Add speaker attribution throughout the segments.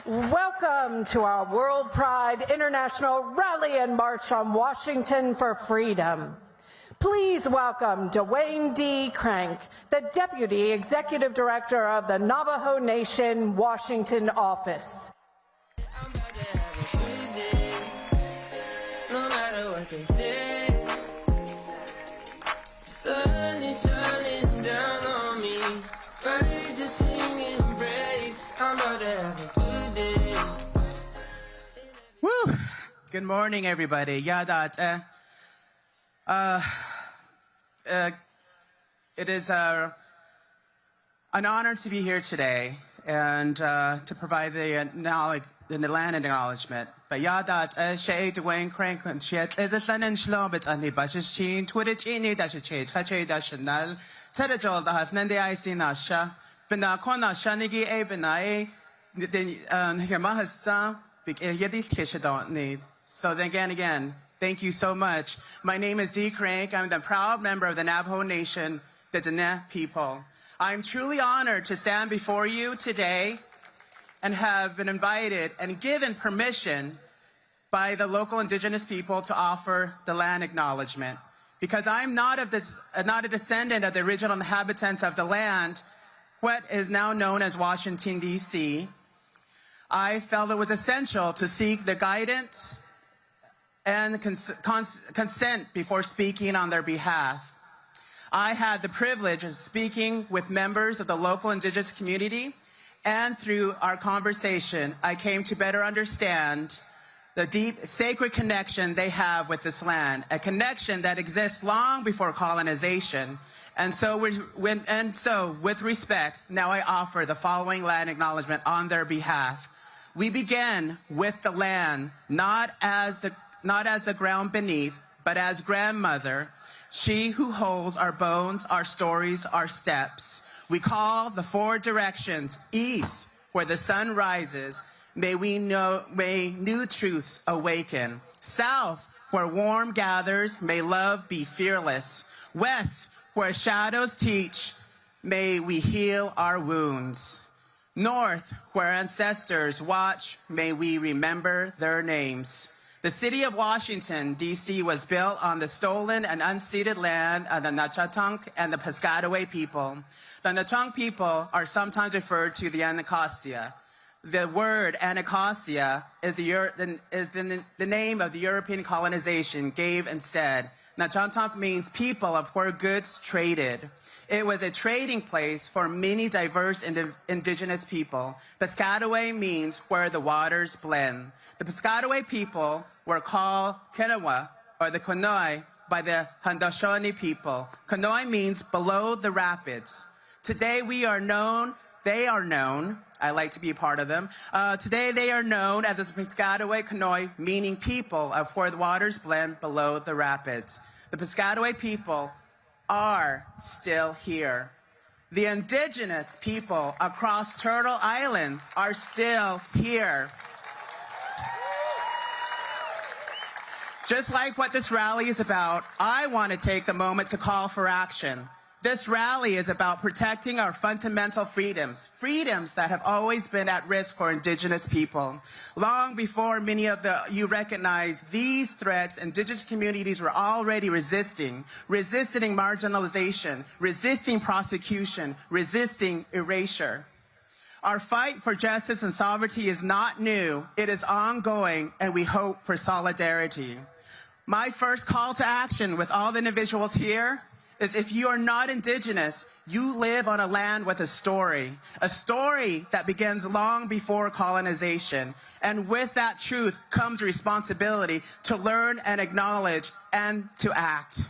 Speaker 1: Welcome to our WorldPride International Rally and March on Washington for Freedom. Please welcome Dwayne D. Crank, the Deputy Executive Director of the Navajo Nation Washington office.
Speaker 2: Woo! Good morning, everybody. It is an honor to be here today and to provide the land acknowledgement. But Dwayne Crank is a son and Shlobit and the Bashashin, Twittini, Dashachet, Dational, Sedajol, the Hasnandi Isinasha, Benakona, Shanigi, Ebenai, Yamahasa. So then again, thank you so much. My name is D. Crank. I'm the proud member of the Navajo Nation, the Dene people. I'm truly honored to stand before you today and have been invited and given permission by the local indigenous people to offer the land acknowledgement. Because I'm not a descendant of the original inhabitants of the land, what is now known as Washington, D.C., I felt it was essential to seek the guidance and consent before speaking on their behalf. I had the privilege of speaking with members of the local indigenous community, and through our conversation, I came to better understand the deep, sacred connection they have with this land, a connection that exists long before colonization. And so with respect, now I offer the following land acknowledgement on their behalf. We begin with the land, not as the ground beneath, but as grandmother, she who holds our bones, our stories, our steps. We call the four directions east, where the sun rises, may new truths awaken. South, where warmth gathers, may love be fearless. West, where shadows teach, may we heal our wounds. North, where ancestors watch, may we remember their names. The city of Washington, D.C. was built on the stolen and unceded land of the Nachatunk and the Piscataway people. The Nachatunk people are sometimes referred to the Anacostia. The word Anacostia is the name of the European colonization gave and said. Nachatunk means people of where goods traded. It was a trading place for many diverse indigenous people. Piscataway means where the waters blend. The Piscataway people were called Kenawa, or the Konoi, by the Haudenosaunee people. Konoi means below the rapids. Today they are known, I like to be a part of them. Today they are known as the Piscataway Konoi, meaning people of where the waters blend below the rapids. The Piscataway people are still here. The indigenous people across Turtle Island are still here. Just like what this rally is about, I want to take the moment to call for action. This rally is about protecting our fundamental freedoms, freedoms that have always been at risk for indigenous people. Long before many of you recognize these threats, indigenous communities were already resisting marginalization, resisting prosecution, resisting erasure. Our fight for justice and sovereignty is not new, it is ongoing, and we hope for solidarity. My first call to action with all the individuals here is if you are not indigenous, you live on a land with a story that begins long before colonization. And with that truth comes responsibility to learn and acknowledge and to act.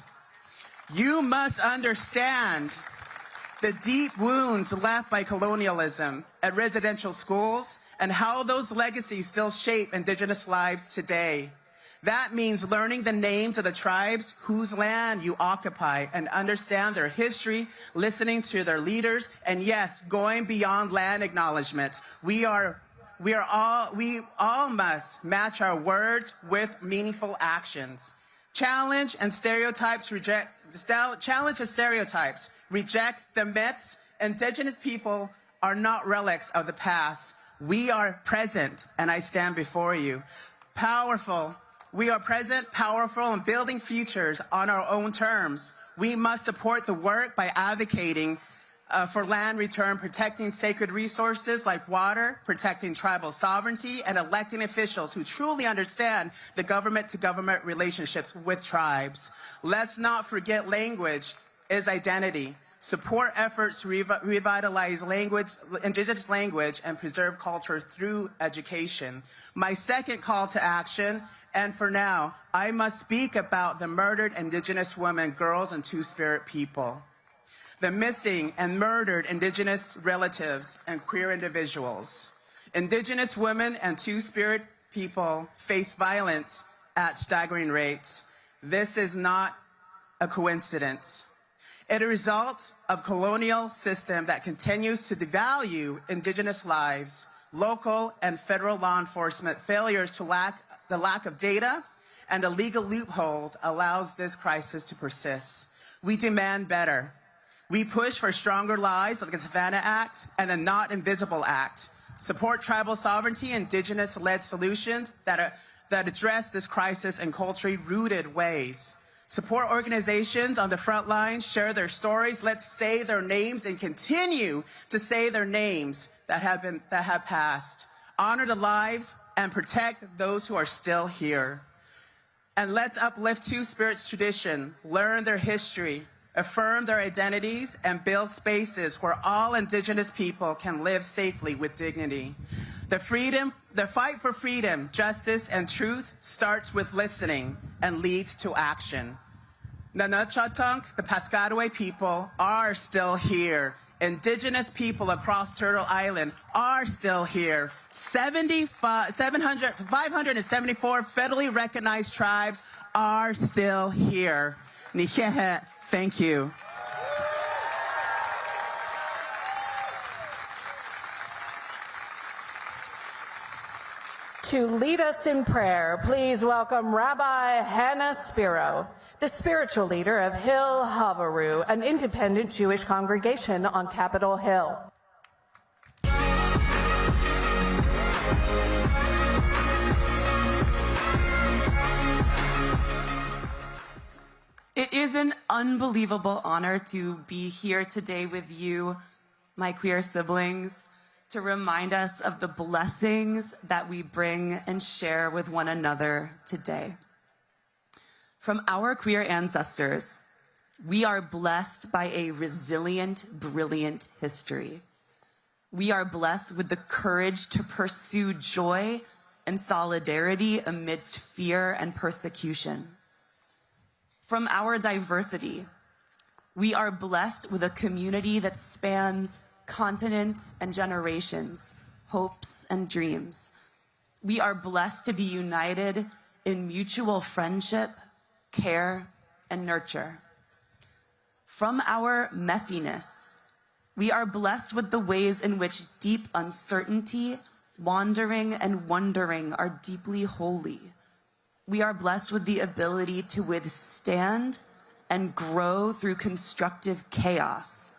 Speaker 2: You must understand the deep wounds left by colonialism at residential schools and how those legacies still shape indigenous lives today. That means learning the names of the tribes whose land you occupy and understand their history, listening to their leaders, and yes, going beyond land acknowledgement. We all must match our words with meaningful actions. Challenge stereotypes, reject the myths. Indigenous people are not relics of the past, We are present, and I stand before you. Powerful. We are present, powerful, and building futures on our own terms. We must support the work by advocating for land return, protecting sacred resources like water, protecting tribal sovereignty, and electing officials who truly understand the government-to-government relationships with tribes. Let's not forget language is identity. Support efforts to revitalize indigenous language and preserve culture through education. My second call to action, and for now, I must speak about the murdered indigenous women, girls, and Two-Spirit people. The missing and murdered indigenous relatives and queer individuals. Indigenous women and Two-Spirit people face violence at staggering rates. This is not a coincidence. It results of colonial system that continues to devalue indigenous lives, local and federal law enforcement failures to the lack of data, and the legal loopholes allows this crisis to persist. We demand better. We push for stronger laws like the Savannah Act and the Not Invisible Act. Support tribal sovereignty, indigenous-led solutions that address this crisis in culturally-rooted ways. Support organizations on the front lines, share their stories. Let's say their names and continue to say their names that have passed. Honor the lives and protect those who are still here. And let's uplift Two-Spirit's tradition, learn their history, affirm their identities, and build spaces where all indigenous people can live safely with dignity. The fight for freedom, justice, and truth starts with listening and leads to action. Nanachatunk, the Piscataway people, are still here. Indigenous people across Turtle Island are still here. 574 federally recognized tribes are still here. Nihehe, thank you.
Speaker 1: To lead us in prayer, please welcome Rabbi Hannah Spiro, the spiritual leader of Hill Havaru, an independent Jewish congregation on Capitol Hill.
Speaker 3: It is an unbelievable honor to be here today with you, my queer siblings, to remind us of the blessings that we bring and share with one another today. From our queer ancestors, we are blessed by a resilient, brilliant history. We are blessed with the courage to pursue joy and solidarity amidst fear and persecution. From our diversity, we are blessed with a community that spans continents and generations, hopes and dreams. We are blessed to be united in mutual friendship, care, and nurture. From our messiness, we are blessed with the ways in which deep uncertainty, wandering, and wondering are deeply holy. We are blessed with the ability to withstand and grow through constructive chaos.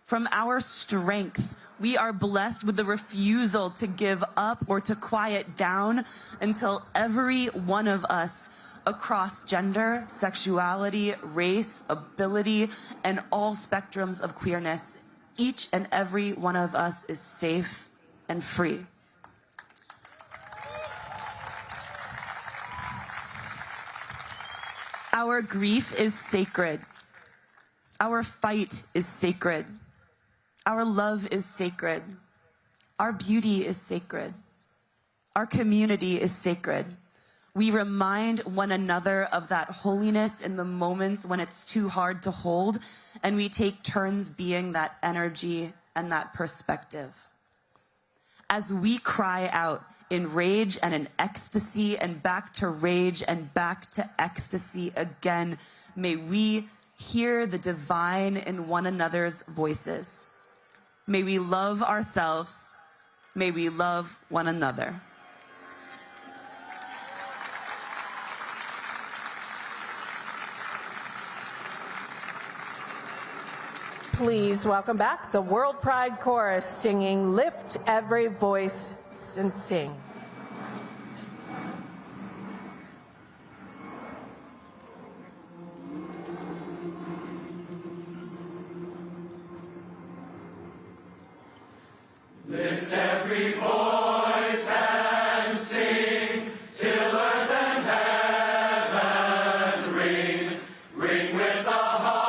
Speaker 3: From our strength, we are blessed with the refusal to give up or to quiet down until every one of us across gender, sexuality, race, ability, and all spectrums of queerness, each and every one of us is safe and free. Our grief is sacred. Our fight is sacred. Our love is sacred. Our beauty is sacred. Our community is sacred. We remind one another of that holiness in the moments when it's too hard to hold, and we take turns being that energy and that perspective. As we cry out in rage and in ecstasy and back to rage and back to ecstasy again, may we hear the divine in one another's voices. May we love ourselves. May we love one another.
Speaker 1: please welcome back the World Pride Chorus singing Lift Every Voice and Sing.
Speaker 4: Lift every voice and sing till earth and heaven ring, ring with the harmonies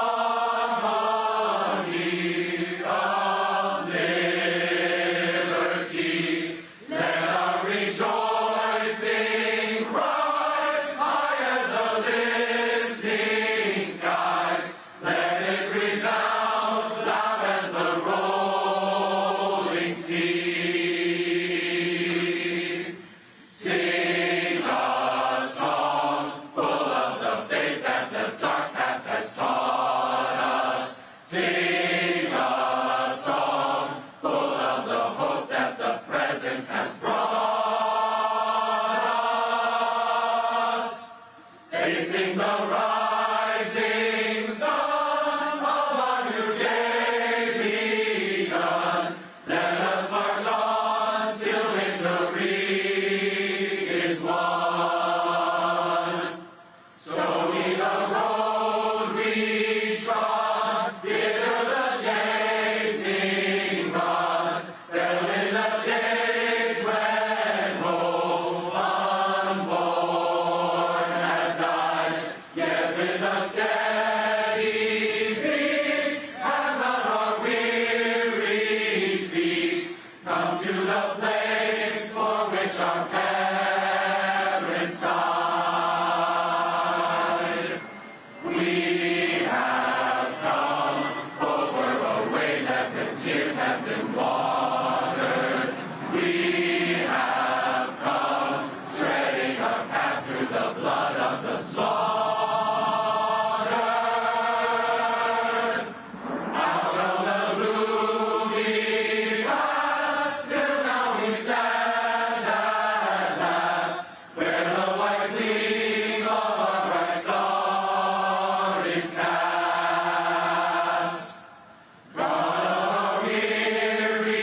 Speaker 4: of liberty. Let our rejoicing rise high as the listening skies. Let it resound loud as the rolling sea. Sing a song full of the faith that the dark past has taught us. Sing a song full of the hope that the present has brought us. Facing the rising sun of our new day begun. Let us march on till victory is won. Stony the road we trod, bitter the chasing rod. Fell in the days when hope unborn has died. Yet with a steady beat and not our weary feet, come to the place for which our parents sighed. We have come over a way that the tears have been watered. We have come treading our path through the blood of the slaughtered. Out from the gloomy past till now we stand at last, where the white gleam of our bright star is cast. God of our weary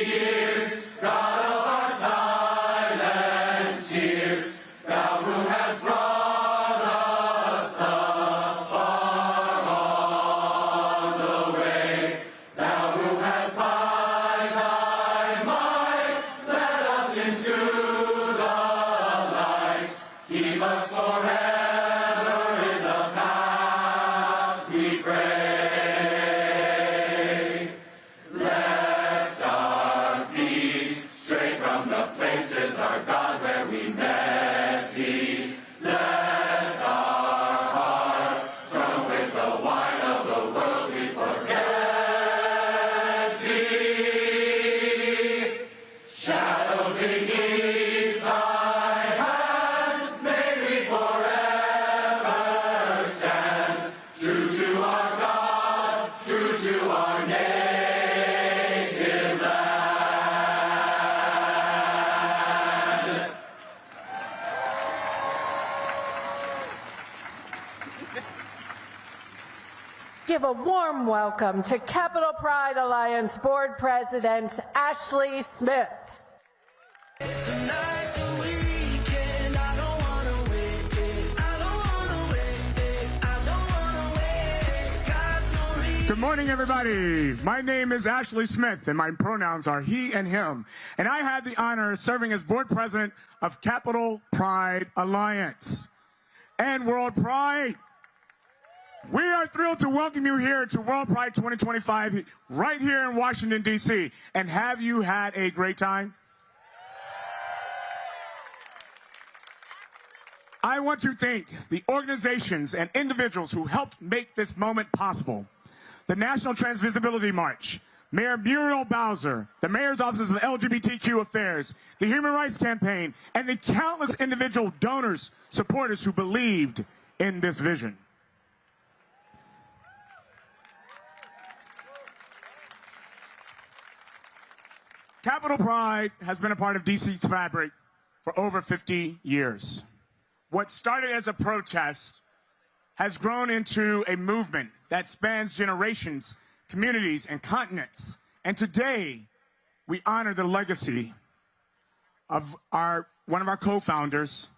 Speaker 4: years, God of our silent tears, Thou who hast brought us thus far on the way, Thou who hast by Thy might led us into the light. Keep us forever in the path we pray. Bless our feet straight from the places, our God, where we met Thee. Bless our hearts drunk with the wine of the world, we forget Thee. Shadowed beneath Thy hand, may we forever stand, true to our God, true to our native land.
Speaker 1: Give a warm welcome to Capital Pride Alliance Board President Ashley Smith.
Speaker 4: Tonight's the weekend, I don't wanna wait, I don't wanna wait, I don't wanna wait, got no reason.
Speaker 5: Good morning, everybody. My name is Ashley Smith, and my pronouns are he and him. And I had the honor of serving as board president of Capital Pride Alliance and World Pride. We are thrilled to welcome you here to World Pride 2025 right here in Washington, D.C. And have you had a great time? I want to thank the organizations and individuals who helped make this moment possible. The National Trans Visibility March, Mayor Muriel Bowser, the Mayor's Office of LGBTQ Affairs, the Human Rights Campaign, and the countless individual donors, supporters who believed in this vision. Capital Pride has been a part of DC's fabric for over 50 years. What started as a protest has grown into a movement that spans generations, communities, and continents. And today, we honor the legacy of one of our co-founders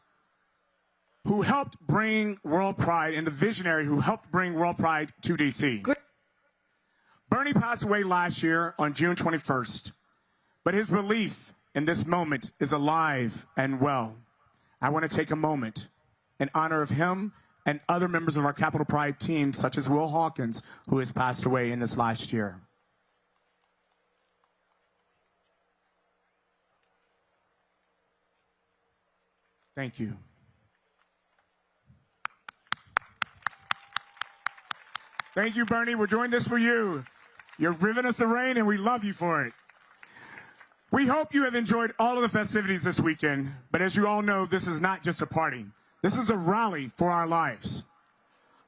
Speaker 5: who helped bring WorldPride, and the visionary who helped bring WorldPride to DC. Bernie passed away last year on June 21st, but his belief in this moment is alive and well. I want to take a moment in honor of him and other members of our Capitol Pride team, such as Will Hawkins, who has passed away in this last year. Thank you. Thank you, Bernie. We're doing this for you. You're giving us the rain, and we love you for it. We hope you have enjoyed all of the festivities this weekend, but as you all know, this is not just a party. This is a rally for our lives.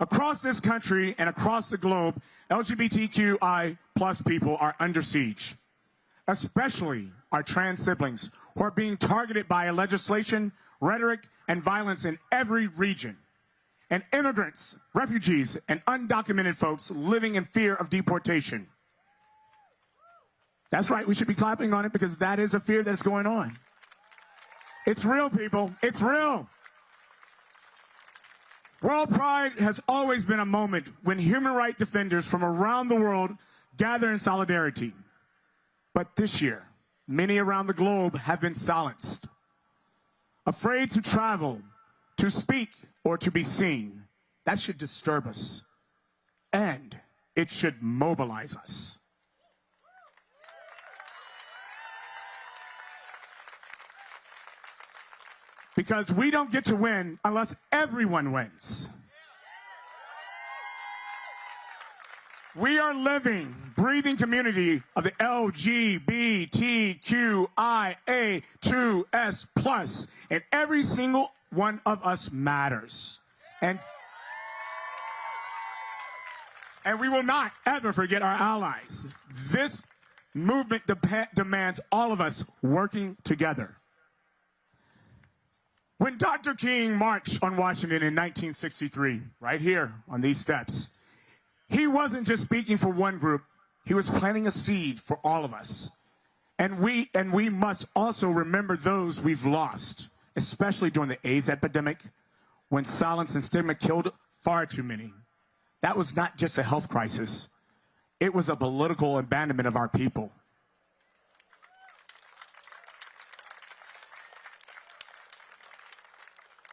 Speaker 5: Across this country and across the globe, LGBTQI+ people are under siege, especially our trans siblings who are being targeted by legislation, rhetoric, and violence in every region. And immigrants, refugees, and undocumented folks living in fear of deportation. That's right, we should be clapping on it because that is a fear that's going on. It's real, people. It's real. WorldPride has always been a moment when human rights defenders from around the world gather in solidarity. But this year, many around the globe have been silenced, afraid to travel, to speak, or to be seen. That should disturb us, and it should mobilize us. Because we don't get to win unless everyone wins. We are living, breathing community of the LGBTQIA2S+, and every single one of us matters. And we will not ever forget our allies. This movement demands all of us working together. When Dr. King marched on Washington in 1963, right here on these steps, he wasn't just speaking for one group, he was planting a seed for all of us. And we must also remember those we've lost, especially during the AIDS epidemic, when silence and stigma killed far too many. That was not just a health crisis, it was a political abandonment of our people.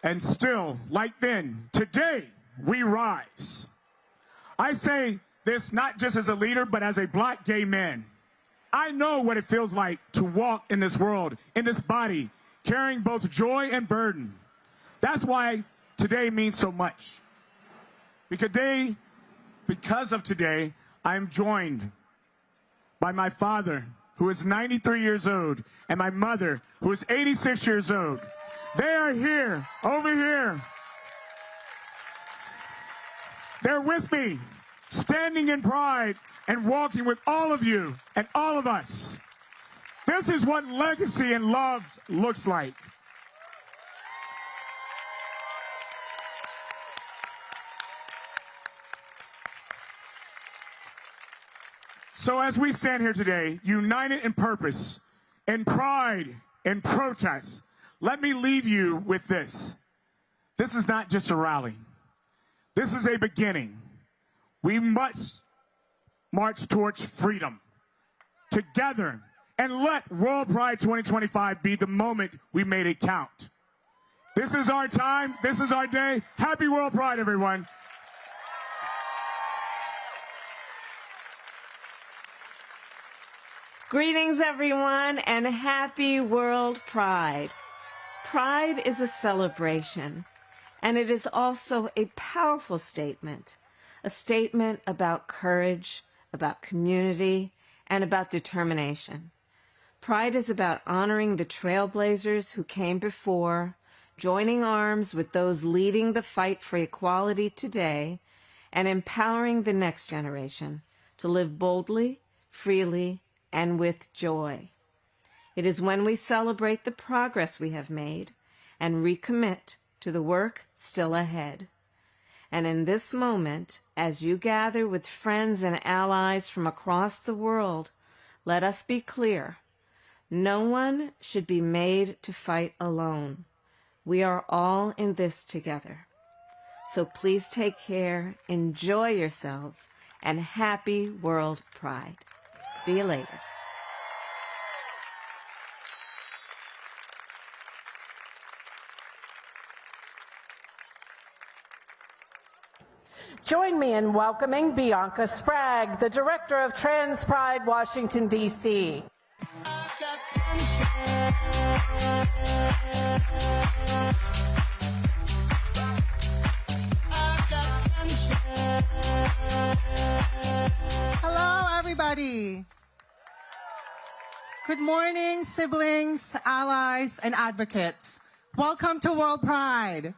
Speaker 5: And still, like then, today, we rise. I say this not just as a leader, but as a Black gay man. I know what it feels like to walk in this world, in this body, carrying both joy and burden. That's why today means so much. Because of today, I am joined by my father, who is 93 years old, and my mother, who is 86 years old. They are here, over here. They're with me, standing in pride and walking with all of you and all of us. This is what legacy and love looks like. So as we stand here today, united in purpose, in pride, in protest, let me leave you with this. This is not just a rally. This is a beginning. We must march towards freedom together and let WorldPride 2025 be the moment we made it count. This is our time. This is our day. Happy WorldPride, everyone.
Speaker 6: Greetings, everyone, and happy WorldPride. Pride is a celebration, and it is also a powerful statement, a statement about courage, about community, and about determination. Pride is about honoring the trailblazers who came before, joining arms with those leading the fight for equality today, and empowering the next generation to live boldly, freely, and with joy. It is when we celebrate the progress we have made and recommit to the work still ahead. And in this moment, as you gather with friends and allies from across the world, let us be clear. No one should be made to fight alone. We are all in this together. So please take care, enjoy yourselves, and happy World Pride. See you later.
Speaker 1: Join me in welcoming Bianca Sprague, the Director of Trans Pride, Washington, D.C.
Speaker 2: Hello, everybody. Good morning, siblings, allies, and advocates. Welcome to World Pride.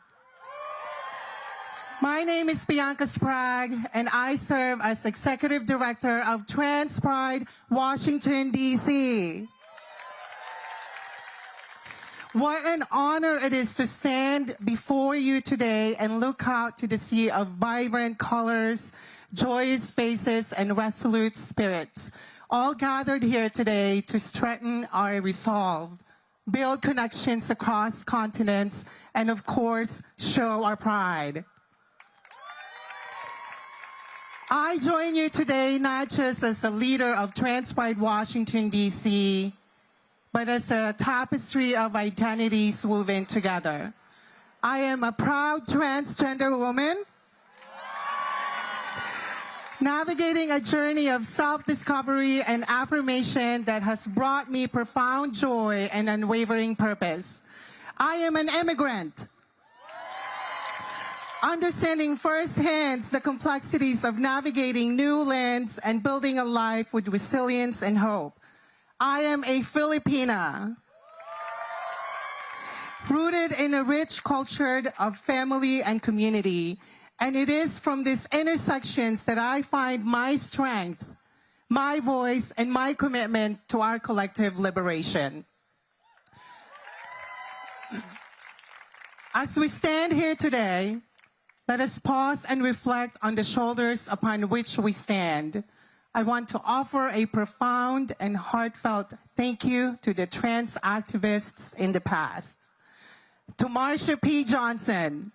Speaker 2: My name is Bianca Sprague, and I serve as Executive Director of Trans Pride, Washington, D.C. What an honor it is to stand before you today and look out to the sea of vibrant colors, joyous faces, and resolute spirits, all gathered here today to strengthen our resolve, build connections across continents, and of course, show our pride. I join you today not just as a leader of Trans Pride Washington, D.C., but as a tapestry of identities woven together. I am a proud transgender woman, navigating a journey of self-discovery and affirmation that has brought me profound joy and unwavering purpose. I am an immigrant, understanding firsthand the complexities of navigating new lands and building a life with resilience and hope. I am a Filipina, rooted in a rich culture of family and community, and it is from these intersections that I find my strength, my voice, and my commitment to our collective liberation. As we stand here today, let us pause and reflect on the shoulders upon which we stand. I want to offer a profound and heartfelt thank you to the trans activists in the past. To Marsha P. Johnson,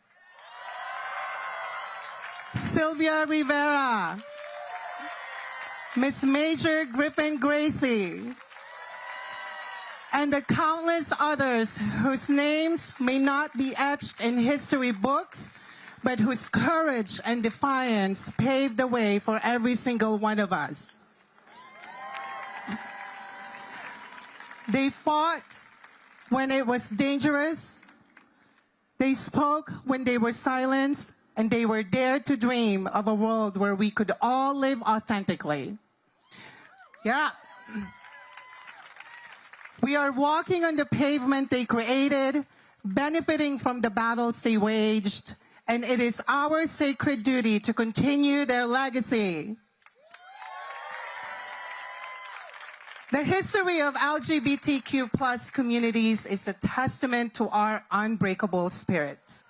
Speaker 2: Sylvia Rivera, Miss Major Griffin Gracie, and the countless others whose names may not be etched in history books, but whose courage and defiance paved the way for every single one of us. They fought when it was dangerous, they spoke when they were silenced, and they were dared to dream of a world where we could all live authentically. Yeah. We are walking on the pavement they created, benefiting from the battles they waged, and it is our sacred duty to continue their legacy. The history of LGBTQ+ communities is a testament to our unbreakable spirits.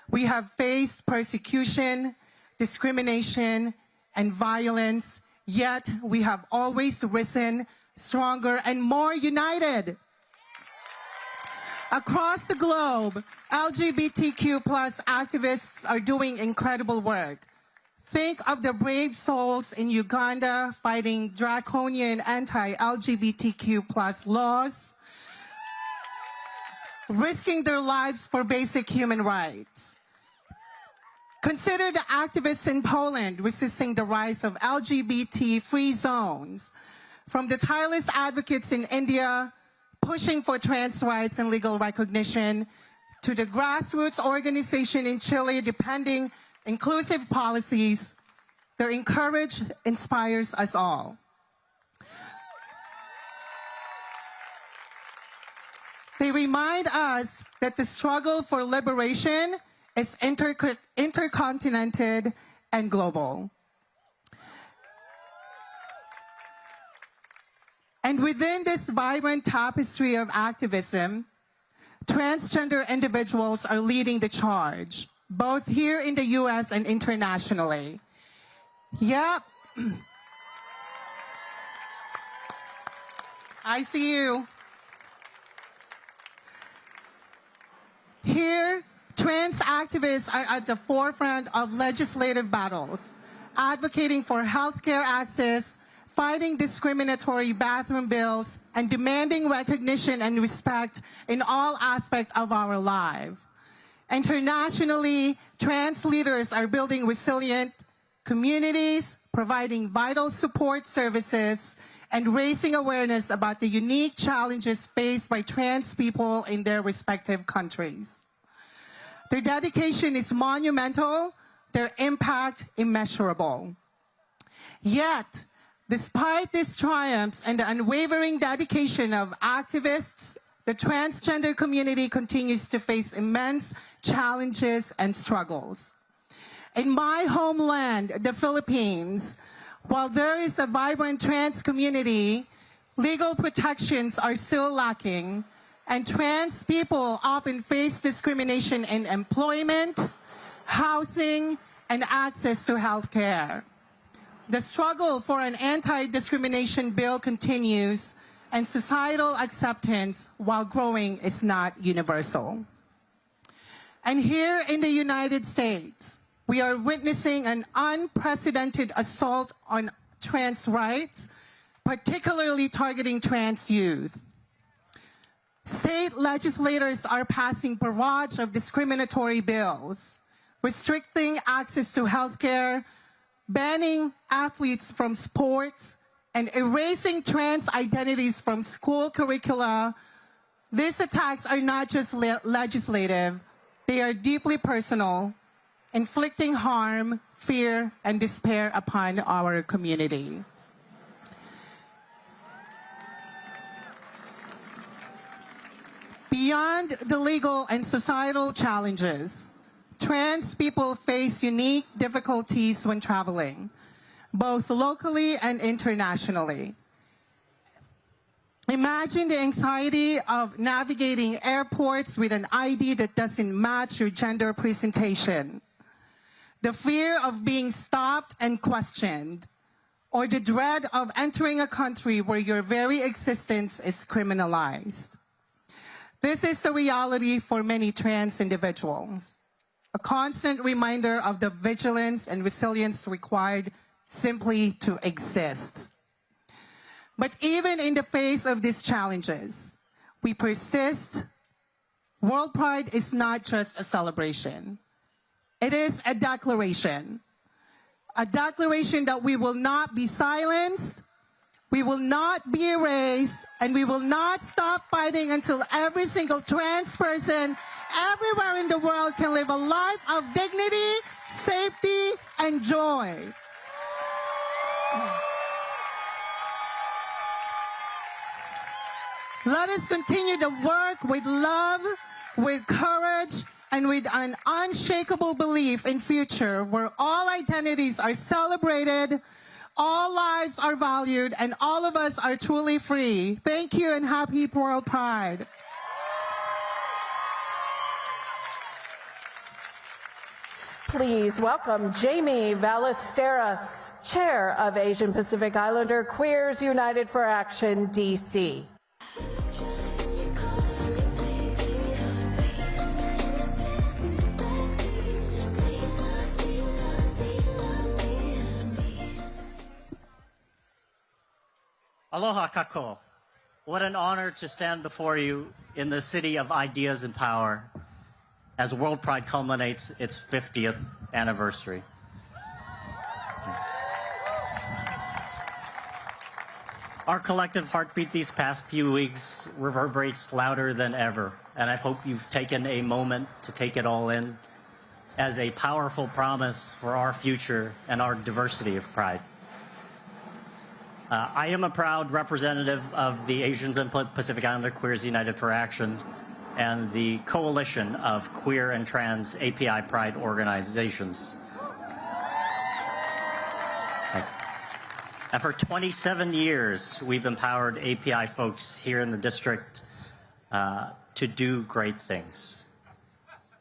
Speaker 2: We have faced persecution, discrimination, and violence, yet we have always risen stronger and more united. Across the globe, LGBTQ+ activists are doing incredible work. Think of the brave souls in Uganda fighting draconian anti-LGBTQ+ laws, risking their lives for basic human rights. Consider the activists in Poland resisting the rise of LGBT-free zones, from the tireless advocates in India pushing for trans rights and legal recognition, to the grassroots organization in Chile defending inclusive policies. Their courage inspires us all. They remind us that the struggle for liberation is intercontinental and global. And within this vibrant tapestry of activism, transgender individuals are leading the charge, both here in the US and internationally. Yep. I see you. Here, trans activists are at the forefront of legislative battles, advocating for healthcare access, fighting discriminatory bathroom bills, and demanding recognition and respect in all aspects of our lives. Internationally, trans leaders are building resilient communities, providing vital support services, and raising awareness about the unique challenges faced by trans people in their respective countries. Their dedication is monumental, their impact immeasurable. Yet, despite these triumphs and the unwavering dedication of activists, the transgender community continues to face immense challenges and struggles. In my homeland, the Philippines, while there is a vibrant trans community, legal protections are still lacking, and trans people often face discrimination in employment, housing, and access to health care. The struggle for an anti-discrimination bill continues, and societal acceptance, while growing, is not universal. And here in the United States, we are witnessing an unprecedented assault on trans rights, particularly targeting trans youth. State legislators are passing a barrage of discriminatory bills, restricting access to health care, banning athletes from sports, and erasing trans identities from school curricula. These attacks are not just legislative, they are deeply personal, inflicting harm, fear, and despair upon our community. Beyond the legal and societal challenges, trans people face unique difficulties when traveling, both locally and internationally. Imagine the anxiety of navigating airports with an ID that doesn't match your gender presentation, the fear of being stopped and questioned, or the dread of entering a country where your very existence is criminalized. This is the reality for many trans individuals, a constant reminder of the vigilance and resilience required simply to exist. But even in the face of these challenges, we persist. WorldPride is not just a celebration. It is a declaration that we will not be silenced, we will not be erased, and we will not stop fighting until every single trans person everywhere in the world can live a life of dignity, safety, and joy. Let us continue to work with love, with courage, and with an unshakable belief in future where all identities are celebrated, all lives are valued, and all of us are truly free. Thank you and happy World Pride.
Speaker 1: Please welcome Jamie Ballesteros, Chair of Asian Pacific Islander Queers United for Action, DC.
Speaker 7: Aloha kako. What an honor to stand before you in the city of ideas and power as WorldPride culminates its 50th anniversary. Our collective heartbeat these past few weeks reverberates louder than ever, and I hope you've taken a moment to take it all in as a powerful promise for our future and our diversity of pride. I am a proud representative of the Asians and Pacific Islander Queers United for Action and the coalition of queer and trans API Pride organizations. And for 27 years, we've empowered API folks here in the district to do great things.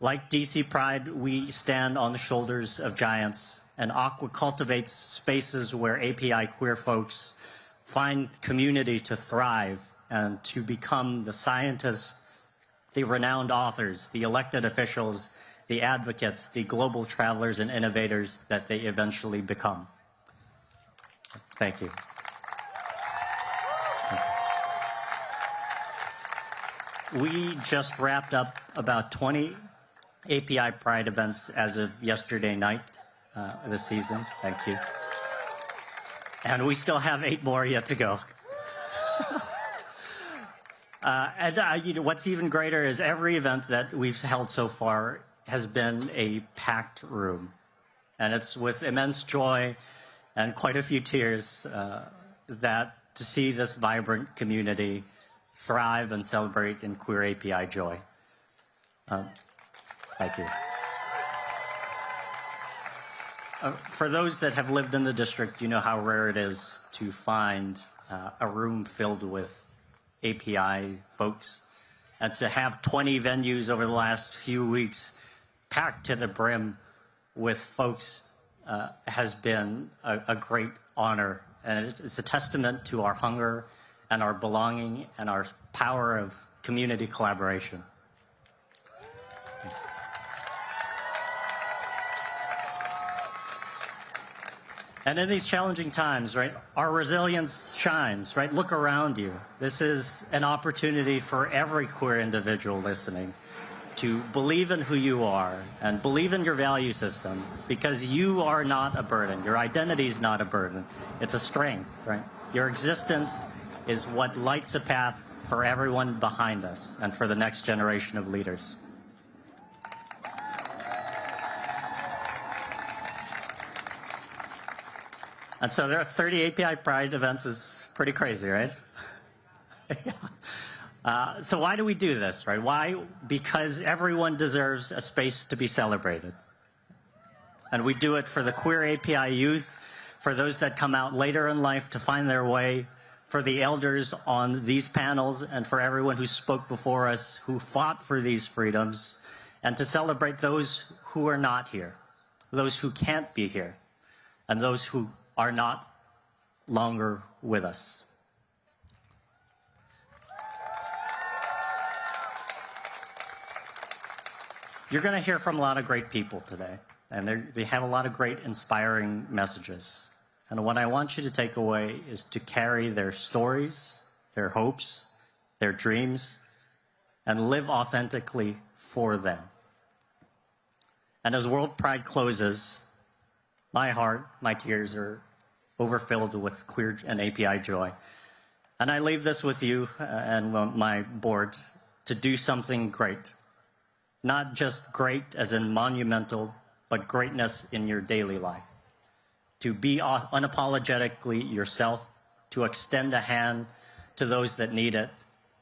Speaker 7: Like DC Pride, we stand on the shoulders of giants, and Aqua cultivates spaces where API queer folks find community to thrive and to become the scientists, the renowned authors, the elected officials, the advocates, the global travelers and innovators that they eventually become. Thank you. We just wrapped up about 20 API Pride events as of yesterday night this season. Thank you. And we still have 8 more yet to go. What's even greater is every event that we've held so far has been a packed room. And it's with immense joy and quite a few tears that to see this vibrant community thrive and celebrate in queer API joy. Thank you. For those that have lived in the district, you know how rare it is to find a room filled with API folks. And to have 20 venues over the last few weeks packed to the brim with folks has been a great honor. And it's a testament to our hunger and our belonging and our power of community collaboration. And in these challenging times, right, our resilience shines, right? Look around you. This is an opportunity for every queer individual listening to believe in who you are and believe in your value system, because you are not a burden. Your identity is not a burden. It's a strength, right? Your existence is what lights a path for everyone behind us and for the next generation of leaders. And so there are 30 API Pride events. Is pretty crazy, right? Yeah. So why do we do this, right? Why? Because everyone deserves a space to be celebrated. And we do it for the queer API youth, for those that come out later in life to find their way, for the elders on these panels, and for everyone who spoke before us, who fought for these freedoms, and to celebrate those who are not here, those who can't be here, and those who are not longer with us. You're going to hear from a lot of great people today, and they have a lot of great inspiring messages. And what I want you to take away is to carry their stories, their hopes, their dreams, and live authentically for them. And as World Pride closes, my heart, my tears are overfilled with queer and API joy. And I leave this with you and my board to do something great. Not just great as in monumental, but greatness in your daily life. To be unapologetically yourself, to extend a hand to those that need it,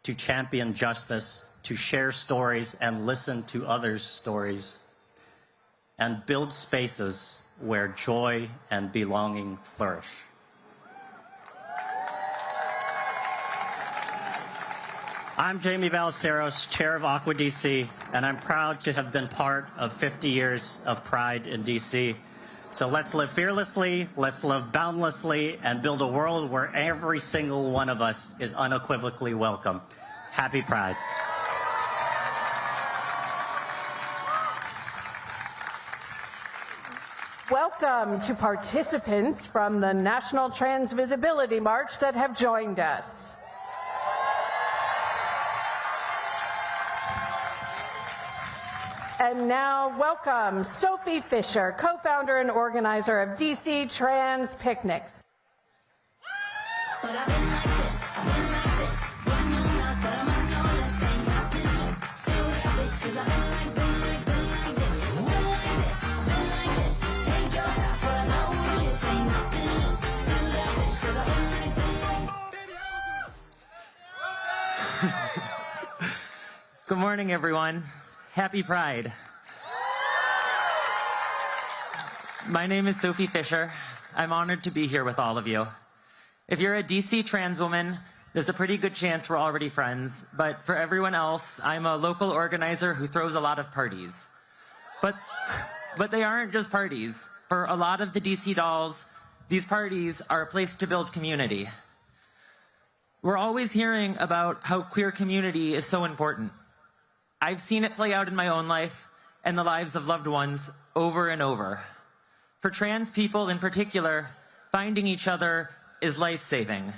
Speaker 7: to champion justice, to share stories and listen to others' stories, and build spaces where joy and belonging flourish. I'm Jamie Ballesteros, Chair of Aqua DC, and I'm proud to have been part of 50 years of Pride in DC. So let's live fearlessly, let's live boundlessly, and build a world where every single one of us is unequivocally welcome. Happy Pride.
Speaker 1: Welcome to participants from the National Trans Visibility March that have joined us. And now, welcome Sophie Fisher, co-founder and organizer of DC Trans Picnics.
Speaker 8: Good morning, everyone. Happy Pride. My name is Sophie Fisher. I'm honored to be here with all of you. If you're a DC trans woman, there's a pretty good chance we're already friends. But for everyone else, I'm a local organizer who throws a lot of parties. But they aren't just parties. For a lot of the DC dolls, these parties are a place to build community. We're always hearing about how queer community is so important. I've seen it play out in my own life and the lives of loved ones over and over. For trans people in particular, finding each other is life-saving.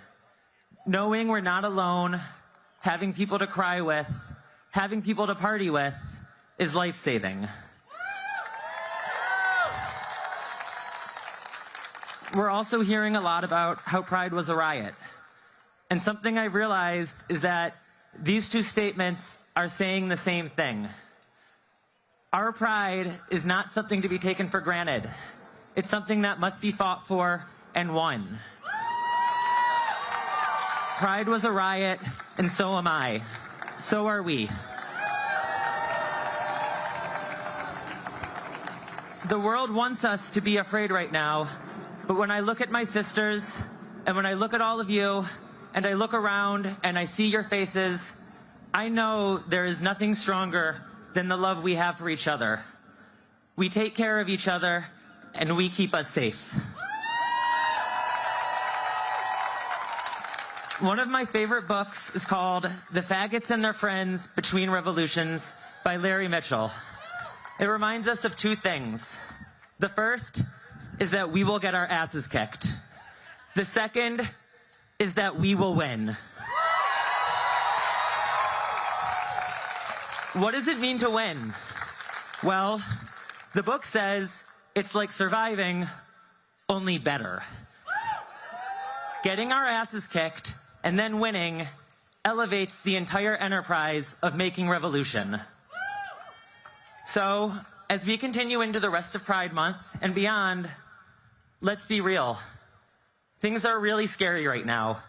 Speaker 8: Knowing we're not alone, having people to cry with, having people to party with is life-saving. We're also hearing a lot about how Pride was a riot. And something I've realized is that these two statements are saying the same thing. Our pride is not something to be taken for granted. It's something that must be fought for and won. Pride was a riot, and so am I. So are we. The world wants us to be afraid right now, but when I look at my sisters, and when I look at all of you, and I look around and I see your faces, I know there is nothing stronger than the love we have for each other. We take care of each other, and we keep us safe. One of my favorite books is called The Faggots and Their Friends Between Revolutions by Larry Mitchell. It reminds us of two things. The first is that we will get our asses kicked. The second is that we will win. What does it mean to win? Well, the book says it's like surviving, only better. Getting our asses kicked and then winning elevates the entire enterprise of making revolution. So, as we continue into the rest of Pride Month and beyond, let's be real. Things are really scary right now,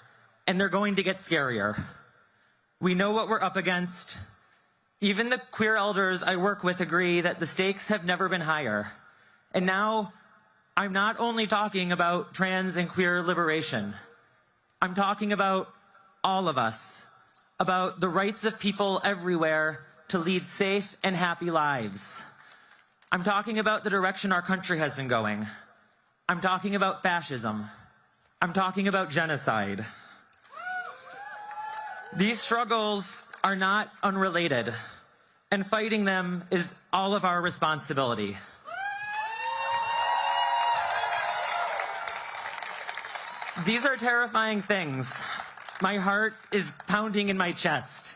Speaker 8: and they're going to get scarier. We know what we're up against. Even the queer elders I work with agree that the stakes have never been higher. And now, I'm not only talking about trans and queer liberation. I'm talking about all of us, about the rights of people everywhere to lead safe and happy lives. I'm talking about the direction our country has been going. I'm talking about fascism. I'm talking about genocide. These struggles are not unrelated, and fighting them is all of our responsibility. These are terrifying things. My heart is pounding in my chest.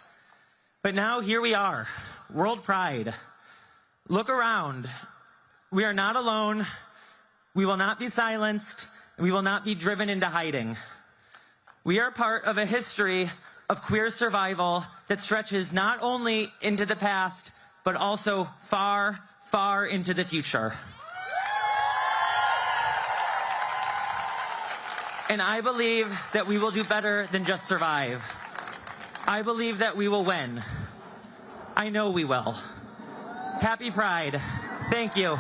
Speaker 8: But now here we are, World Pride. Look around. We are not alone. We will not be silenced. We will not be driven into hiding. We are part of a history of queer survival that stretches not only into the past, but also far, far into the future. And I believe that we will do better than just survive. I believe that we will win. I know we will. Happy Pride. Thank you.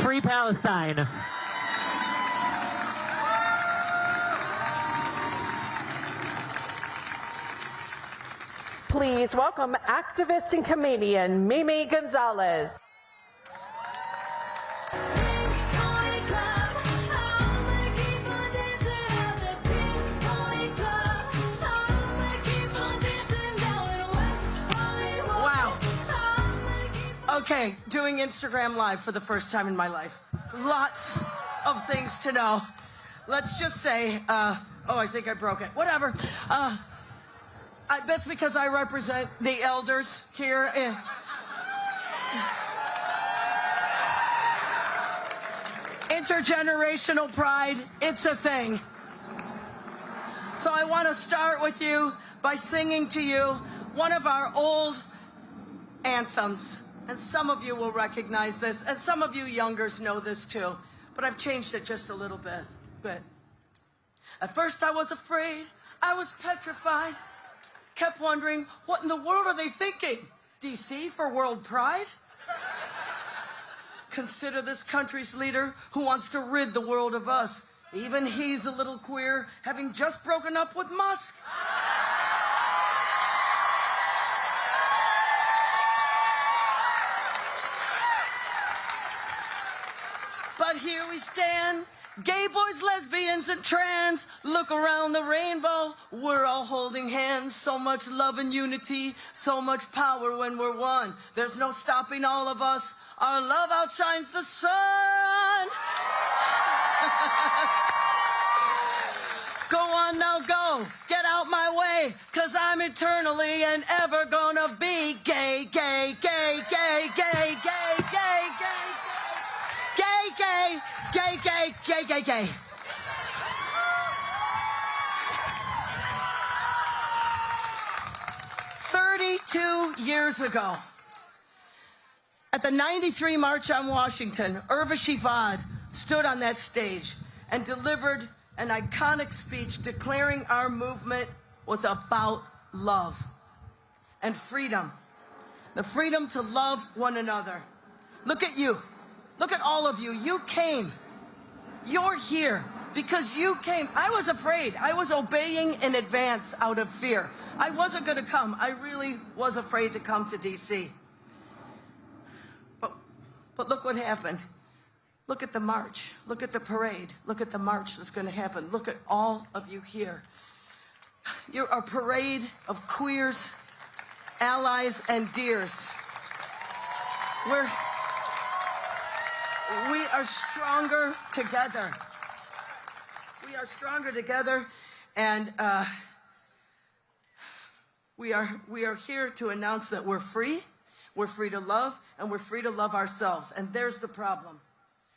Speaker 8: Free Palestine.
Speaker 1: Please welcome activist and comedian Mimi Gonzalez.
Speaker 9: Wow. Okay, doing Instagram Live for the first time in my life. Lots of things to know. Let's just say, oh, I think I broke it. Whatever. I bet it's because I represent the elders here. Intergenerational pride, it's a thing. So I want to start with you by singing to you one of our old anthems. And some of you will recognize this, and some of you youngers know this too. But I've changed it just a little bit. At first I was afraid, I was petrified. Kept wondering, what in the world are they thinking? DC for World Pride? Consider this country's leader who wants to rid the world of us. Even he's a little queer, having just broken up with Musk. stand. Gay boys, lesbians, and trans, look around the rainbow. We're all holding hands. So much love and unity, so much power when we're one. There's no stopping all of us. Our love outshines the sun. Go on now, go. Get out my way, 'cause I'm eternally and ever gonna be gay, gay, gay, gay, gay, gay, gay, gay, gay, gay, gay, gay, gay, gay, gay. "32 years ago, at the '93 March on Washington, Urvashi Vaughn stood on that stage and delivered an iconic speech declaring our movement was about love and freedom. The freedom to love one another. Look at you. Look at all of you. You came. You're here because you came. I was afraid. I was obeying in advance out of fear. I wasn't going to come. I really was afraid to come to D.C. But look what happened. Look at the march. Look at the parade. Look at the march that's going to happen. Look at all of you here. You're a parade of queers, allies, and dears. We are stronger together. We are stronger together, and we are here to announce that we're free to love, and we're free to love ourselves. And there's the problem.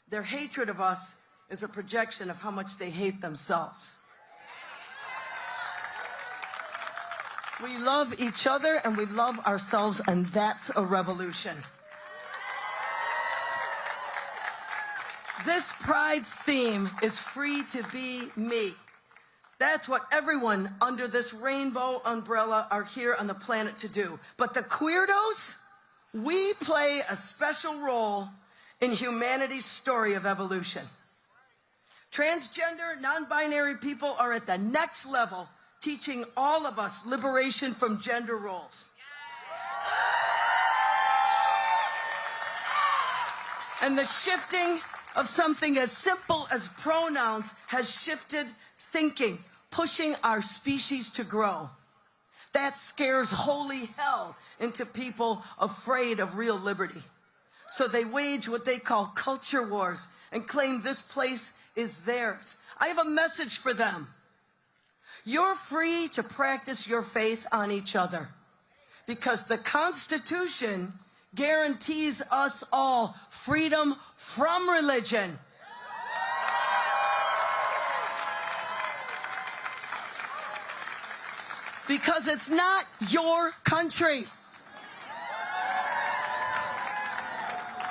Speaker 9: Their hatred of us is a projection of how much they hate themselves. We love each other and we love ourselves, and that's a revolution. This Pride's theme is free to be me. That's what everyone under this rainbow umbrella are here on the planet to do. But the queerdos, we play a special role in humanity's story of evolution. Transgender, non-binary people are at the next level, teaching all of us liberation from gender roles. And the shifting of something as simple as pronouns has shifted thinking, pushing our species to grow. That scares holy hell into people afraid of real liberty. So they wage what they call culture wars and claim this place is theirs. I have a message for them. You're free to practice your faith on each other because the Constitution guarantees us all freedom from religion. Because it's not your country.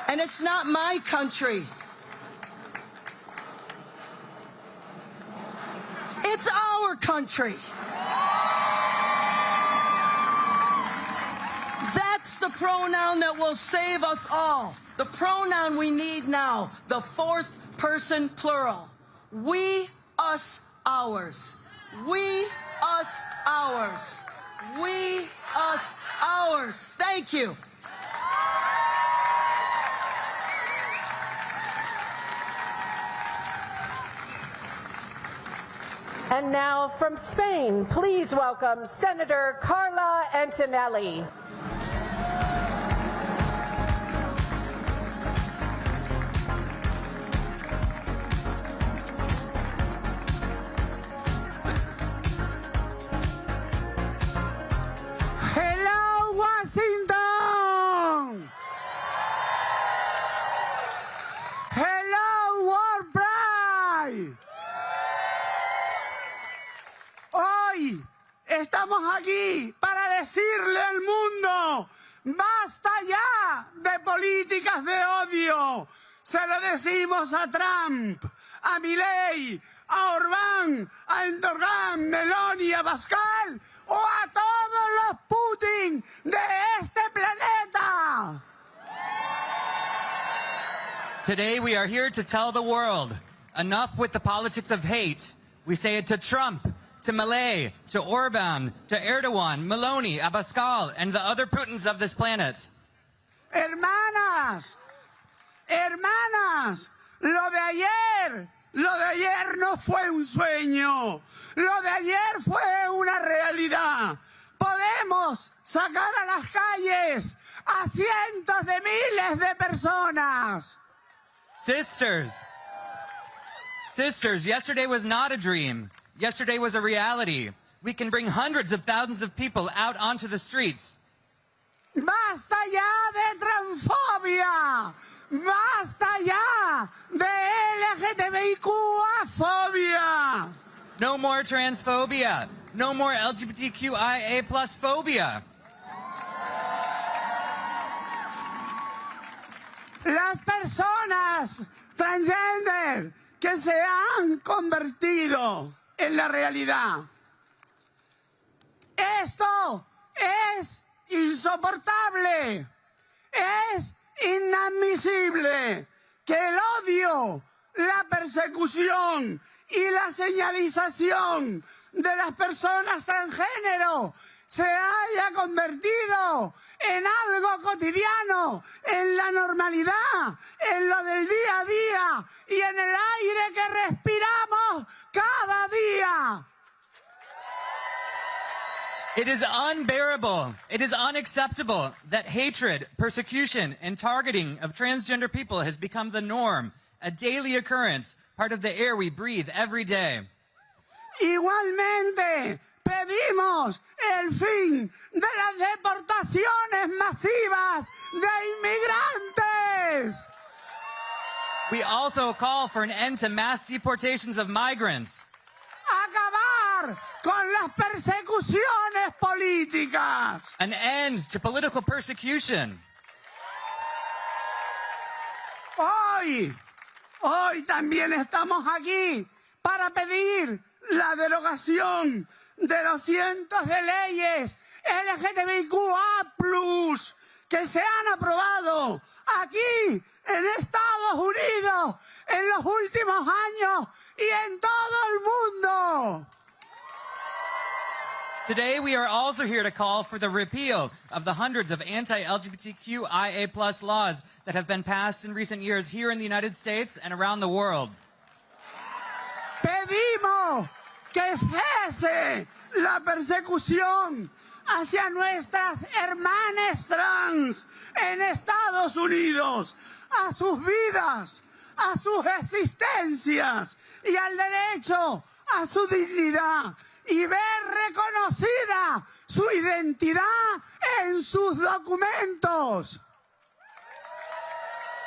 Speaker 9: And it's not my country. It's our country. That's the pronoun that will save us all. The pronoun we need now, the fourth person plural. We, us, ours. We, us, ours. We, us, ours. Thank you.
Speaker 1: And now from Spain, please welcome Senator Carla Antonelli.
Speaker 5: Hello, Washington! Hello, WorldPride! Hoy estamos aquí para decirle al mundo, basta ya de políticas de odio. Se lo decimos a Trump, a Milei, a Orbán, a Erdogan, Meloni, a Pascal o a todos los Putin de este planeta.
Speaker 10: Today we are here to tell the world, enough with the politics of hate. We say it to Trump, to Milei, to Orban, to Erdogan, Meloni, Abascal, and the other Putins of this planet.
Speaker 5: Hermanas, hermanas,
Speaker 11: Lo de ayer no fue un sueño. Lo de ayer fue una realidad. Podemos sacar a las calles a cientos de miles de personas.
Speaker 10: Sisters, yesterday was not a dream. Yesterday was a reality. We can bring hundreds of thousands of people out onto the streets.
Speaker 11: ¡Basta ya de transfobia! ¡Basta ya de LGBTQ-fobia!
Speaker 10: No more transphobia. No more LGBTQIA+ phobia.
Speaker 11: Las personas transgender que se han convertido en la realidad. Esto es insoportable. Es inadmisible que el odio, la persecución y la señalización de las personas transgénero se haya convertido en algo cotidiano, en la normalidad, en lo del día a día y en el aire que respiramos cada día.
Speaker 10: It is unbearable. It is unacceptable that hatred, persecution, and targeting of transgender people has become the norm, a daily occurrence, part of the air we breathe every day.
Speaker 11: Igualmente, pedimos el fin de las deportaciones masivas de inmigrantes.
Speaker 10: We also call for an end to mass deportations of migrants.
Speaker 11: Acabar con las persecuciones políticas.
Speaker 10: An end to political persecution.
Speaker 11: Hoy también estamos aquí para pedir la derogación de los cientos de leyes LGBTQA+ que se han aprobado aquí en Estados Unidos en los últimos años y en todo el mundo.
Speaker 10: Today, we are also here to call for the repeal of the hundreds of anti-LGBTQIA+ laws that have been passed in recent years here in the United States and around the world.
Speaker 11: Pedimos que cese la persecución hacia nuestras hermanas trans en Estados Unidos, a sus vidas, a sus existencias y al derecho a su dignidad y ver reconocida su identidad en sus documentos.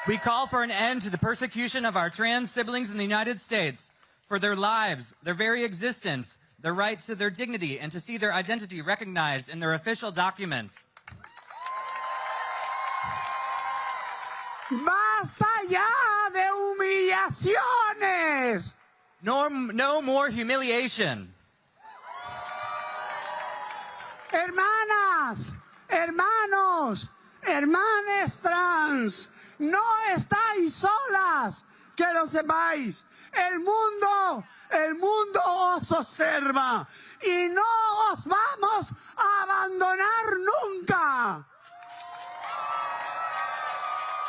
Speaker 10: We call for an end to the persecution of our trans siblings in the United States, for their lives, their very existence, their right to their dignity, and to see their identity recognized in their official documents.
Speaker 11: ¡Basta ya de humillaciones!
Speaker 10: No more humiliation.
Speaker 11: Hermanas, hermanos, hermanes trans, no estáis solas, que lo sepáis. El mundo os observa y no os vamos a abandonar nunca.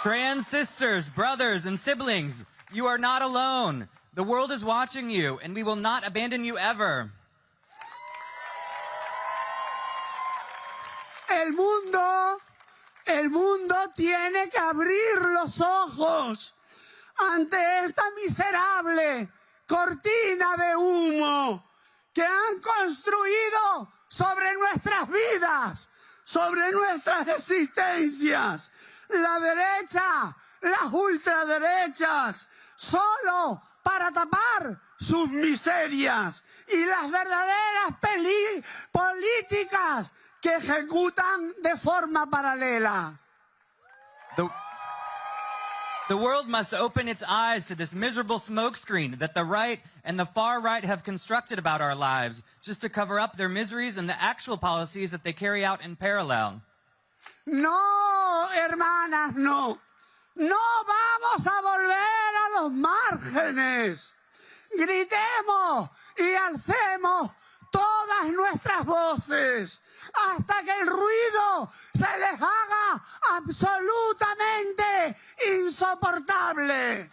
Speaker 10: Trans sisters, brothers, and siblings, you are not alone. The world is watching you, and we will not abandon you ever.
Speaker 11: El mundo tiene que abrir los ojos ante esta miserable cortina de humo que han construido sobre nuestras vidas, sobre nuestras existencias. La derecha, las ultraderechas, solo para tapar sus miserias y las verdaderas políticas que ejecutan de forma paralela.
Speaker 10: The world must open its eyes to this miserable smokescreen that the right and the far right have constructed about our lives, just to cover up their miseries and the actual policies that they carry out in parallel.
Speaker 11: No, hermanas, no. No vamos a volver a los márgenes. Gritemos y alcemos todas nuestras voces hasta que el ruido se les haga absolutamente insoportable.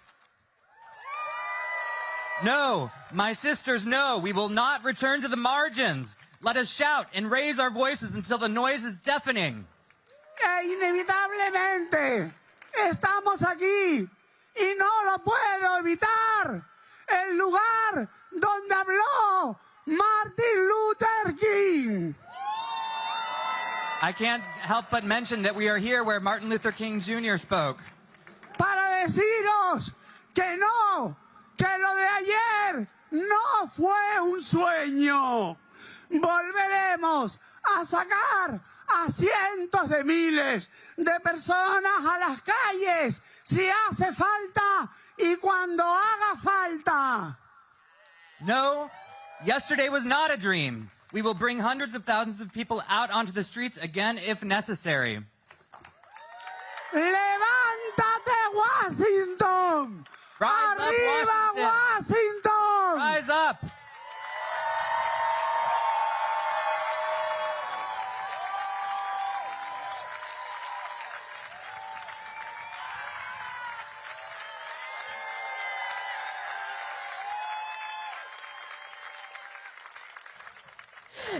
Speaker 10: No, my sisters, no, we will not return to the margins. Let us shout and raise our voices until the noise is deafening.
Speaker 11: Inevitablemente estamos aquí y no lo puedo evitar. El lugar donde habló Martin Luther King.
Speaker 10: I can't help but mention that we are here where Martin Luther King Jr. spoke.
Speaker 11: Para deciros que no, que lo de ayer no fue un sueño. Volveremos a sacar a cientos de miles de personas a las calles si hace falta y cuando haga falta.
Speaker 10: No, yesterday was not a dream. We will bring hundreds of thousands of people out onto the streets again if necessary.
Speaker 11: ¡Levántate, Washington!
Speaker 10: Rise
Speaker 11: ¡Arriba,
Speaker 10: up,
Speaker 11: Washington!
Speaker 10: Rise up!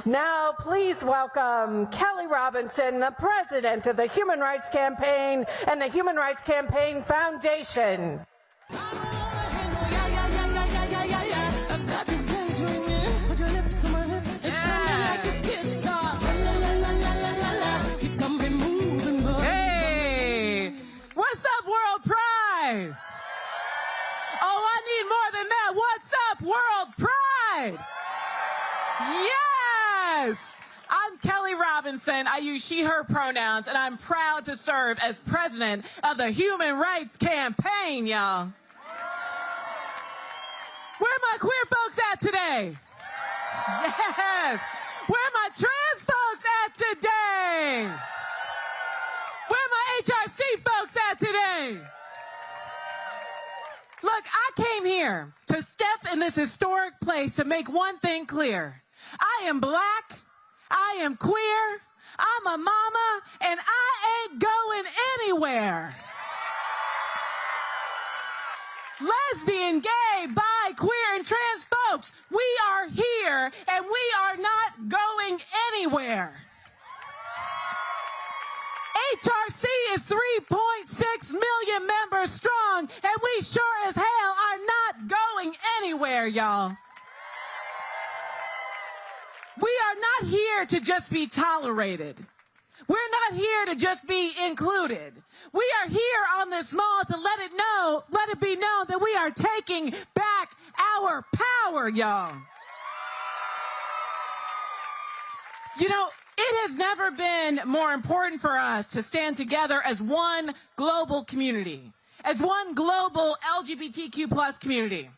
Speaker 1: Now, please welcome Kelly Robinson, the president of the Human Rights Campaign and the Human Rights Campaign Foundation.
Speaker 12: Hey, what's up, World Pride? Oh, I need more than that. What's up, World Pride? Yes! I'm Kelly Robinson. I use she, her pronouns, and I'm proud to serve as president of the Human Rights Campaign, y'all. Where my queer folks at today? Yes! Where my trans folks at today? Where my HRC folks at today? Look, I came here to step in this historic place to make one thing clear. I am black, I am queer, I'm a mama, and I ain't going anywhere. Lesbian, gay, bi, queer, and trans folks, we are here, and we are not going anywhere. HRC is 3.6 million members strong, and we sure as hell are not going anywhere, y'all. We are not here to just be tolerated. We're not here to just be included. We are here on this mall to let it be known that we are taking back our power, y'all. You know, it has never been more important for us to stand together as one global community, as one global LGBTQ plus community.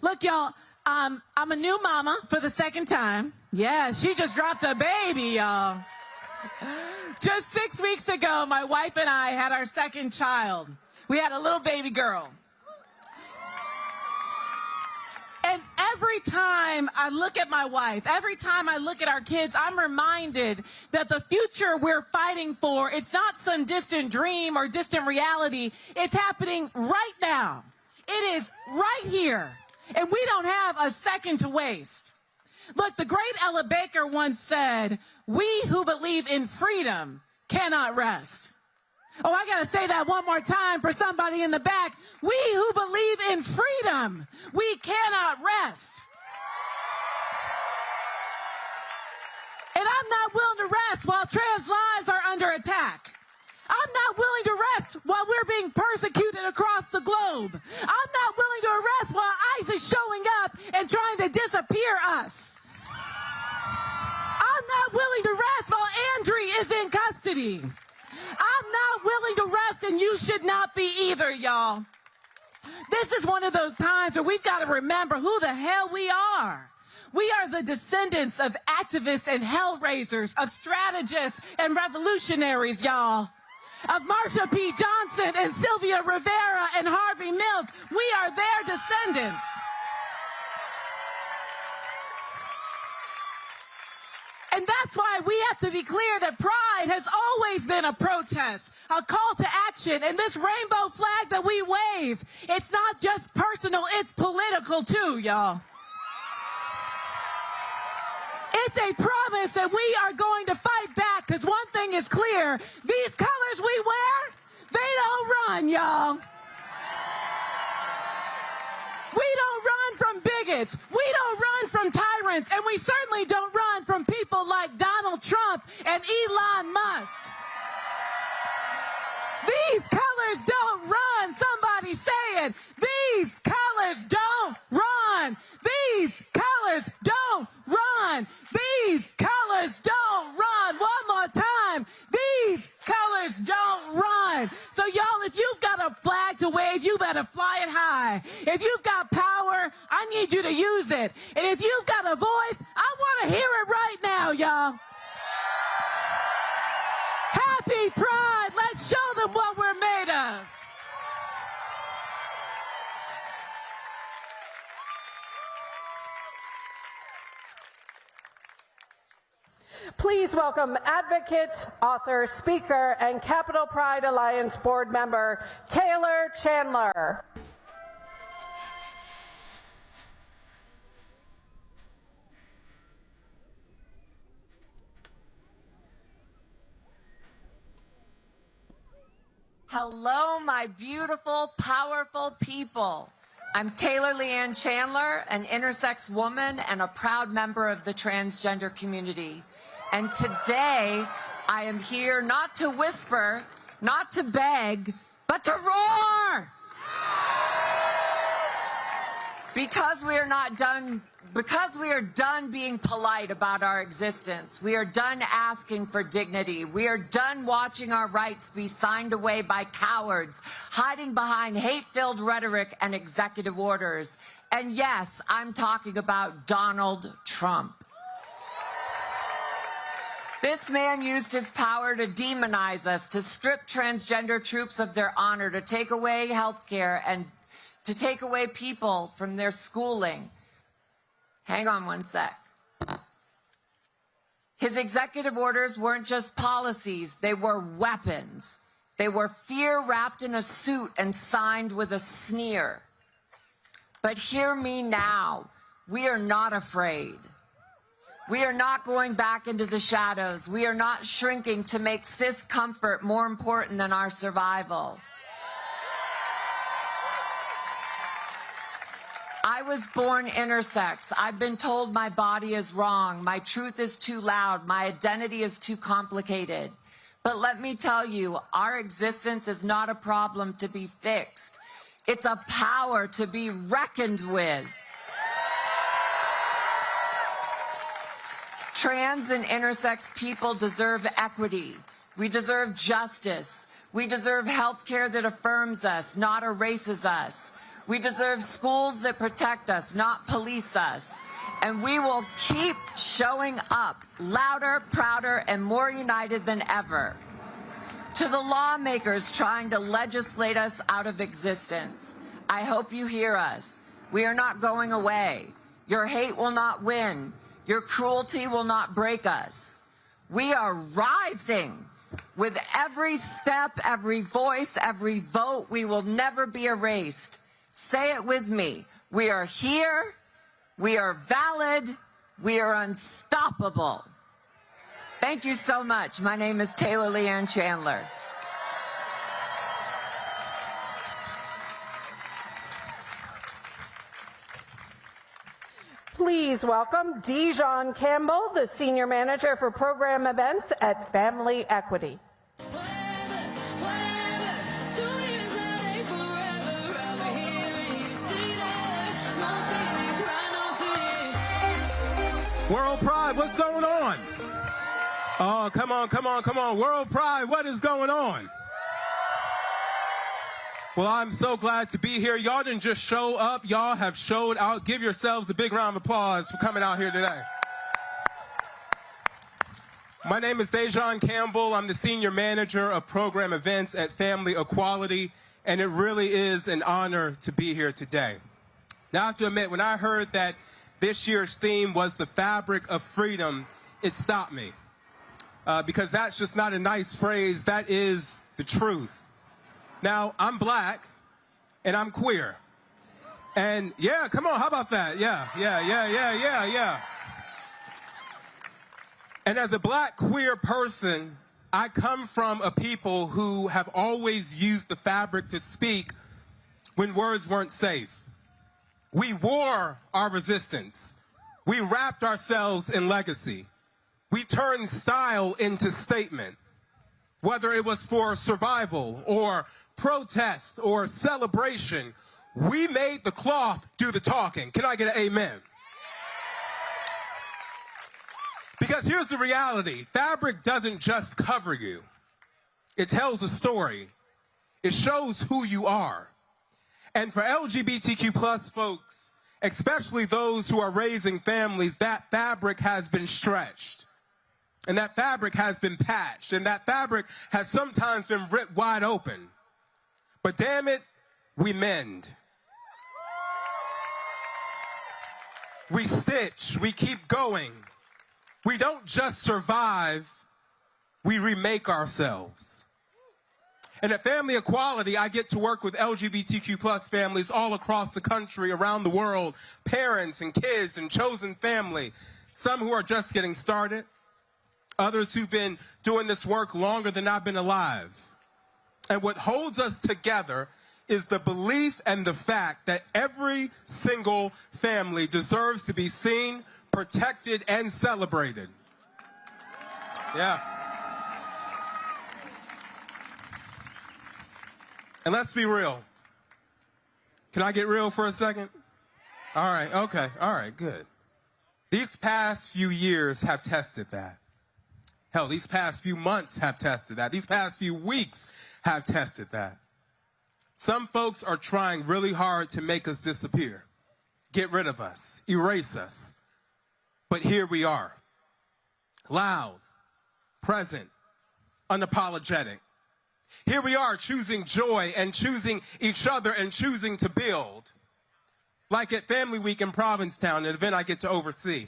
Speaker 12: Look, y'all, I'm a new mama for the second time. Yeah, she just dropped a baby, y'all. Just 6 weeks ago, my wife and I had our second child. We had a little baby girl. And every time I look at my wife, every time I look at our kids, I'm reminded that the future we're fighting for, it's not some distant dream or distant reality. It's happening right now. It is right here. And we don't have a second to waste. Look, the great Ella Baker once said, "We who believe in freedom cannot rest." Oh, I gotta say that one more time for somebody in the back. We who believe in freedom, we cannot rest. And I'm not willing to rest while trans lives are under attack. I'm not willing to rest while we're being persecuted across the globe. I'm not willing to rest while ICE is showing up and trying to disappear us. I'm not willing to rest while Andrew is in custody. I'm not willing to rest, and you should not be either, y'all. This is one of those times where we've got to remember who the hell we are. We are the descendants of activists and hellraisers, of strategists and revolutionaries, y'all. Of Marsha P. Johnson and Sylvia Rivera and Harvey Milk. We are their descendants. And And that's why we have to be clear that Pride has always been a protest, a call to action. And this rainbow flag that we wave, it's not just personal, it's political too, y'all. It's a promise that we are going to fight back, because one thing is clear, these colors we wear, they don't run, y'all. We don't run from bigots. We don't run from tyrants. And we certainly don't run from people like Donald Trump and Elon Musk. These colors don't run. Somebody say it. These colors don't run. These colors don't run. These colors don't run. One more time. These colors don't run. So y'all, if you've got a flag to wave, you better fly it high. If you've got power, I need you to use it. And if you've got a voice, I want to hear it right now, y'all. Happy Pride. Let's show them what we're made of.
Speaker 1: Please welcome advocate, author, speaker, and Capital Pride Alliance board member, Taylor Chandler.
Speaker 13: Hello, my beautiful, powerful people. I'm Taylor Leanne Chandler, an intersex woman and a proud member of the transgender community. And today, I am here not to whisper, not to beg, but to roar! Because we are done being polite about our existence. We are done asking for dignity. We are done watching our rights be signed away by cowards, hiding behind hate-filled rhetoric and executive orders. And yes, I'm talking about Donald Trump. This man used his power to demonize us, to strip transgender troops of their honor, to take away health care, and to take away people from their schooling. Hang on one sec. His executive orders weren't just policies, they were weapons. They were fear wrapped in a suit and signed with a sneer. But hear me now, we are not afraid. We are not going back into the shadows. We are not shrinking to make cis comfort more important than our survival. I was born intersex. I've been told my body is wrong, my truth is too loud, my identity is too complicated. But let me tell you, our existence is not a problem to be fixed. It's a power to be reckoned with. Trans and intersex people deserve equity. We deserve justice. We deserve health care that affirms us, not erases us. We deserve schools that protect us, not police us. And we will keep showing up louder, prouder, and more united than ever. To the lawmakers trying to legislate us out of existence, I hope you hear us. We are not going away. Your hate will not win. Your cruelty will not break us. We are rising. With every step, every voice, every vote, we will never be erased. Say it with me. We are here. We are valid. We are unstoppable. Thank you so much. My name is Taylor Leanne Chandler.
Speaker 1: Please welcome Dijon Campbell, the Senior Manager for Program Events at Family Equity.
Speaker 14: World Pride, what's going on? Oh, come on, come on, come on. World Pride, what is going on? Well, I'm so glad to be here. Y'all didn't just show up, y'all have showed out. Give yourselves a big round of applause for coming out here today. My name is Dijon Campbell. I'm the Senior Manager of Program Events at Family Equality, and it really is an honor to be here today. Now, I have to admit, when I heard that this year's theme was the fabric of freedom, it stopped me. Because that's just not a nice phrase. That is the truth. Now, I'm black and I'm queer. And yeah, come on, how about that? Yeah. And as a black queer person, I come from a people who have always used the fabric to speak when words weren't safe. We wore our resistance. We wrapped ourselves in legacy. We turned style into statement. Whether it was for survival or protest or celebration, we made the cloth do the talking. Can I get an amen? Because here's the reality. Fabric doesn't just cover you. It tells a story. It shows who you are. And for LGBTQ plus folks, especially those who are raising families, that fabric has been stretched. And that fabric has been patched. And that fabric has sometimes been ripped wide open. But damn it, we mend. We stitch. We keep going. We don't just survive, we remake ourselves. And at Family Equality, I get to work with LGBTQ plus families all across the country, around the world, parents and kids and chosen family, some who are just getting started, others who've been doing this work longer than I've been alive. And what holds us together is the belief and the fact that every single family deserves to be seen, protected, and celebrated. Yeah. And let's be real. Can I get real for a second? All right, okay, all right, good. These past few years have tested that. Hell, these past few months have tested that. These past few weeks have tested that. Some folks are trying really hard to make us disappear, get rid of us, erase us. But here we are, loud, present, unapologetic. Here we are choosing joy and choosing each other and choosing to build. Like at Family Week in Provincetown, an event I get to oversee.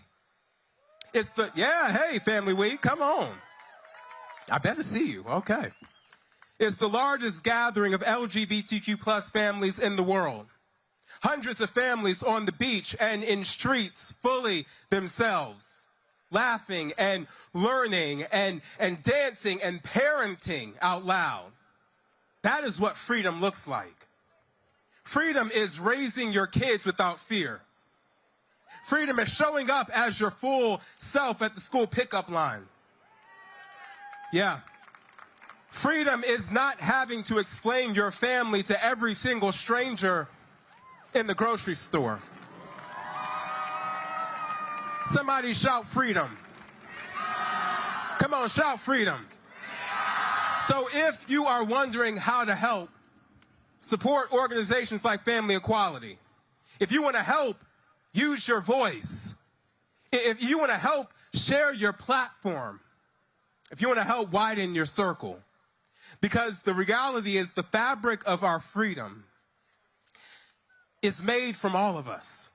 Speaker 14: It's the, yeah, hey, Family Week, come on. I better see you, okay. It's the largest gathering of LGBTQ plus families in the world. Hundreds of families on the beach and in streets fully themselves, laughing and learning and dancing and parenting out loud. That is what freedom looks like. Freedom is raising your kids without fear. Freedom is showing up as your full self at the school pickup line. Yeah. Freedom is not having to explain your family to every single stranger in the grocery store. Somebody shout freedom. Come on, shout freedom. So if you are wondering how to help, support organizations like Family Equality. If you want to help, use your voice. If you want to help, share your platform. If you want to help, widen your circle. Because the reality is the fabric of our freedom is made from all of us.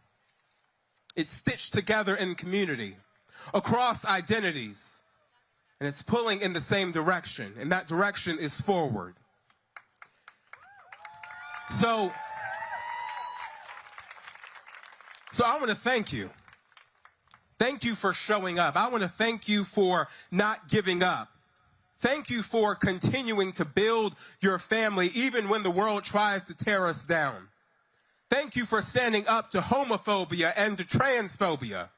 Speaker 14: It's stitched together in community, across identities, and it's pulling in the same direction, and that direction is forward. So I want to thank you. Thank you for showing up. I want to thank you for not giving up. Thank you for continuing to build your family even when the world tries to tear us down. Thank you for standing up to homophobia and to transphobia.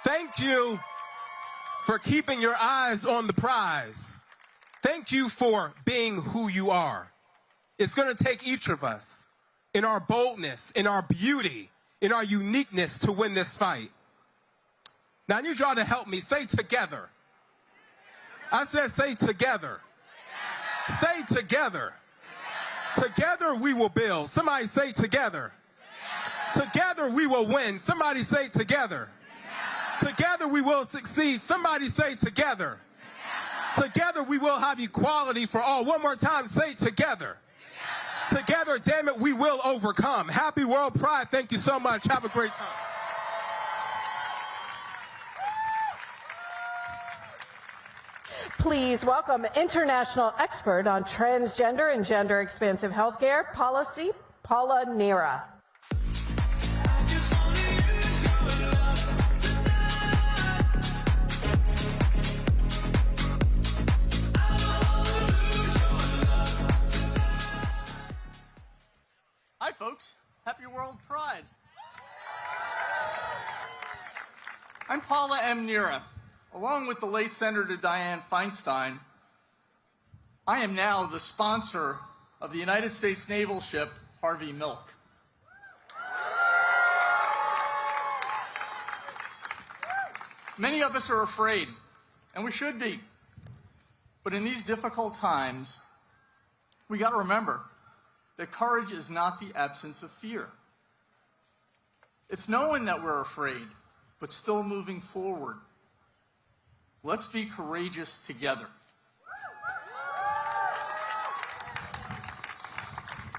Speaker 14: Thank you for keeping your eyes on the prize. Thank you for being who you are. It's going to take each of us in our boldness, in our beauty, in our uniqueness to win this fight. Now I need y'all to help me. Say together. I said say together. Say together. Together we will build. Somebody say together. Together we will win. Somebody say together. Together we will succeed. Somebody say together. Together we will have equality for all. One more time, say together. Together, damn it, we will overcome. Happy World Pride. Thank you so much. Have a great time.
Speaker 1: Please welcome international expert on transgender and gender-expansive healthcare policy, Paula Nera.
Speaker 15: Hi, folks. Happy World Pride. I'm Paula M. Nera. Along with the late Senator Dianne Feinstein, I am now the sponsor of the United States naval ship Harvey Milk. Many of us are afraid, and we should be. But in these difficult times, we got to remember that courage is not the absence of fear. It's knowing that we're afraid, but still moving forward. Let's be courageous together.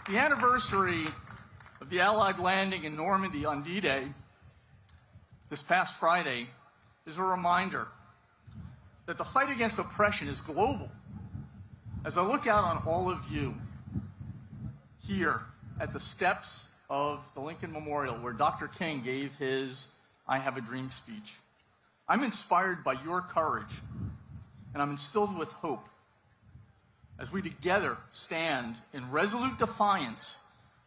Speaker 15: The anniversary of the Allied landing in Normandy on D-Day, this past Friday, is a reminder that the fight against oppression is global. As I look out on all of you here at the steps of the Lincoln Memorial, where Dr. King gave his I Have a Dream speech, I'm inspired by your courage, and I'm instilled with hope as we together stand in resolute defiance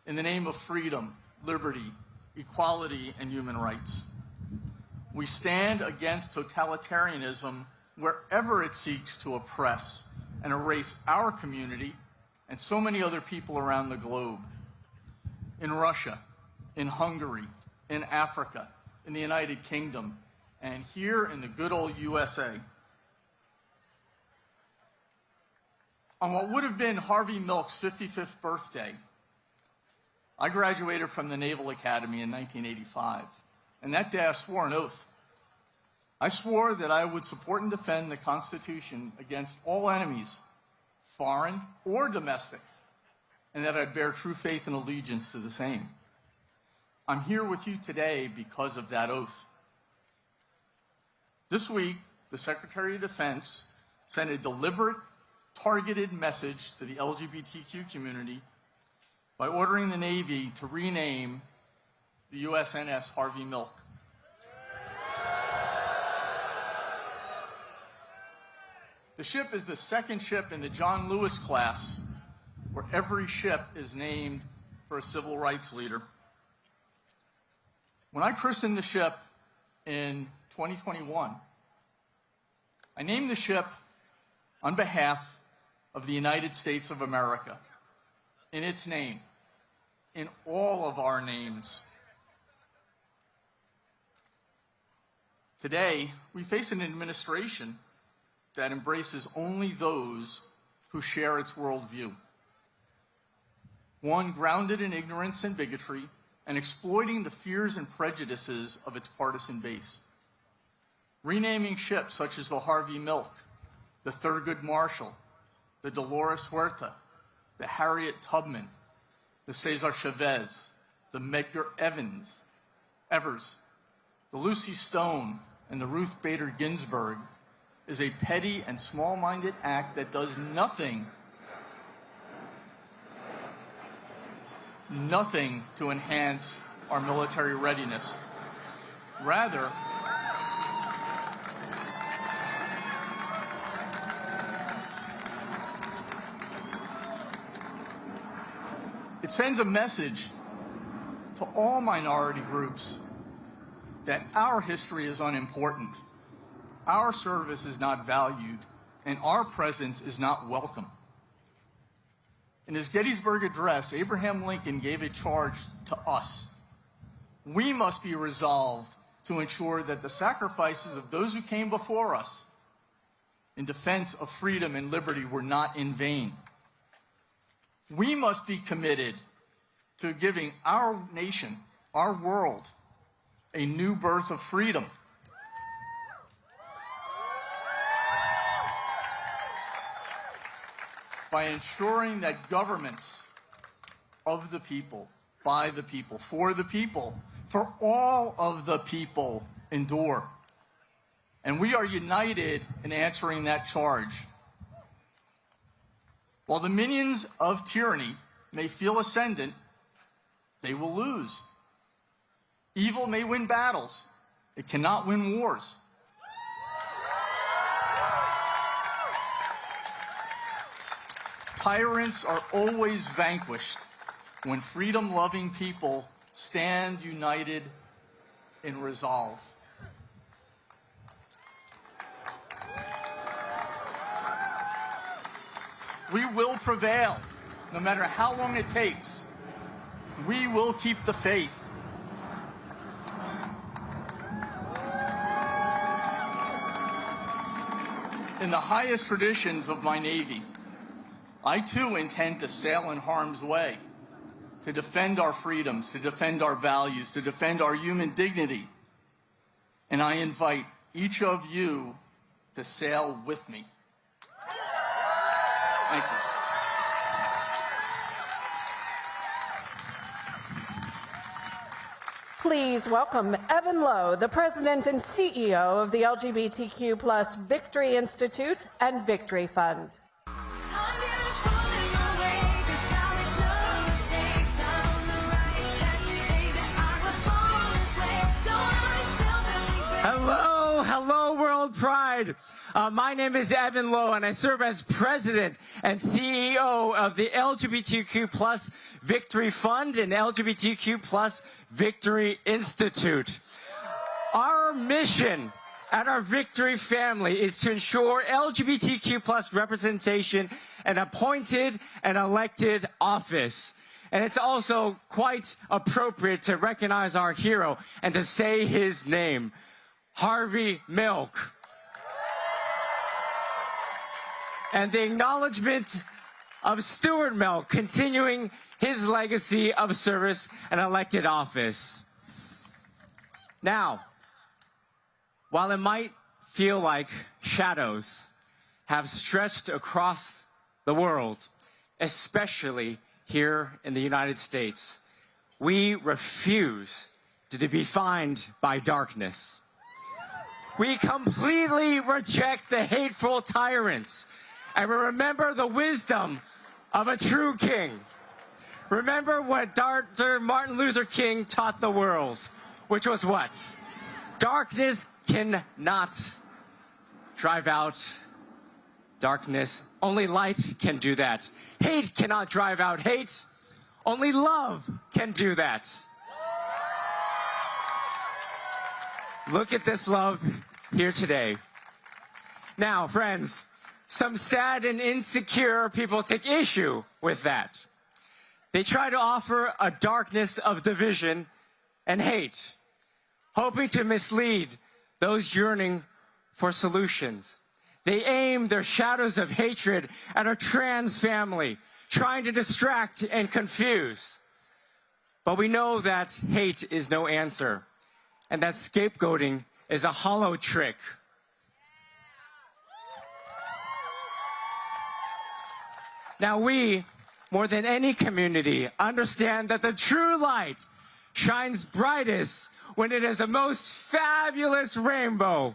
Speaker 15: in the name of freedom, liberty, equality, and human rights. We stand against totalitarianism wherever it seeks to oppress and erase our community and so many other people around the globe. In Russia, in Hungary, in Africa, in the United Kingdom, and here in the good old USA. On what would have been Harvey Milk's 55th birthday, I graduated from the Naval Academy in 1985, and that day I swore an oath. I swore that I would support and defend the Constitution against all enemies, foreign or domestic, and that I'd bear true faith and allegiance to the same. I'm here with you today because of that oath. This week, the Secretary of Defense sent a deliberate, targeted message to the LGBTQ community by ordering the Navy to rename the USNS Harvey Milk. The ship is the second ship in the John Lewis class, where every ship is named for a civil rights leader. When I christened the ship in 2021, I named the ship on behalf of the United States of America, in its name, in all of our names. Today, we face an administration that embraces only those who share its worldview. One grounded in ignorance and bigotry and exploiting the fears and prejudices of its partisan base. Renaming ships such as the Harvey Milk, the Thurgood Marshall, the Dolores Huerta, the Harriet Tubman, the Cesar Chavez, the Medgar Evers, the Lucy Stone, and the Ruth Bader Ginsburg is a petty and small-minded act that does nothing to enhance our military readiness. Rather, it sends a message to all minority groups that our history is unimportant, our service is not valued, and our presence is not welcome. In his Gettysburg Address, Abraham Lincoln gave a charge to us. We must be resolved to ensure that the sacrifices of those who came before us in defense of freedom and liberty were not in vain. We must be committed to giving our nation, our world, a new birth of freedom. By ensuring that governments of the people, by the people, for all of the people endure. and we are united in answering that charge. While the minions of tyranny may feel ascendant, they will lose. Evil may win battles. It cannot win wars. Tyrants are always vanquished when freedom-loving people stand united in resolve. We will prevail, no matter how long it takes. We will keep the faith. In the highest traditions of my Navy, I too intend to sail in harm's way, to defend our freedoms, to defend our values, to defend our human dignity. And I invite each of you to sail with me. Thank you.
Speaker 1: Please welcome Evan Lowe, the President and CEO of the LGBTQ+ Victory Institute and Victory Fund.
Speaker 16: Hello, WorldPride. My name is Evan Lowe, and I serve as President and CEO of the LGBTQ+ Victory Fund and LGBTQ+ Victory Institute. Our mission at our Victory family is to ensure LGBTQ+ representation in appointed and elected office. And it's also quite appropriate to recognize our hero and to say his name. Harvey Milk. And the acknowledgement of Stuart Milk, continuing his legacy of service and elected office. Now, while it might feel like shadows have stretched across the world, especially here in the United States, we refuse to be defined by darkness. We completely reject the hateful tyrants, and we remember the wisdom of a true king. Remember what Dr. Martin Luther King taught the world, which was what? Darkness cannot drive out darkness. Only light can do that. Hate cannot drive out hate. Only love can do that. Look at this love here today. Now, friends, some sad and insecure people take issue with that. They try to offer a darkness of division and hate, hoping to mislead those yearning for solutions. They aim their shadows of hatred at our trans family, trying to distract and confuse. But we know that hate is no answer, and that scapegoating is a hollow trick. Now we, more than any community, understand that the true light shines brightest when it is the most fabulous rainbow.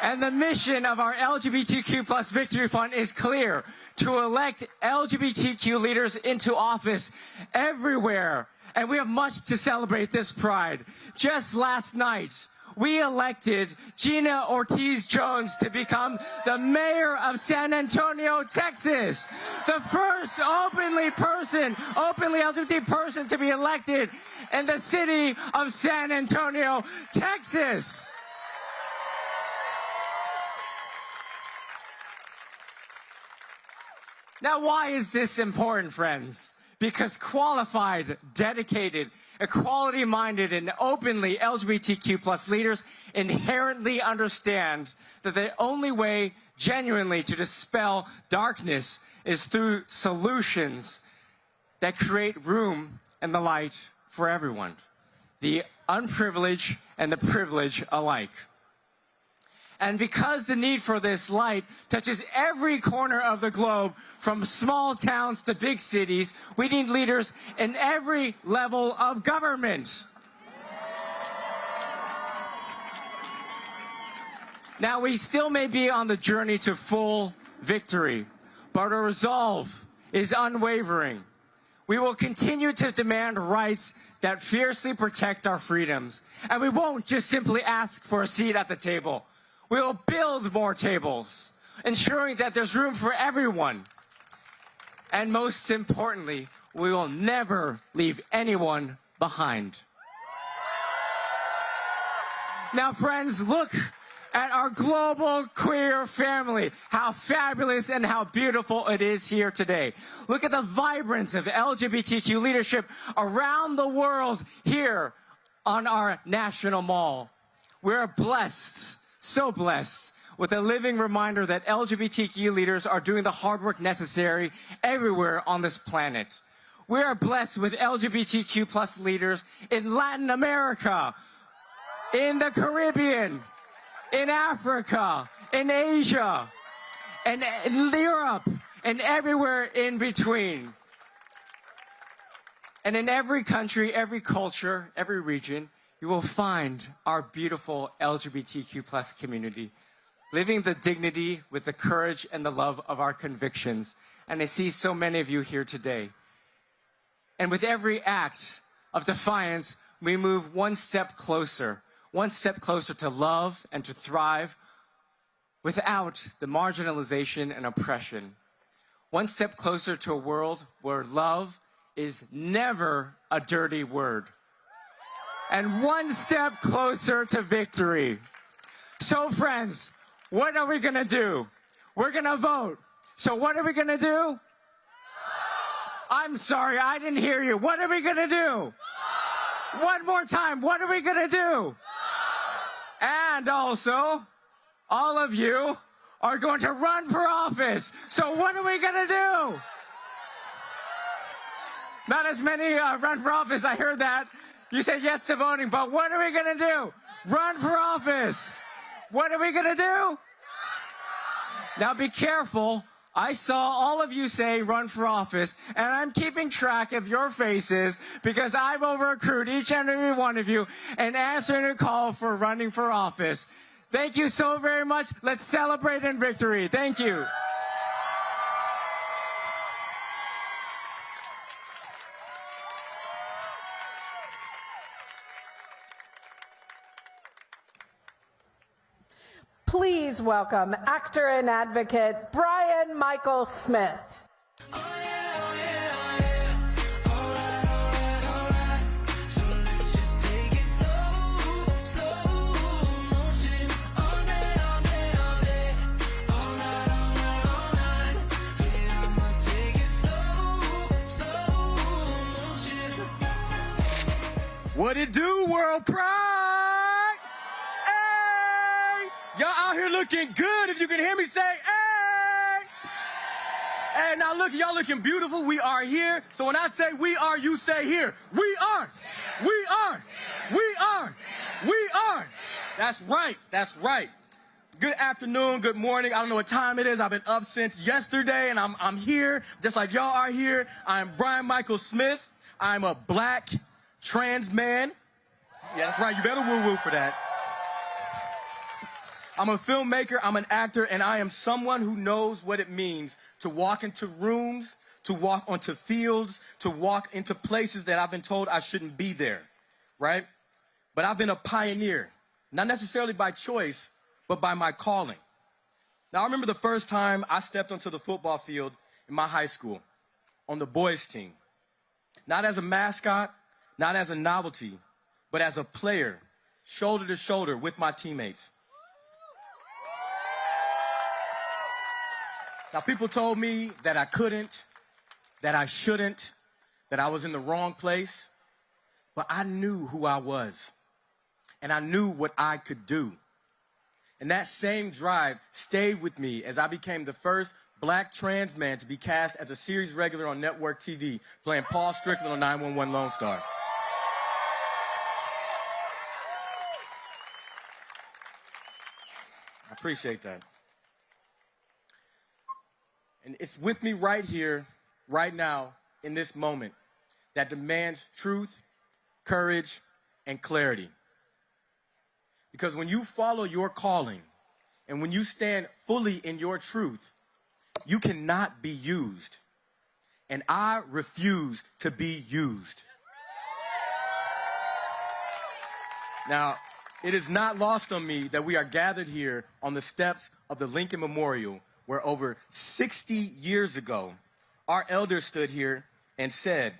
Speaker 16: And the mission of our LGBTQ+ Victory Fund is clear: to elect LGBTQ leaders into office everywhere. And we have much to celebrate this Pride. Just last night, we elected Gina Ortiz-Jones to become the mayor of San Antonio, Texas. The first openly LGBT person to be elected in the city of San Antonio, Texas. Now, why is this important, friends? Because qualified, dedicated, equality-minded, and openly LGBTQ+ leaders inherently understand that the only way genuinely to dispel darkness is through solutions that create room and the light for everyone, the unprivileged and the privileged alike. And because the need for this light touches every corner of the globe, from small towns to big cities, we need leaders in every level of government. Now, we still may be on the journey to full victory, but our resolve is unwavering. We will continue to demand rights that fiercely protect our freedoms. And we won't just simply ask for a seat at the table. We will build more tables, ensuring that there's room for everyone. And most importantly, we will never leave anyone behind. Now, friends, look at our global queer family, how fabulous and how beautiful it is here today. Look at the vibrance of LGBTQ leadership around the world here on our national mall. We're blessed, so blessed, with a living reminder that LGBTQ leaders are doing the hard work necessary everywhere on this planet. We are blessed with LGBTQ plus leaders in Latin America, in the Caribbean, in Africa, in Asia, and in Europe, and everywhere in between. And in every country, every culture, every region, you will find our beautiful LGBTQ plus community, living the dignity with the courage and the love of our convictions. And I see so many of you here today. And with every act of defiance, we move one step closer to love and to thrive without the marginalization and oppression. One step closer to a world where love is never a dirty word. And one step closer to victory. So friends, what are we gonna do? We're gonna vote. So what are we gonna do? I'm sorry, I didn't hear you. What are we gonna do? One more time, what are we gonna do? And also, all of you are going to run for office. So what are we gonna do? Not as many run for office, I heard that. You said yes to voting, but what are we gonna do? Run for office. What are we gonna do? Now be careful. I saw all of you say run for office, and I'm keeping track of your faces because I will recruit each and every one of you and answer a call for running for office. Thank you so very much. Let's celebrate in victory. Thank you.
Speaker 1: Please welcome actor and advocate Brian Michael Smith.
Speaker 17: What it do, WorldPride? Hey! Y'all out here looking good. If you can hear me say, hey! Hey, now look, y'all looking beautiful. We are here. So when I say we are, you say here. We are. We are. We are. We are. That's right. That's right. Good afternoon, good morning. I don't know what time it is. I've been up since yesterday, and I'm here, just like y'all are here. I'm Brian Michael Smith. I'm a black trans man. Yeah, that's right. You better woo-woo for that. I'm a filmmaker, I'm an actor, and I am someone who knows what it means to walk into rooms, to walk onto fields, to walk into places that I've been told I shouldn't be there, right? But I've been a pioneer, not necessarily by choice, but by my calling. Now, I remember the first time I stepped onto the football field in my high school, on the boys' team. Not as a mascot, not as a novelty, but as a player, shoulder to shoulder with my teammates. Now, people told me that I couldn't, that I shouldn't, that I was in the wrong place, but I knew who I was, and I knew what I could do. And that same drive stayed with me as I became the first black trans man to be cast as a series regular on network TV, playing Paul Strickland on 911 Lone Star. I appreciate that. And it's with me right here, right now, in this moment, that demands truth, courage, and clarity. Because when you follow your calling, And when you stand fully in your truth, you cannot be used. And I refuse to be used. Now, it is not lost on me that we are gathered here on the steps of the Lincoln Memorial, where over 60 years ago, our elders stood here and said,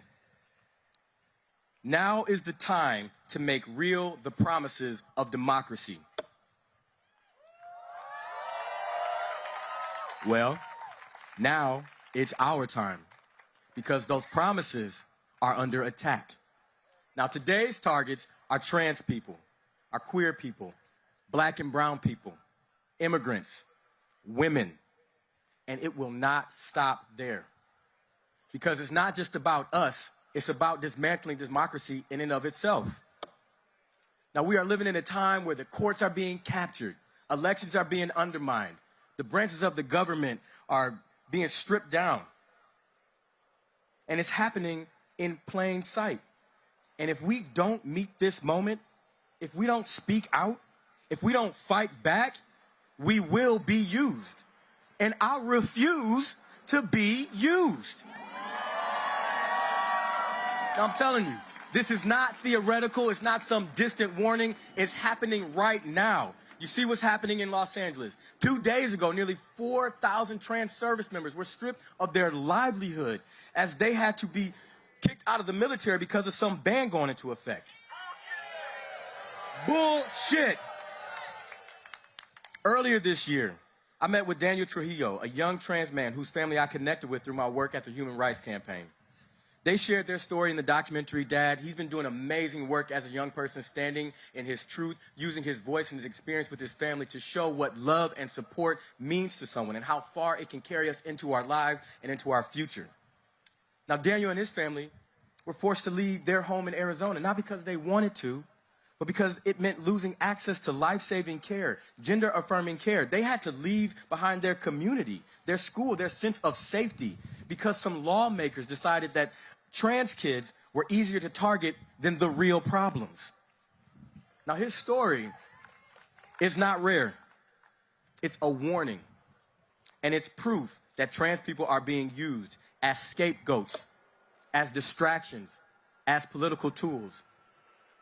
Speaker 17: "Now is the time to make real the promises of democracy." Well, now it's our time, because those promises are under attack. Now, today's targets are trans people, are queer people, black and brown people, immigrants, women, and it will not stop there. Because it's not just about us, it's about dismantling democracy in and of itself. Now, we are living in a time where the courts are being captured, elections are being undermined, the branches of the government are being stripped down. And it's happening in plain sight. And if we don't meet this moment, if we don't speak out, if we don't fight back, we will be used. And I refuse to be used. Now, I'm telling you, this is not theoretical. It's not some distant warning. It's happening right now. You see what's happening in Los Angeles. 2 days ago, nearly 4,000 trans service members were stripped of their livelihood as they had to be kicked out of the military because of some ban going into effect. Bullshit. Earlier this year, I met with Daniel Trujillo, a young trans man whose family I connected with through my work at the Human Rights Campaign. They shared their story in the documentary Dad. He's been doing amazing work as a young person, standing in his truth, using his voice and his experience with his family to show what love and support means to someone and how far it can carry us into our lives and into our future. Now, Daniel and his family were forced to leave their home in Arizona, not because they wanted to, but because it meant losing access to life-saving care, gender-affirming care. They had to leave behind their community, their school, their sense of safety, because some lawmakers decided that trans kids were easier to target than the real problems. Now, his story is not rare. It's a warning, and it's proof that trans people are being used as scapegoats, as distractions, as political tools.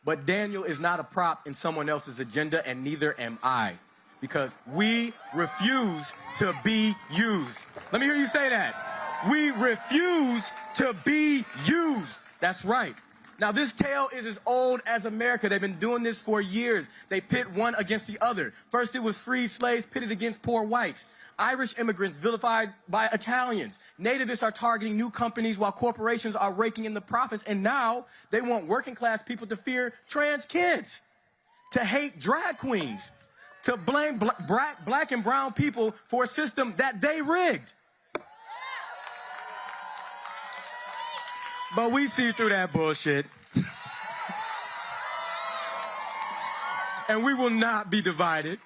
Speaker 17: But Daniel is not a prop in someone else's agenda, and neither am I, because we refuse to be used. Let me hear you say that. We refuse to be used. That's right. Now, this tale is as old as America. They've been doing this for years. They pit one against the other. First, it was freed slaves pitted against poor whites. Irish immigrants vilified by Italians. Nativists are targeting new companies while corporations are raking in the profits. And now they want working class people to fear trans kids, to hate drag queens, to blame black and brown people for a system that they rigged. But we see through that bullshit. And we will not be divided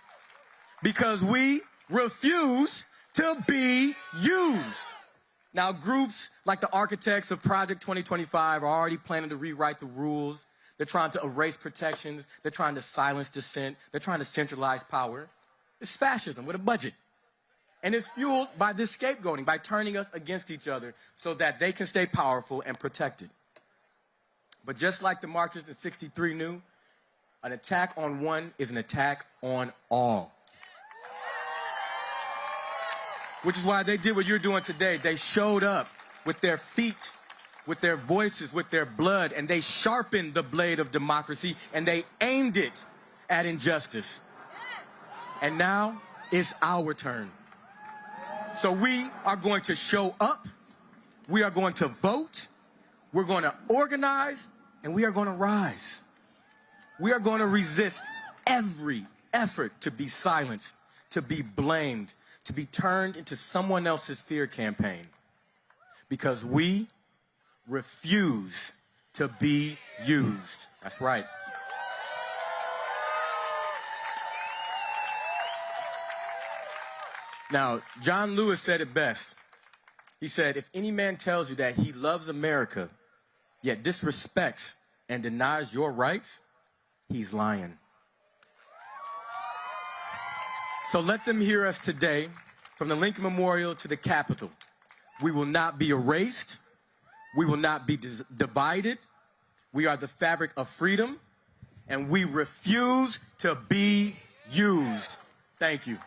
Speaker 17: because we refuse to be used. Now, groups like the architects of Project 2025 are already planning to rewrite the rules. They're trying to erase protections. They're trying to silence dissent. They're trying to centralize power. It's fascism with a budget. And it's fueled by this scapegoating, by turning us against each other so that they can stay powerful and protected. But just like the marchers in '63 knew, an attack on one is an attack on all. Which is why they did what you're doing today. They showed up with their feet, with their voices, with their blood, and they sharpened the blade of democracy, and they aimed it at injustice. And now it's our turn. So we are going to show up, we are going to vote, we're going to organize, and we are going to rise. We are going to resist every effort to be silenced, to be blamed, to be turned into someone else's fear campaign. Because we refuse to be used. That's right. Now, John Lewis said it best. He said, if any man tells you that he loves America, yet disrespects and denies your rights, he's lying. So let them hear us today, from the Lincoln Memorial to the Capitol. We will not be erased. We will not be divided. We are the fabric of freedom, and we refuse to be used. Thank you.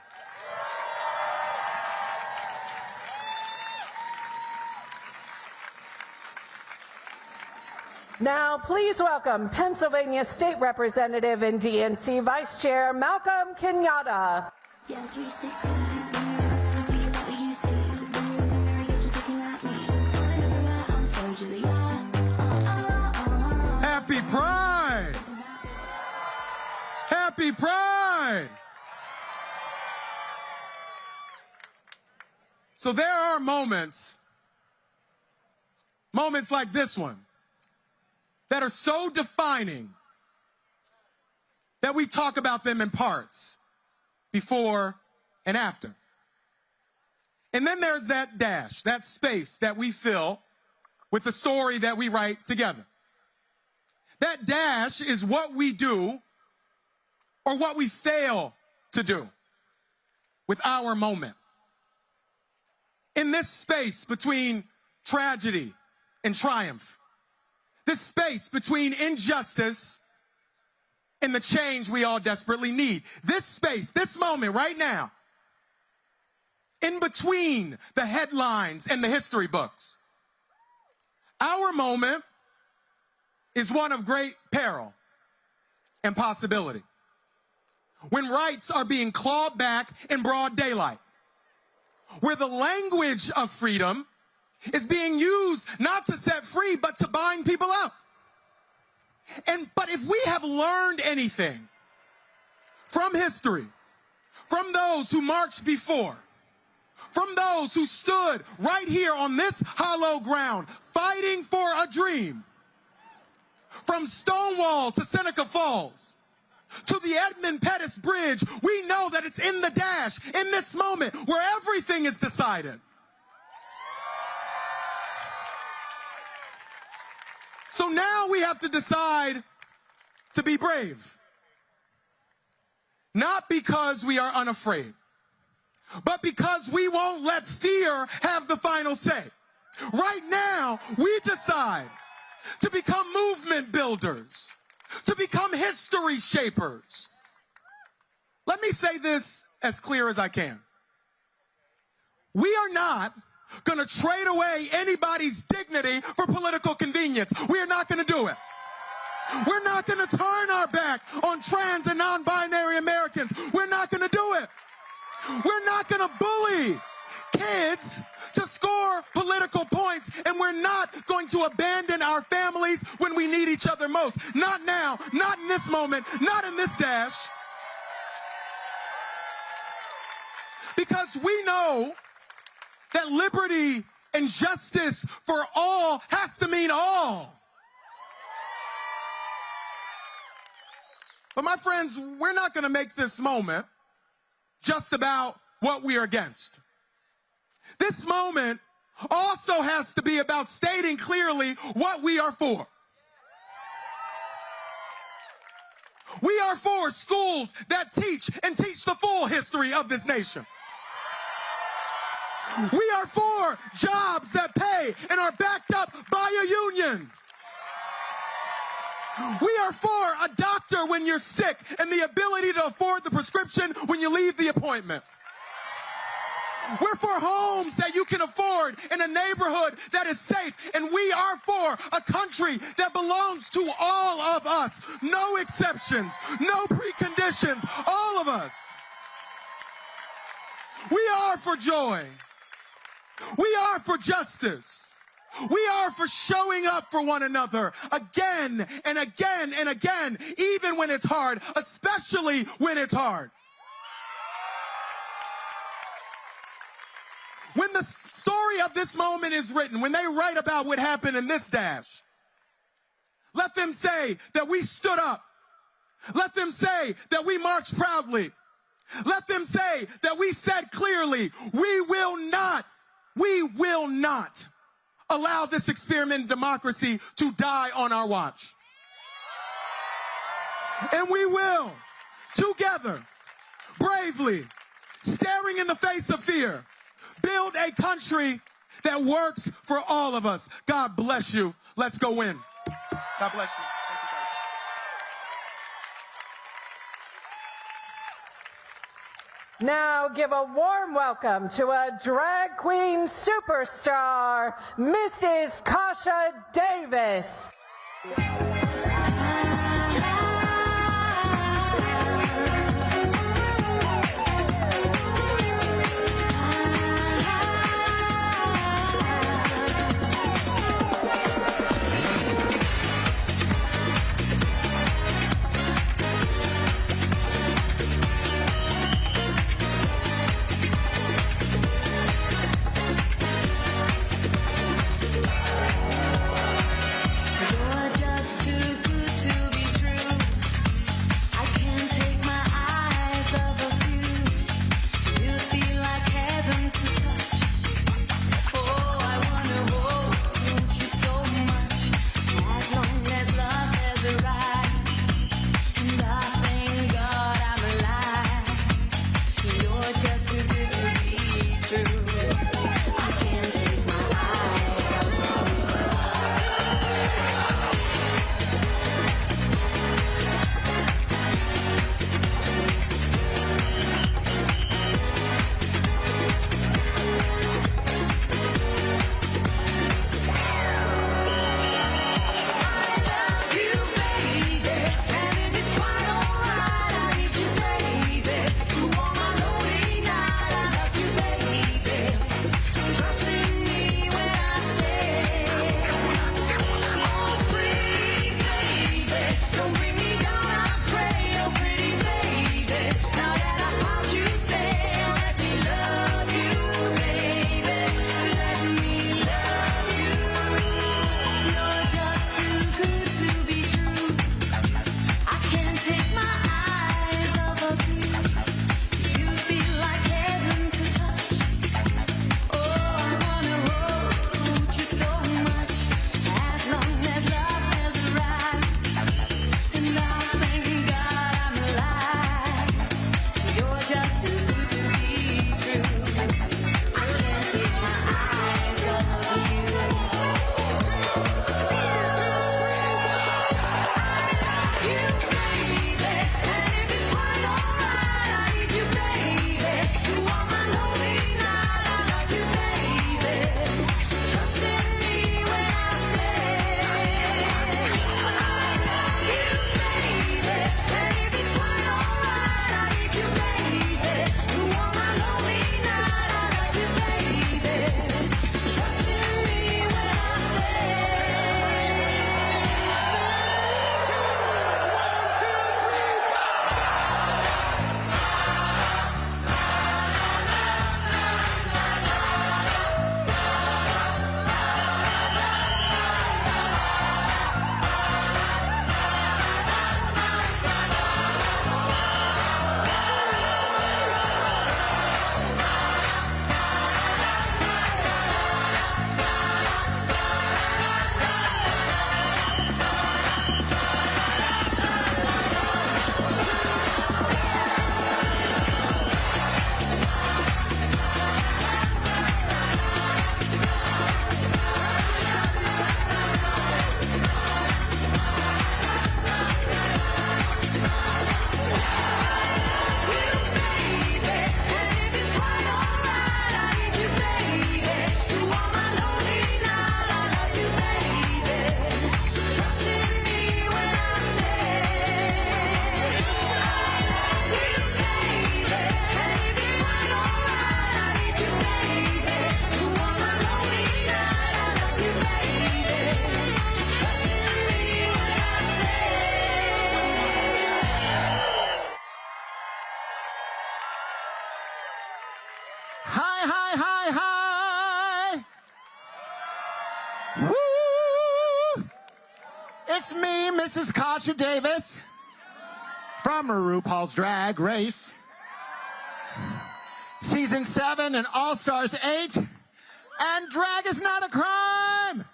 Speaker 1: Now, please welcome Pennsylvania State Representative and DNC Vice Chair Malcolm Kenyatta.
Speaker 5: Happy Pride! Happy Pride! So there are moments like this one, that are so defining that we talk about them in parts, before and after. And then there's that dash, that space that we fill with the story that we write together. That dash is what we do or what we fail to do with our moment. In this space between tragedy and triumph, this space between injustice and the change we all desperately need. This space, this moment right now, in between the headlines and the history books. Our moment is one of great peril and possibility. When rights are being clawed back in broad daylight. Where the language of freedom is being used not to set free, but to bind people up. But if we have learned anything from history, from those who marched before, from those who stood right here on this hollow ground, fighting for a dream, from Stonewall to Seneca Falls, to the Edmund Pettus Bridge, we know that it's in the dash, in this moment, where everything is decided. So now we have to decide to be brave. Not because we are unafraid, but because we won't let fear have the final say. Right now, we decide to become movement builders, to become history shapers. Let me say this as clear as I can. We are not going to trade away anybody's dignity for political convenience. We are not going to do it. We're not going to turn our back on trans and non-binary Americans. We're not going to do it. We're not going to bully kids to score political points, and we're not going to abandon our families when we need each other most. Not now, not in this moment, not in this dash. Because we know that liberty and justice for all has to mean all. But my friends, we're not going to make this moment just about what we are against. This moment also has to be about stating clearly what we are for. We are for schools that teach the full history of this nation. We are for jobs that pay and are backed up by a union. We are for a doctor when you're sick and the ability to afford the prescription when you leave the appointment. We're for homes that you can afford in a neighborhood that is safe. And we are for a country that belongs to all of us. No exceptions, no preconditions, all of us. We are for joy. We are for justice. We are for showing up for one another again and again and again, even when it's hard, especially when it's hard. When the story of this moment is written, when they write about what happened in this dash, let them say that we stood up. Let them say that we marched proudly. Let them say that we said clearly, we will not allow this experiment in democracy to die on our watch. And we will, together, bravely, staring in the face of fear. Build a country that works for all of us. God bless you. Let's go win. God bless you. Thank you, guys.
Speaker 1: Now give a warm welcome to a drag queen superstar, Mrs. Kasha Davis.
Speaker 18: It's me, Mrs. Kasha Davis, from RuPaul's Drag Race. Season 7 and All Stars 8. And drag is not a crime.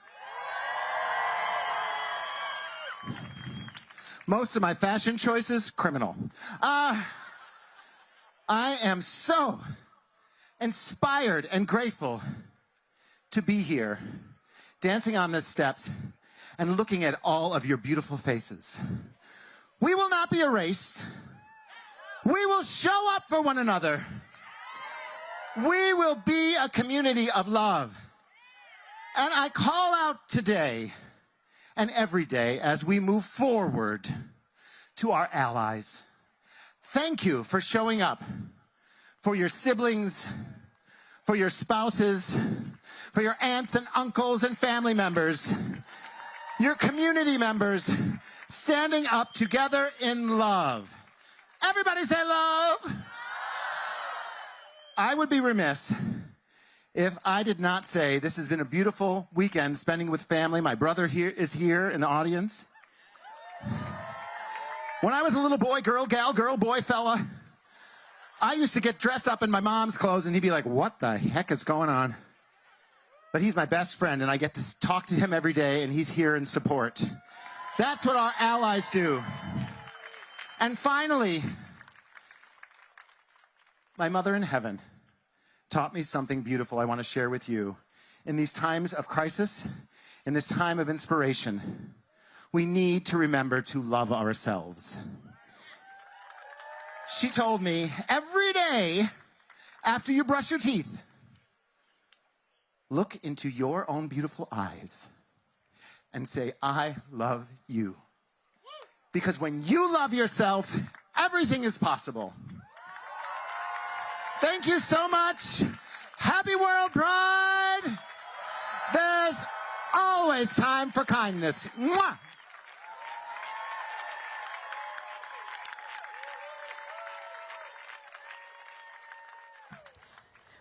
Speaker 18: Most of my fashion choices, criminal. I am so inspired and grateful to be here, dancing on the steps and looking at all of your beautiful faces. We will not be erased. We will show up for one another. We will be a community of love. And I call out today and every day as we move forward to our allies. Thank you for showing up for your siblings, for your spouses, for your aunts and uncles and family members, your community members, standing up together in love. Everybody say love. I would be remiss if I did not say this has been a beautiful weekend spending with family. My brother here is here in the audience. When I was a little boy, girl, gal, girl, boy, fella, I used to get dressed up in my mom's clothes and he'd be like, what the heck is going on? But he's my best friend and I get to talk to him every day and he's here in support. That's what our allies do. And finally, my mother in heaven taught me something beautiful I want to share with you. In these times of crisis, in this time of inspiration, we need to remember to love ourselves. She told me, every day after you brush your teeth, look into your own beautiful eyes and say, I love you. Because when you love yourself, everything is possible. Thank you so much. Happy World Pride. There's always time for kindness. Mwah.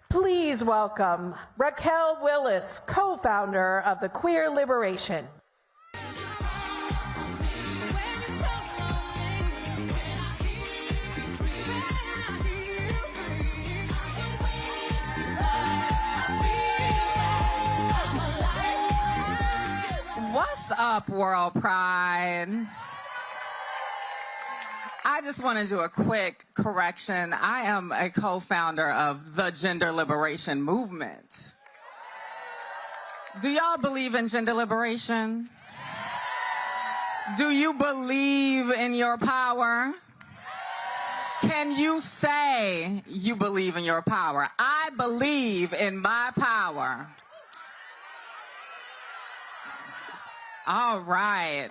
Speaker 1: Please welcome Raquel Willis, co-founder of the Queer Liberation.
Speaker 19: What's up, World Pride? I just want to do a quick correction. I am a co-founder of the Gender Liberation Movement. Do y'all believe in gender liberation? Do you believe in your power? Can you say you believe in your power? I believe in my power. All right.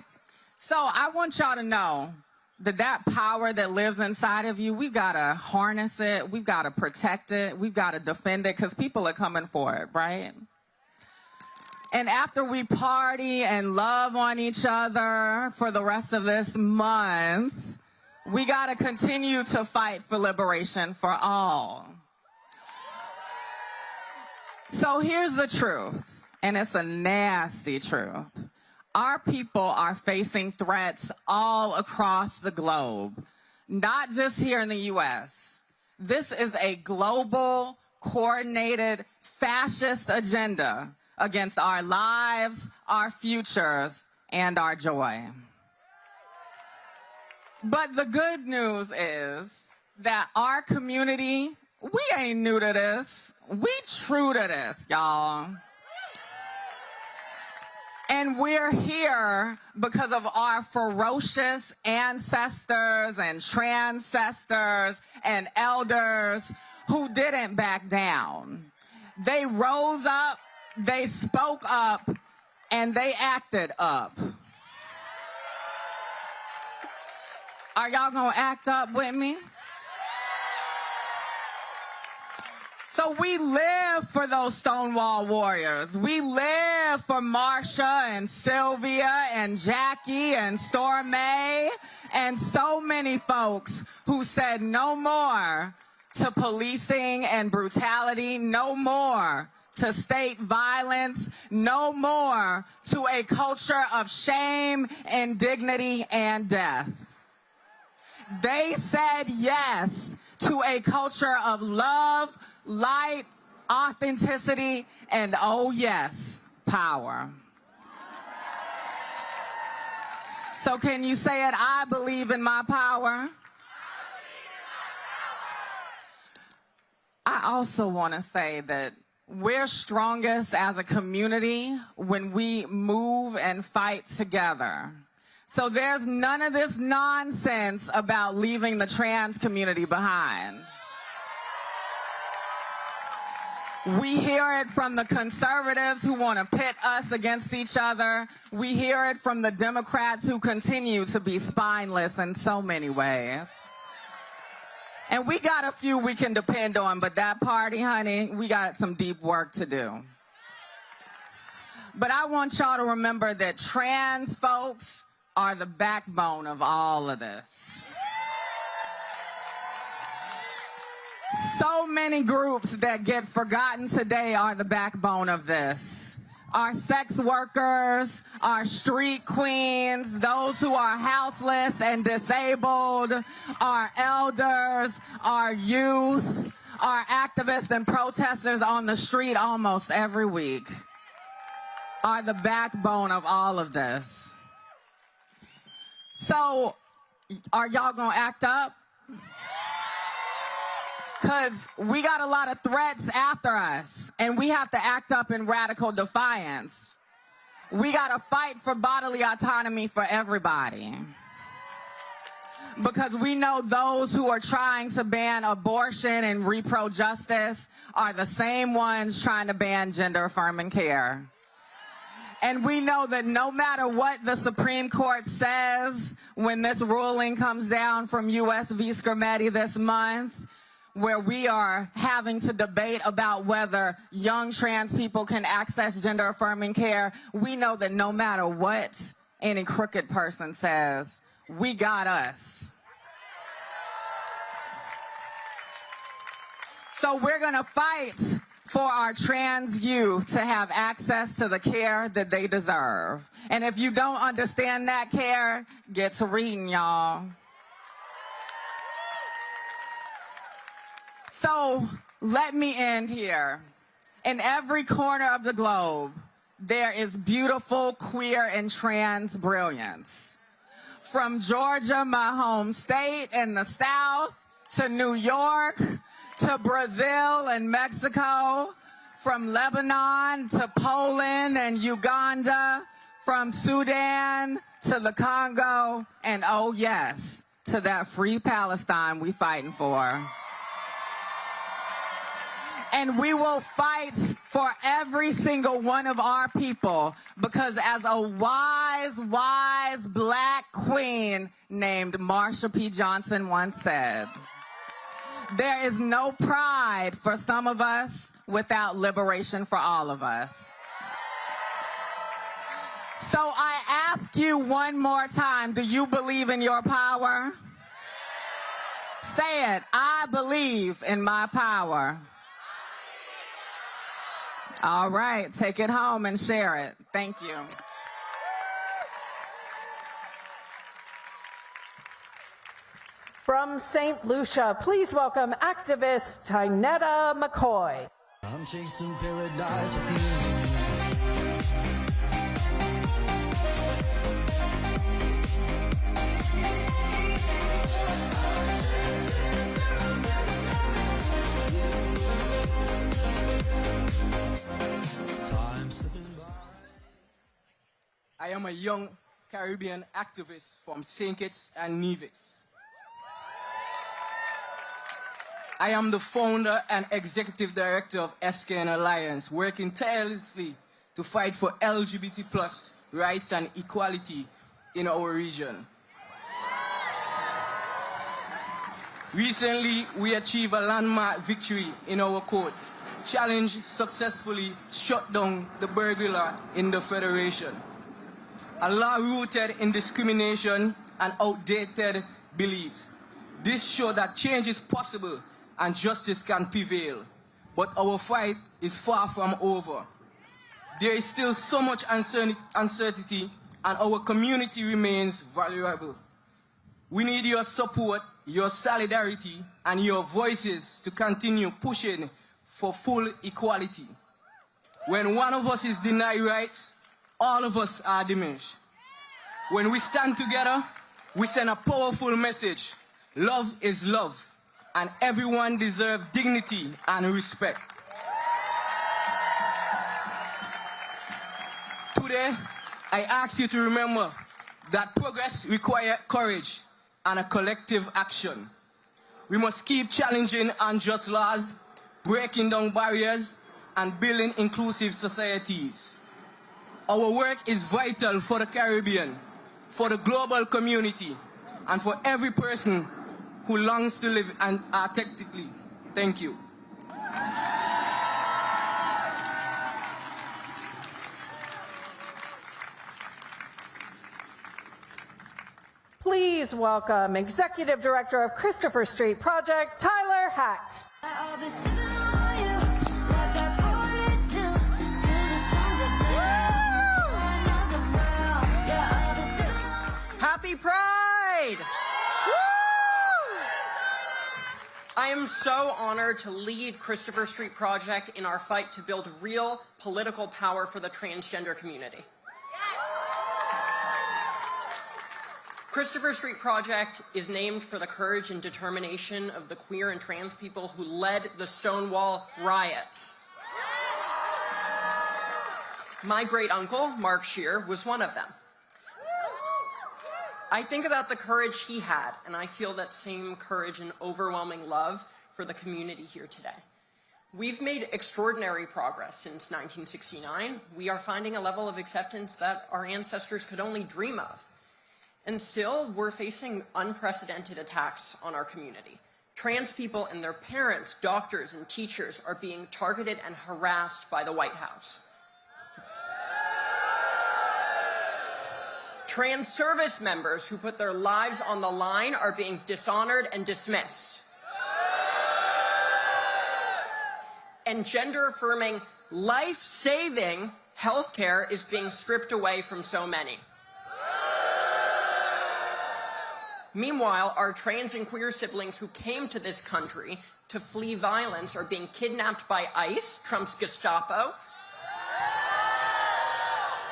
Speaker 19: So I want y'all to know that power that lives inside of you, we've got to harness it. We've got to protect it. We've got to defend it because people are coming for it, right? And after we party and love on each other for the rest of this month, we got to continue to fight for liberation for all. So here's the truth, and it's a nasty truth. Our people are facing threats all across the globe, not just here in the U.S. This is a global, coordinated, fascist agenda against our lives, our futures, and our joy. But the good news is that our community, we ain't new to this. We true to this, y'all. And we're here because of our ferocious ancestors and transcestors and elders who didn't back down. They rose up, they spoke up, and they acted up. Are y'all gonna act up with me? So we live for those Stonewall warriors. We live for Marsha and Sylvia and Jackie and Stormay and so many folks who said no more to policing and brutality, no more to state violence, no more to a culture of shame, indignity, and death. They said yes to a culture of love, light, authenticity, and oh yes, power. So can you say it? I believe in my power. also want to say that we're strongest as a community when we move and fight together. So there's none of this nonsense about leaving the trans community behind. We hear it from the conservatives who want to pit us against each other. We hear it from the Democrats who continue to be spineless in so many ways. And we got a few we can depend on, but that party, honey, we got some deep work to do. But I want y'all to remember that trans folks are the backbone of all of this. So many groups that get forgotten today are the backbone of this. Our sex workers, our street queens, those who are houseless and disabled, our elders, our youth, our activists and protesters on the street almost every week are the backbone of all of this. So, are y'all gonna act up? Because we got a lot of threats after us, and we have to act up in radical defiance. We got to fight for bodily autonomy for everybody. Because we know those who are trying to ban abortion and repro justice are the same ones trying to ban gender-affirming care. And we know that no matter what the Supreme Court says when this ruling comes down from U.S. v. Scrimetti this month, where we are having to debate about whether young trans people can access gender-affirming care, we know that no matter what any crooked person says, we got us. So we're gonna fight for our trans youth to have access to the care that they deserve. And if you don't understand that care, get to reading, y'all. So let me end here. In every corner of the globe, there is beautiful queer and trans brilliance. From Georgia, my home state, in the South, to New York, to Brazil and Mexico, from Lebanon to Poland and Uganda, from Sudan to the Congo, and oh yes, to that free Palestine we fighting for. And we will fight for every single one of our people, because as a wise, wise black queen named Marsha P. Johnson once said, there is no pride for some of us without liberation for all of us. So I ask you one more time, do you believe in your power? Say it, I believe in my power. All right, take it home and share it. Thank you.
Speaker 1: From St. Lucia, please welcome activist Tynetta McCoy.
Speaker 4: I'm chasing paradise with you.
Speaker 20: I am a young Caribbean activist from St. Kitts and Nevis. I am the founder and executive director of SKN Alliance, working tirelessly to fight for LGBT+ rights and equality in our region. Recently, we achieved a landmark victory in our court. Challenge successfully shut down the burglar in the Federation. A law rooted in discrimination and outdated beliefs. This shows that change is possible and justice can prevail. But our fight is far from over. There is still so much uncertainty, and our community remains vulnerable. We need your support, your solidarity, and your voices to continue pushing for full equality. When one of us is denied rights, all of us are diminished. When we stand together, we send a powerful message. Love is love. and everyone deserves dignity and respect. Today, I ask you to remember that progress requires courage and a collective action. We must keep challenging unjust laws, breaking down barriers, and building inclusive societies. Our work is vital for the Caribbean, for the global community, and for every person who longs to live authentically. Thank you.
Speaker 1: Please welcome Executive Director of Christopher Street Project, Tyler Hack.
Speaker 21: Happy Pride! Woo! I am so honored to lead Christopher Street Project in our fight to build real political power for the transgender community. Christopher Street Project is named for the courage and determination of the queer and trans people who led the Stonewall riots. My great-uncle, Mark Scheer, was one of them. I think about the courage he had, and I feel that same courage and overwhelming love for the community here today. We've made extraordinary progress since 1969. We are finding a level of acceptance that our ancestors could only dream of. And still, we're facing unprecedented attacks on our community. Trans people and their parents, doctors, and teachers are being targeted and harassed by the White House. Trans service members who put their lives on the line are being dishonored and dismissed. And gender-affirming, life-saving healthcare is being stripped away from so many. Meanwhile, our trans and queer siblings who came to this country to flee violence are being kidnapped by ICE, Trump's Gestapo.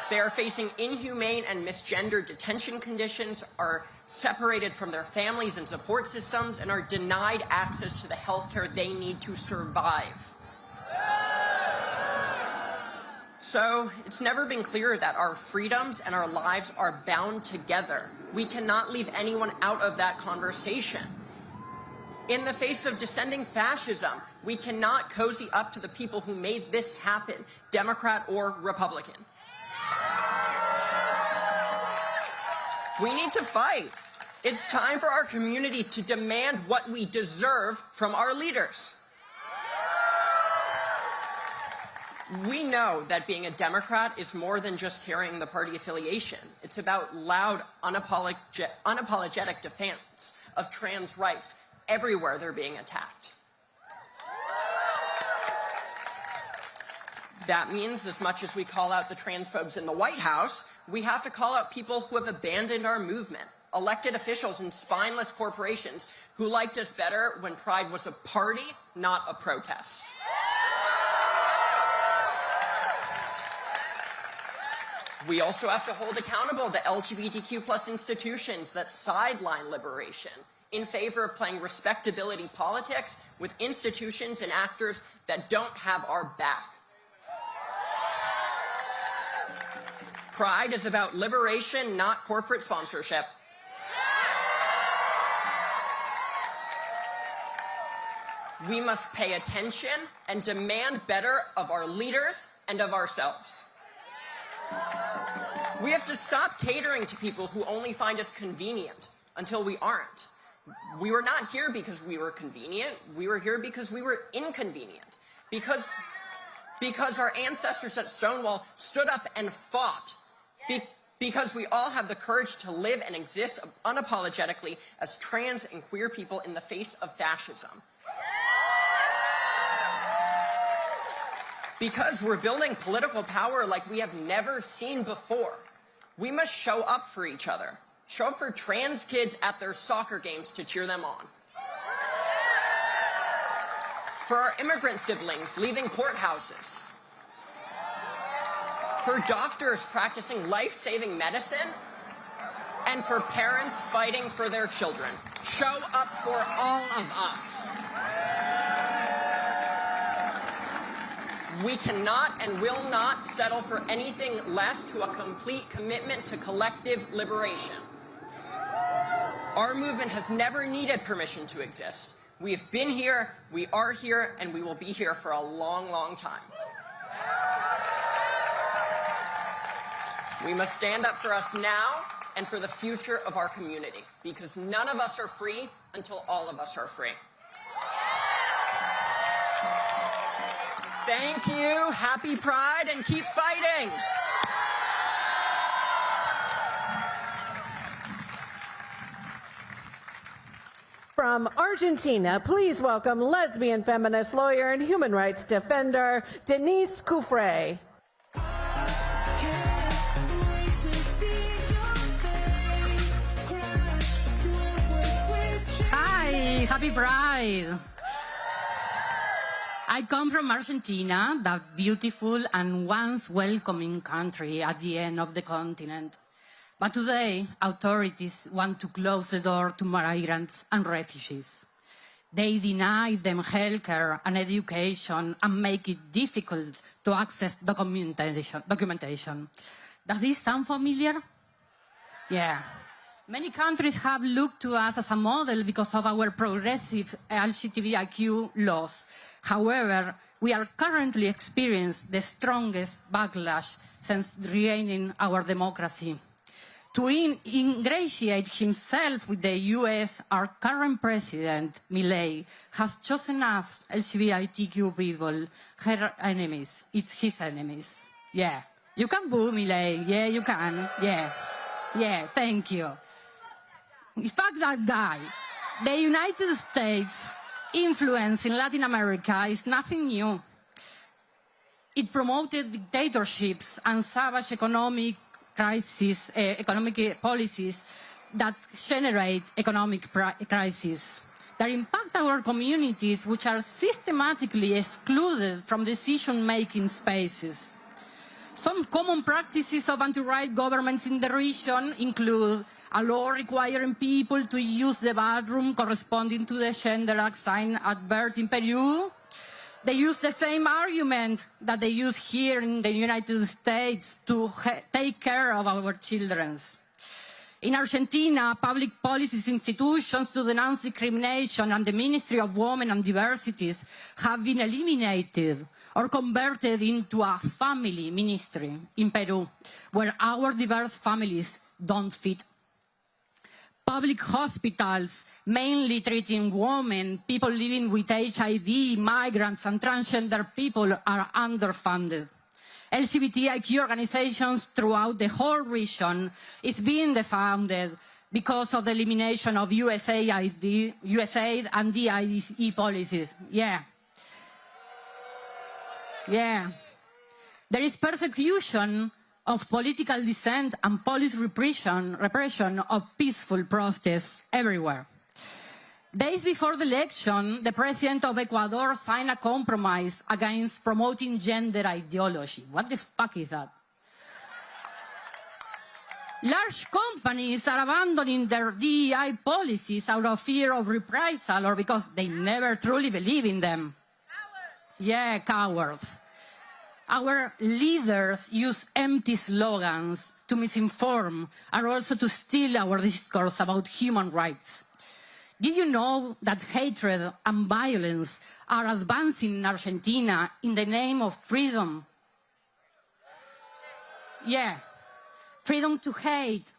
Speaker 21: They are facing inhumane and misgendered detention conditions, are separated from their families and support systems, and are denied access to the health care they need to survive. So, it's never been clearer that our freedoms and our lives are bound together. We cannot leave anyone out of that conversation. In the face of descending fascism, we cannot cozy up to the people who made this happen, Democrat or Republican. We need to fight. It's time for our community to demand what we deserve from our leaders. We know that being a Democrat is more than just carrying the party affiliation. It's about loud, unapologetic defense of trans rights everywhere they're being attacked. That means as much as we call out the transphobes in the White House, we have to call out people who have abandoned our movement, elected officials and spineless corporations who liked us better when Pride was a party, not a protest. We also have to hold accountable the LGBTQ+ institutions that sideline liberation in favor of playing respectability politics with institutions and actors that don't have our back. Pride is about liberation, not corporate sponsorship. We must pay attention and demand better of our leaders and of ourselves. We have to stop catering to people who only find us convenient until we aren't. We were not here because we were convenient. We were here because we were inconvenient. Because our ancestors at Stonewall stood up and fought. Because we all have the courage to live and exist unapologetically as trans and queer people in the face of fascism. Because we're building political power like we have never seen before. We must show up for each other. Show up for trans kids at their soccer games to cheer them on. For our immigrant siblings leaving courthouses. For doctors practicing life-saving medicine and for parents fighting for their children. Show up for all of us. We cannot and will not settle for anything less to a complete commitment to collective liberation. Our movement has never needed permission to exist. We have been here, we are here, and we will be here for a long, long time. We must stand up for us now and for the future of our community, because none of us are free until all of us are free. Thank you, happy Pride, and keep fighting!
Speaker 1: From Argentina, please welcome lesbian feminist lawyer and human rights defender, Denise Cufré.
Speaker 3: Hi, happy Pride. I come from Argentina, that beautiful and once welcoming country at the end of the continent. But today, authorities want to close the door to migrants and refugees. They deny them healthcare and education and make it difficult to access documentation. Does this sound familiar? Yeah. Many countries have looked to us as a model because of our progressive LGBTQ laws. However, we are currently experiencing the strongest backlash since regaining our democracy. To ingratiate himself with the US, our current president, Milei, has chosen us, LGBTQ people, her enemies. It's his enemies. Yeah. You can boo Milei. Yeah, you can. Yeah. Yeah, thank you. Fuck that guy. The United States' influence in Latin America is nothing new. It promoted dictatorships and savage economic policies that generate economic crises, that impact our communities, which are systematically excluded from decision-making spaces. Some common practices of anti-right governments in the region include a law requiring people to use the bathroom corresponding to the gender assigned at birth in Peru. They use the same argument that they use here in the United States to take care of our children. In Argentina, public policy institutions to denounce discrimination and the Ministry of Women and Diversities have been eliminated or converted into a family ministry in Peru, where our diverse families don't fit. Public hospitals, mainly treating women, people living with HIV, migrants, and transgender people, are underfunded. LGBTIQ organizations throughout the whole region is being defunded because of the elimination of USAID and DIE policies. Yeah. Yeah. There is persecution of political dissent and police repression of peaceful protests everywhere. Days before the election, the president of Ecuador signed a compromise against promoting gender ideology. What the fuck is that? Large companies are abandoning their DEI policies out of fear of reprisal or because they never truly believe in them. Yeah, cowards. Our leaders use empty slogans to misinform and also to steal our discourse about human rights. Did you know that hatred and violence are advancing in Argentina in the name of freedom? Yeah. Freedom to hate,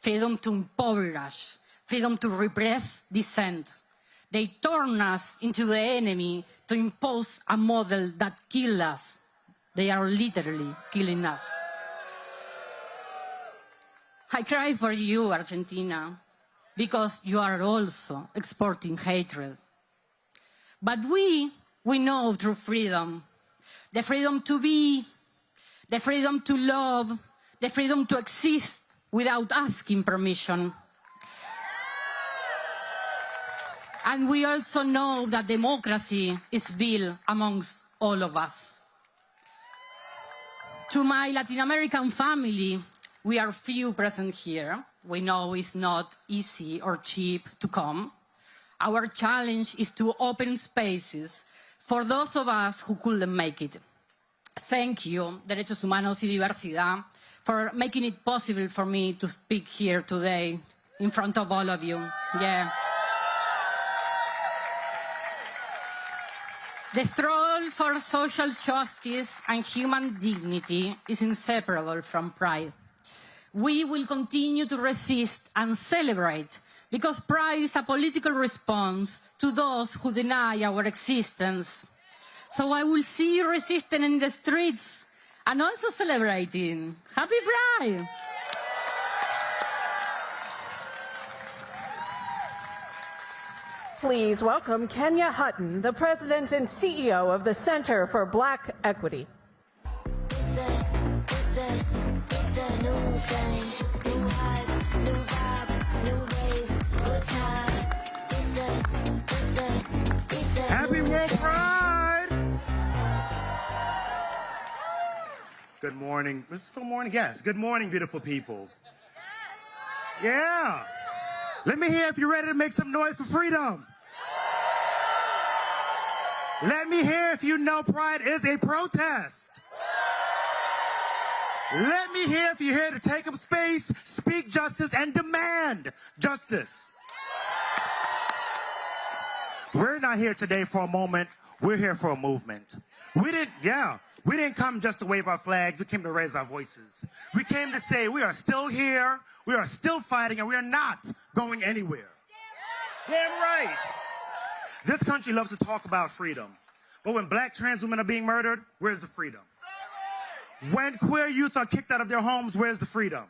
Speaker 3: freedom to impoverish, freedom to repress dissent. They turn us into the enemy to impose a model that kills us. They are literally killing us. I cry for you, Argentina, because you are also exporting hatred. But we know through freedom, the freedom to be, the freedom to love, the freedom to exist without asking permission. And we also know that democracy is built amongst all of us. To my Latin American family, we are few present here, we know it's not easy or cheap to come. Our challenge is to open spaces for those of us who couldn't make it. Thank you, Derechos Humanos y Diversidad, for making it possible for me to speak here today in front of all of you. Yeah. The struggle for social justice and human dignity is inseparable from Pride. We will continue to resist and celebrate because Pride is a political response to those who deny our existence. So I will see you resisting in the streets and also celebrating. Happy Pride!
Speaker 1: Please welcome Kenya Hutton, the President and CEO of the Center for Black Equity.
Speaker 6: It's the new thing, new hype, new vibe, new wave, good times. It's the
Speaker 5: Happy WorldPride! Good morning. Is this still morning? Yes. Good morning, beautiful people. Yeah. Let me hear if you're ready to make some noise for freedom. Let me hear if you know Pride is a protest. Let me hear if you're here to take up space, speak justice, and demand justice. We're not here today for a moment. We're here for a movement. We didn't come just to wave our flags. We came to raise our voices. We came to say we are still here, we are still fighting, and we are not going anywhere. Damn right. This country loves to talk about freedom. But when black trans women are being murdered, where's the freedom? When queer youth are kicked out of their homes, where's the freedom?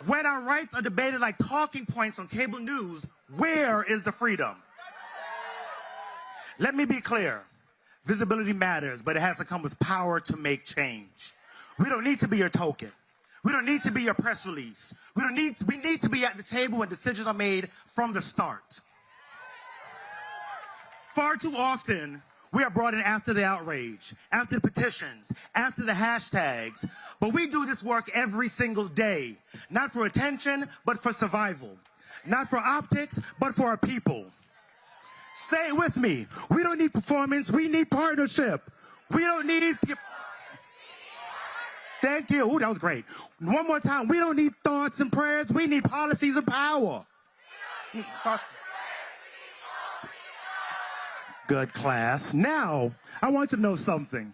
Speaker 5: When our rights are debated like talking points on cable news, where is the freedom? Let me be clear. Visibility matters, but it has to come with power to make change. We don't need to be your token. We don't need to be your press release. We need to be at the table when decisions are made from the start. Far too often, we are brought in after the outrage, after the petitions, after the hashtags. But we do this work every single day, not for attention, but for survival. Not for optics, but for our people. Say it with me. We don't need performance. We need partnership. We don't need... Thank you. Ooh, that was great. One more time. We don't need thoughts and prayers. We need policies and power. Thoughts. Good class. Now, I want you to know something.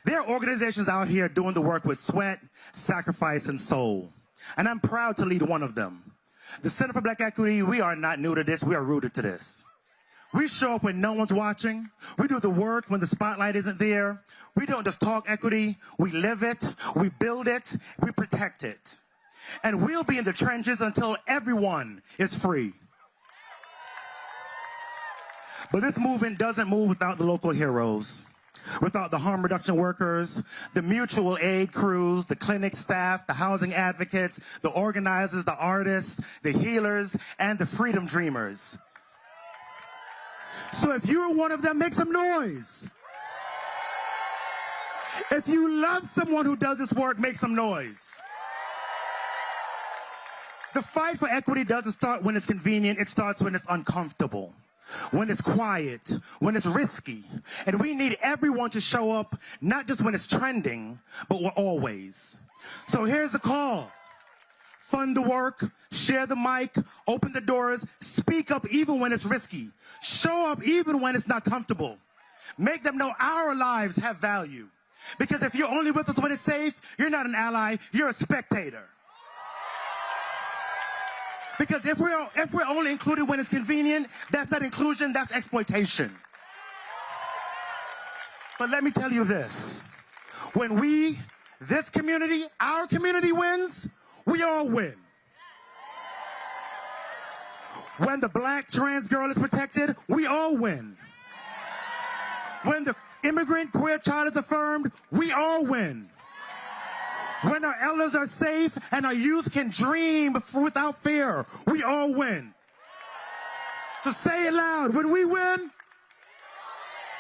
Speaker 5: There are organizations out here doing the work with sweat, sacrifice, and soul. And I'm proud to lead one of them. The Center for Black Equity, we are not new to this. We are rooted to this. We show up when no one's watching. We do the work when the spotlight isn't there. We don't just talk equity. We live it. We build it. We protect it. And we'll be in the trenches until everyone is free. But this movement doesn't move without the local heroes, without the harm reduction workers, the mutual aid crews, the clinic staff, the housing advocates, the organizers, the artists, the healers, and the freedom dreamers. So if you're one of them, make some noise. If you love someone who does this work, make some noise. The fight for equity doesn't start when it's convenient. It starts when it's uncomfortable, when it's quiet, when it's risky. And we need everyone to show up, not just when it's trending, but always. So here's the call. Fund the work, share the mic, open the doors, speak up even when it's risky. Show up even when it's not comfortable. Make them know our lives have value. Because if you're only with us when it's safe, you're not an ally, you're a spectator. Because if we're only included when it's convenient, that's not inclusion, that's exploitation. But let me tell you this. When this community, our community wins, we all win. When the black trans girl is protected, we all win. When the immigrant queer child is affirmed, we all win. When our elders are safe and our youth can dream without fear, we all win. So say it loud. When we win,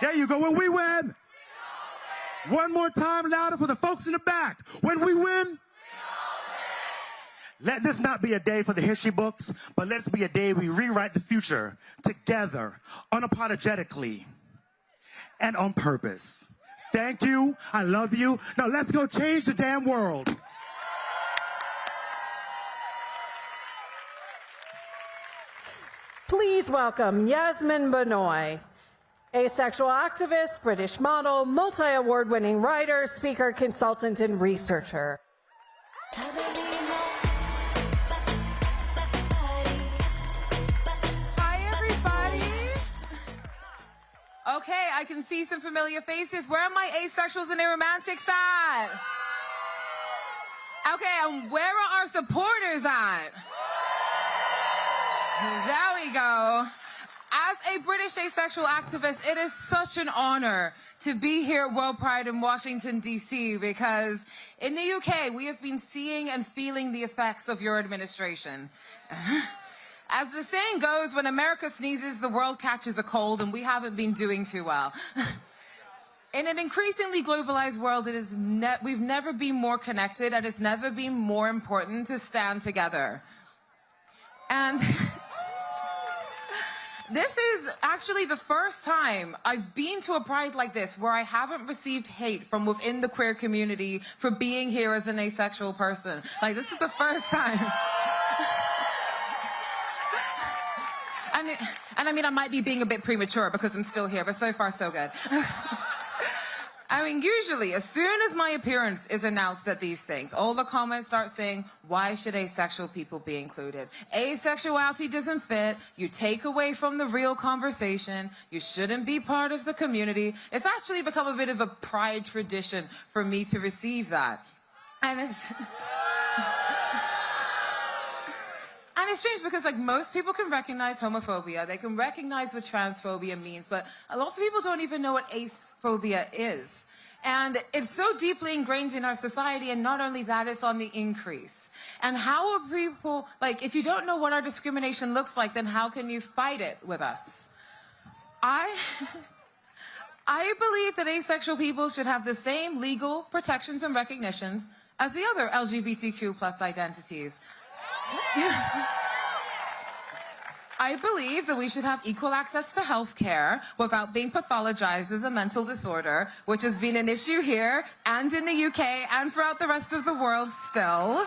Speaker 5: there you go. When we win. One more time louder for the folks in the back. When we win.
Speaker 2: Let this not be a day for the history books, but let it be a day we rewrite the future together, unapologetically, and on purpose. Thank you. I love you. Now let's go change the damn world.
Speaker 1: Please welcome Yasmin Benoit, asexual activist, British model, multi-award winning writer, speaker, consultant, and researcher.
Speaker 12: Hi, everybody. Okay, I can see some familiar faces. Where are my asexuals and aromantics at? Okay, and where are our supporters at? There we go. As a British asexual activist, it is such an honor to be here at WorldPride in Washington, D.C., because in the UK, we have been seeing and feeling the effects of your administration. As the saying goes, when America sneezes, the world catches a cold, and we haven't been doing too well. In an increasingly globalized world, we've never been more connected, and it's never been more important to stand together. And this is actually the first time I've been to a Pride like this where I haven't received hate from within the queer community for being here as an asexual person. Like, this is the first time. And I mean, I might be being a bit premature because I'm still here, but so far so good. I mean, usually, as soon as my appearance is announced at these things, all the comments start saying, why should asexual people be included? Asexuality doesn't fit. You take away from the real conversation. You shouldn't be part of the community. It's actually become a bit of a Pride tradition for me to receive that. And it's... And it's strange because, like, most people can recognize homophobia. They can recognize what transphobia means, but lots of people don't even know what acephobia is. And it's so deeply ingrained in our society, and not only that, it's on the increase. And how are people, like, if you don't know what our discrimination looks like, then how can you fight it with us? I believe that asexual people should have the same legal protections and recognitions as the other LGBTQ plus identities. I believe that we should have equal access to health care without being pathologized as a mental disorder, which has been an issue here and in the UK and throughout the rest of the world still.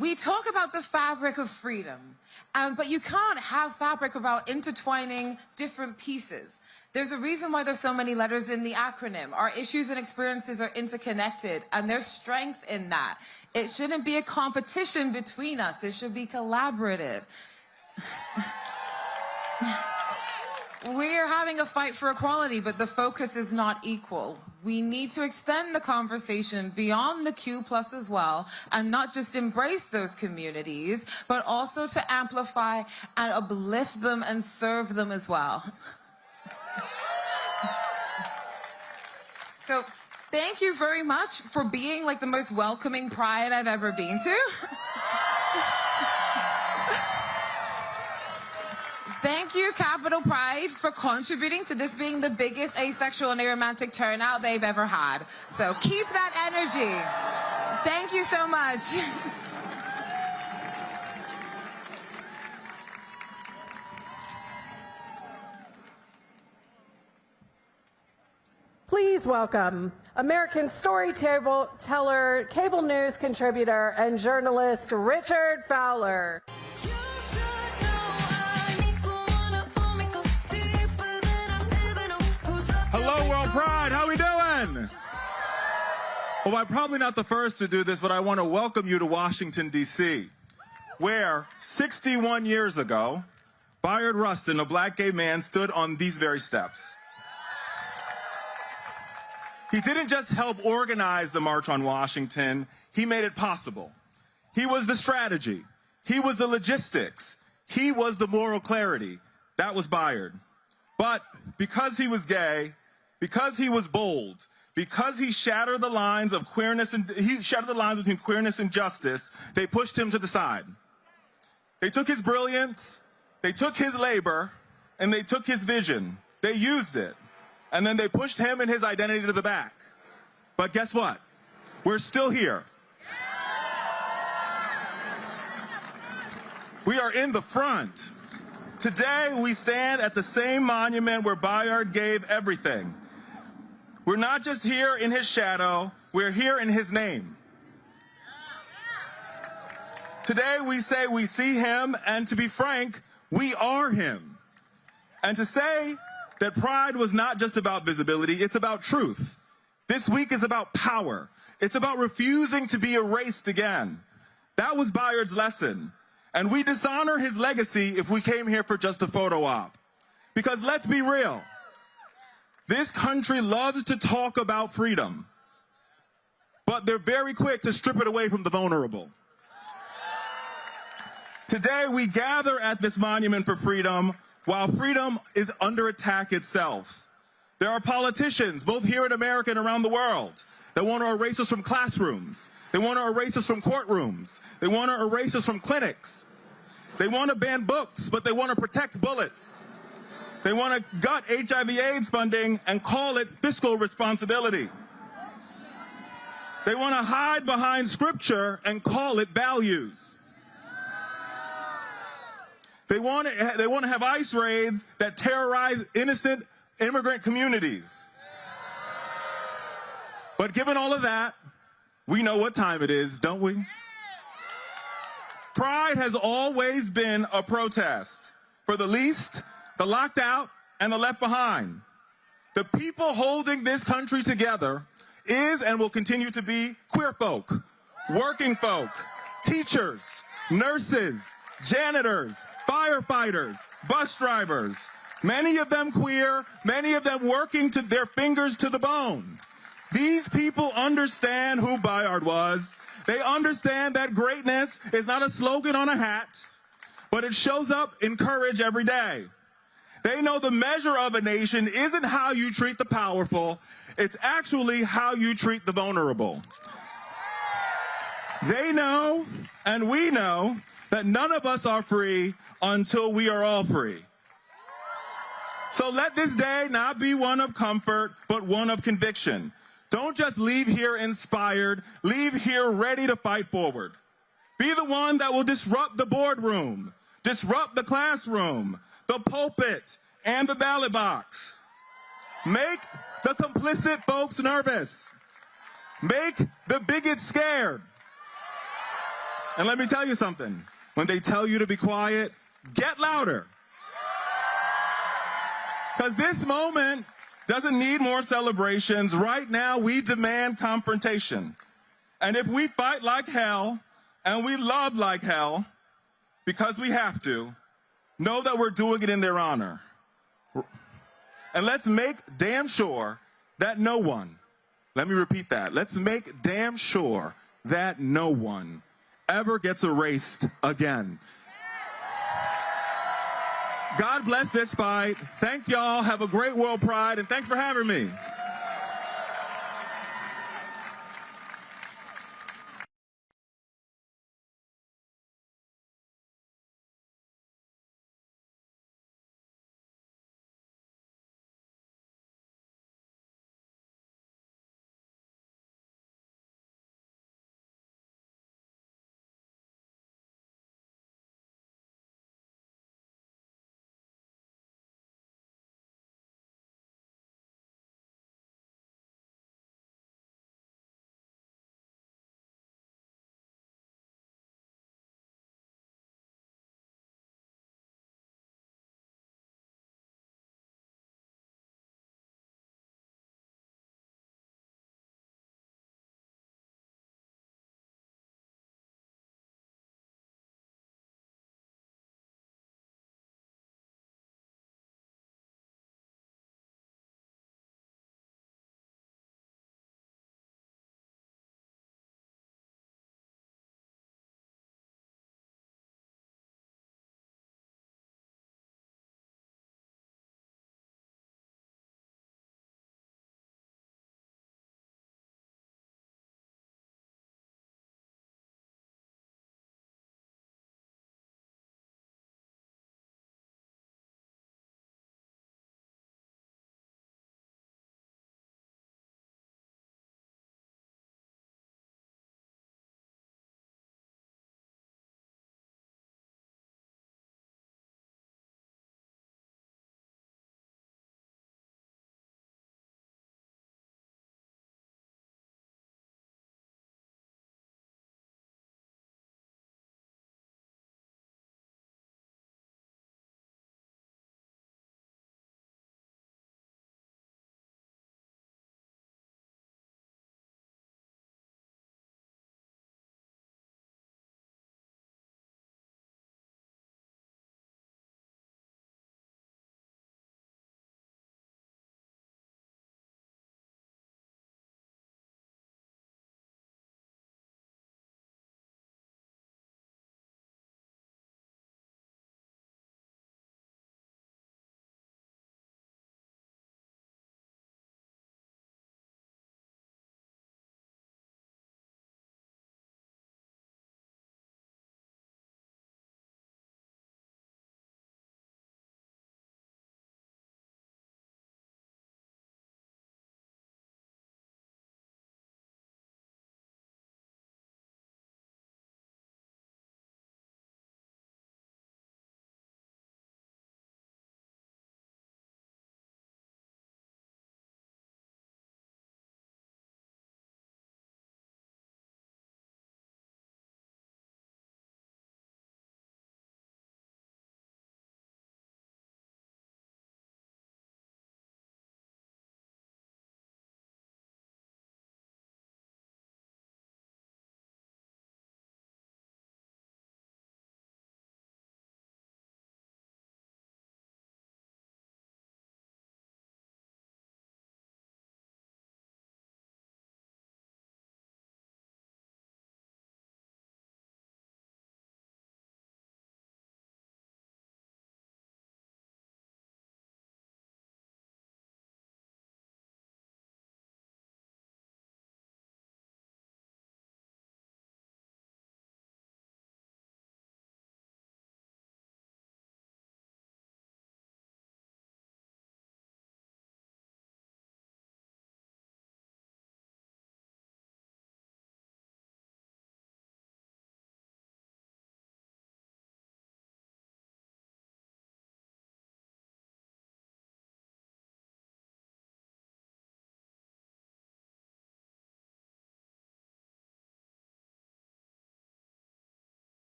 Speaker 12: We talk about the fabric of freedom, but you can't have fabric without intertwining different pieces. There's a reason why there's so many letters in the acronym. Our issues and experiences are interconnected, and there's strength in that. It shouldn't be a competition between us. It should be collaborative. We're having a fight for equality, but the focus is not equal. We need to extend the conversation beyond the Q+ as well, and not just embrace those communities, but also to amplify and uplift them and serve them as well. So, thank you very much for being like the most welcoming Pride I've ever been to. Thank you, Capital Pride, for contributing to this being the biggest asexual and aromantic turnout they've ever had. So keep that energy. Thank you so much.
Speaker 1: Please welcome American storyteller, cable news contributor, and journalist Richard Fowler.
Speaker 22: Hello, World Pride. How we doing? Well, I'm probably not the first to do this, but I want to welcome you to Washington, D.C., where 61 years ago, Bayard Rustin, a black gay man, stood on these very steps. He didn't just help organize the March on Washington, he made it possible. He was the strategy. He was the logistics. He was the moral clarity. That was Bayard. But because he was gay, because he was bold, because he shattered the lines of queerness and he shattered the lines between queerness and justice, they pushed him to the side. They took his brilliance, they took his labor, and they took his vision. They used it. And then they pushed him and his identity to the back. But guess what? We're still here. We are in the front. Today, we stand at the same monument where Bayard gave everything. We're not just here in his shadow, we're here in his name. Today, we say we see him, and to be frank, we are him. And to say that Pride was not just about visibility, it's about truth. This week is about power. It's about refusing to be erased again. That was Bayard's lesson. And we dishonor his legacy if we came here for just a photo op. Because let's be real. This country loves to talk about freedom, but they're very quick to strip it away from the vulnerable. Today, we gather at this monument for freedom while freedom is under attack itself. There are politicians, both here in America and around the world, that want to erase us from classrooms. They want to erase us from courtrooms. They want to erase us from clinics. They want to ban books, but they want to protect bullets. They want to gut HIV/AIDS funding and call it fiscal responsibility. They want to hide behind scripture and call it values. They want to have ICE raids that terrorize innocent immigrant communities. But given all of that, we know what time it is, don't we? Pride has always been a protest for the least, the locked out, and the left behind. The people holding this country together is and will continue to be queer folk, working folk, teachers, nurses, janitors, firefighters, bus drivers, many of them queer, many of them working to their fingers to the bone. These people understand who Bayard was. They understand that greatness is not a slogan on a hat, but it shows up in courage every day. They know the measure of a nation isn't how you treat the powerful, it's actually how you treat the vulnerable. They know, and we know, that none of us are free until we are all free. So let this day not be one of comfort, but one of conviction. Don't just leave here inspired, leave here ready to fight forward. Be the one that will disrupt the boardroom, disrupt the classroom, the pulpit, and the ballot box. Make the complicit folks nervous. Make the bigots scared. And let me tell you something. When they tell you to be quiet, get louder. Because this moment doesn't need more celebrations. Right now, we demand confrontation. And if we fight like hell, and we love like hell, because we have to, know that we're doing it in their honor. And let's make damn sure that no one, let me repeat that, let's make damn sure that no one ever gets erased again. God bless this fight. Thank y'all. Have a great World Pride, and thanks for having me.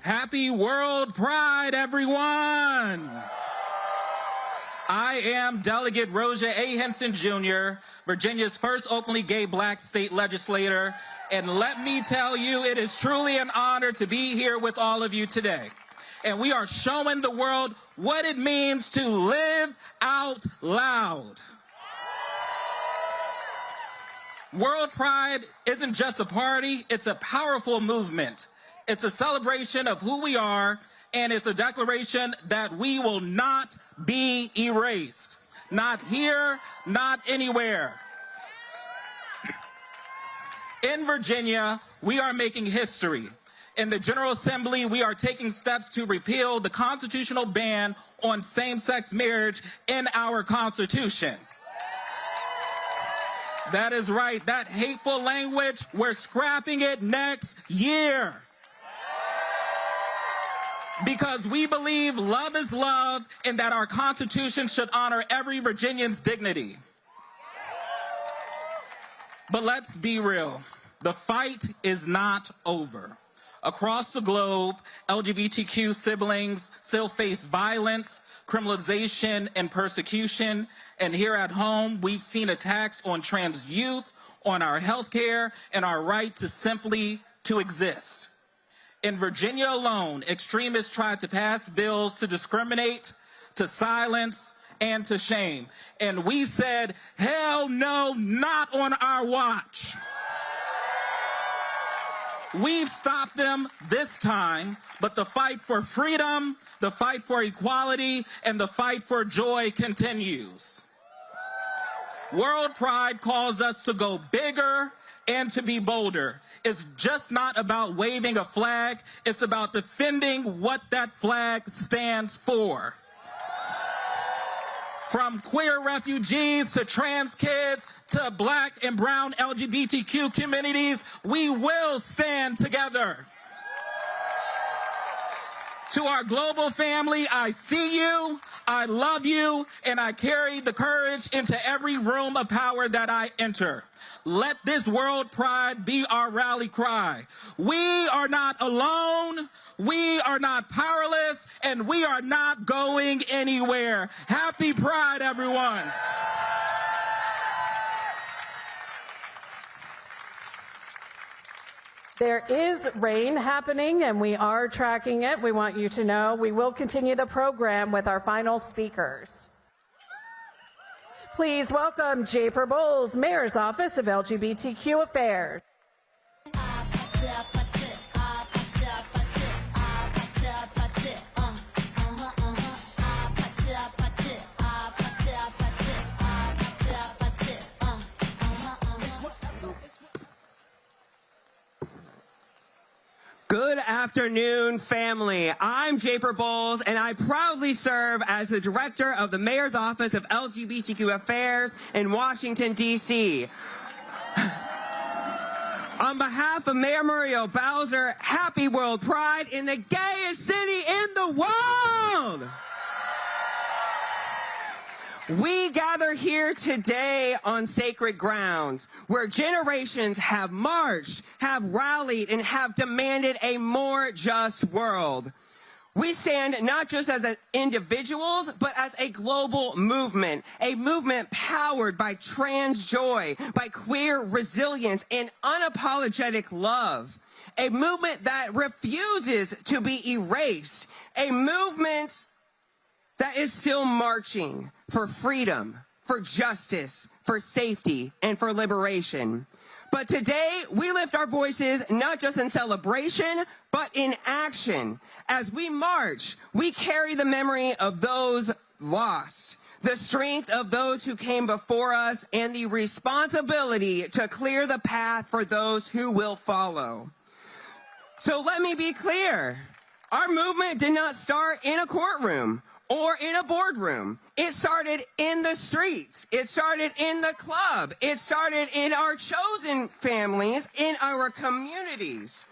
Speaker 7: Happy World Pride, everyone! I am Delegate Rosia A. Henson Jr., Virginia's first openly gay black state legislator, and let me tell you, it is truly an honor to be here with all of you today. And we are showing the world what it means to live out loud. World Pride isn't just a party, it's a powerful movement. It's a celebration of who we are, and it's a declaration that we will not be erased. Not here, not anywhere. In Virginia, we are making history. In the General Assembly, we are taking steps to repeal the constitutional ban on same-sex marriage in our Constitution. That is right, that hateful language, we're scrapping it next year. Because we believe love is love and that our Constitution should honor every Virginian's dignity. But let's be real, the fight is not over. Across the globe, LGBTQ siblings still face violence, criminalization, and persecution. And here at home, we've seen attacks on trans youth, on our health care, and our right to simply to exist. In Virginia alone, extremists tried to pass bills to discriminate, to silence, and to shame. And we said, hell no, not on our watch. We've stopped them this time, but the fight for freedom, the fight for equality, and the fight for joy continues. World Pride calls us to go bigger and to be bolder. It's just not about waving a flag, it's about defending what that flag stands for. From queer refugees to trans kids to black and brown LGBTQ communities, we will stand together. To our global family, I see you, I love you, and I carry the courage into every room of power that I enter. Let this World Pride be our rally cry. We are not alone, we are not powerless, and we are not going anywhere. Happy Pride, everyone.
Speaker 1: There is rain happening, and we are tracking it. We want you to know we will continue the program with our final speakers. Please welcome Japer Bowles, Mayor's Office of LGBTQ Affairs.
Speaker 8: Good afternoon, family. I'm Japer Bowles, and I proudly serve as the Director of the Mayor's Office of LGBTQ Affairs in Washington, D.C. On behalf of Mayor Muriel Bowser, happy World Pride in the gayest city in the world! We gather here today on sacred grounds where generations have marched, have rallied, and have demanded a more just world. We stand not just as individuals, but as a global movement, a movement powered by trans joy, by queer resilience, and unapologetic love. A movement that refuses to be erased, a movement that is still marching for freedom, for justice, for safety, and for liberation. But today, we lift our voices not just in celebration, but in action. As we march, we carry the memory of those lost, the strength of those who came before us, and the responsibility to clear the path for those who will follow. So let me be clear. Our movement did not start in a courtroom or in a boardroom. It started in the streets. It started in the club. It started in our chosen families, in our communities.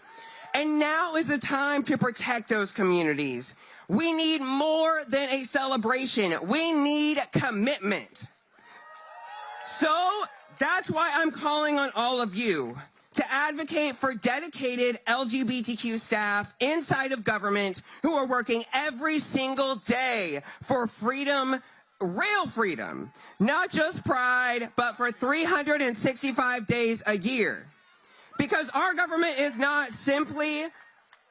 Speaker 8: And now is the time to protect those communities. We need more than a celebration. We need commitment. So that's why I'm calling on all of you. to advocate for dedicated LGBTQ staff inside of government who are working every single day for freedom, real freedom, not just pride, but for 365 days a year. Because our government is not simply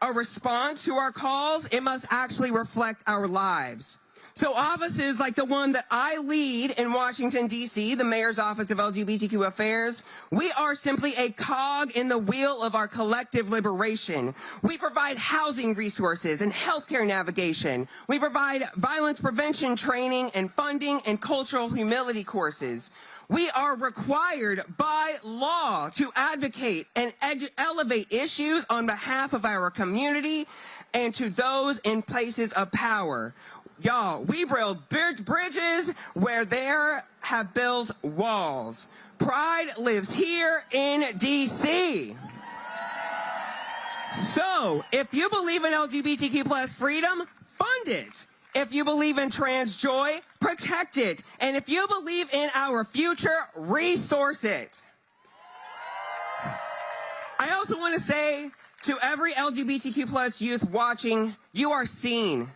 Speaker 8: a response to our calls, it must actually reflect our lives. So offices like the one that I lead in Washington, D.C., the Mayor's Office of LGBTQ Affairs, we are simply a cog in the wheel of our collective liberation. We provide housing resources and healthcare navigation. We provide violence prevention training and funding and cultural humility courses. We are required by law to advocate and elevate issues on behalf of our community and to those in places of power. Y'all, we build bridges where there have built walls. Pride lives here in D.C. So, if you believe in LGBTQ plus freedom, fund it. If you believe in trans joy, protect it. And if you believe in our future, resource it. I also want to say to every LGBTQ plus youth watching, you are seen.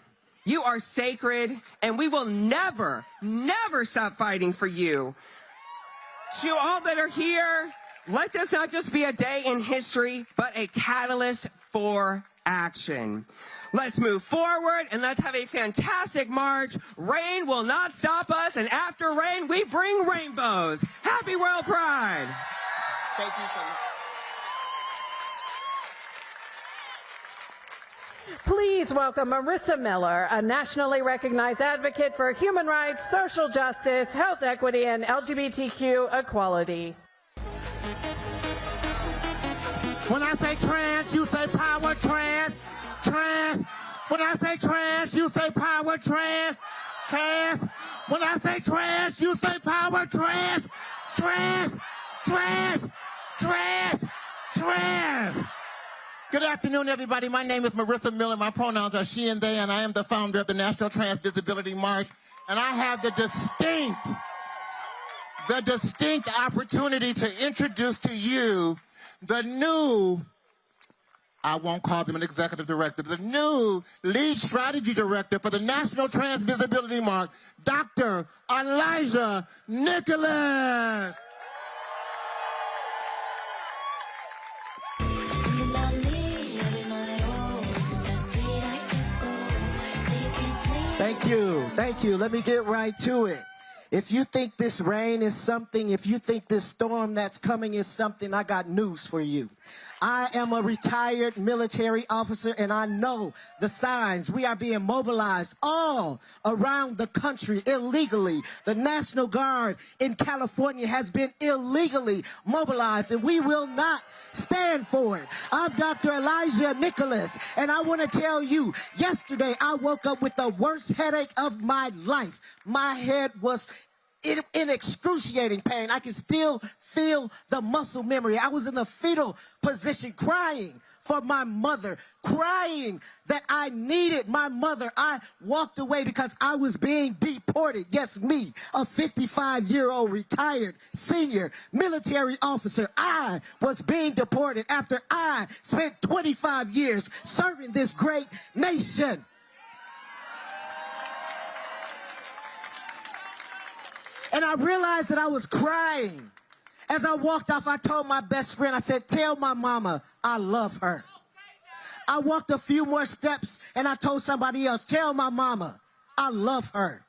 Speaker 8: You are sacred, and we will never, never stop fighting for you. To all that are here, let this not just be a day in history, but a catalyst for action. Let's move forward, and let's have a fantastic march. Rain will not stop us, and after rain, we bring rainbows. Happy World Pride! Thank you so much.
Speaker 1: Please welcome Marissa Miller, a nationally recognized advocate for human rights, social justice, health equity, and LGBTQ equality.
Speaker 9: When I say trans, you say power, trans, trans. When I say trans, you say power, trans, trans. When I say trans, you say power, trans, trans, trans, trans, trans. Good afternoon, everybody. My name is Marissa Miller. My pronouns are she and they, and I am the founder of the National Trans Visibility March. And I have the distinct opportunity to introduce to you the new, I won't call them an executive director, the new lead strategy director for the National Trans Visibility March, Dr. Elijah Nicholas.
Speaker 11: Thank you. Let me get right to it. If you think this rain is something, if you think this storm that's coming is something, I got news for you. I am a retired military officer, and I know the signs. We are being mobilized all around the country illegally. The National Guard in California has been illegally mobilized, and we will not stand for it. I'm Dr. Elijah Nicholas, and I want to tell you, yesterday I woke up with the worst headache of my life. My head was in excruciating pain. I can still feel the muscle memory. I was in a fetal position crying for my mother, crying that I needed my mother. I walked away because I was being deported. Yes, me, a 55-year-old retired senior military officer. I was being deported after I spent 25 years serving this great nation. And I realized that I was crying. As I walked off, I told my best friend, I said, tell my mama I love her. I walked a few more steps and I told somebody else, tell my mama I love her.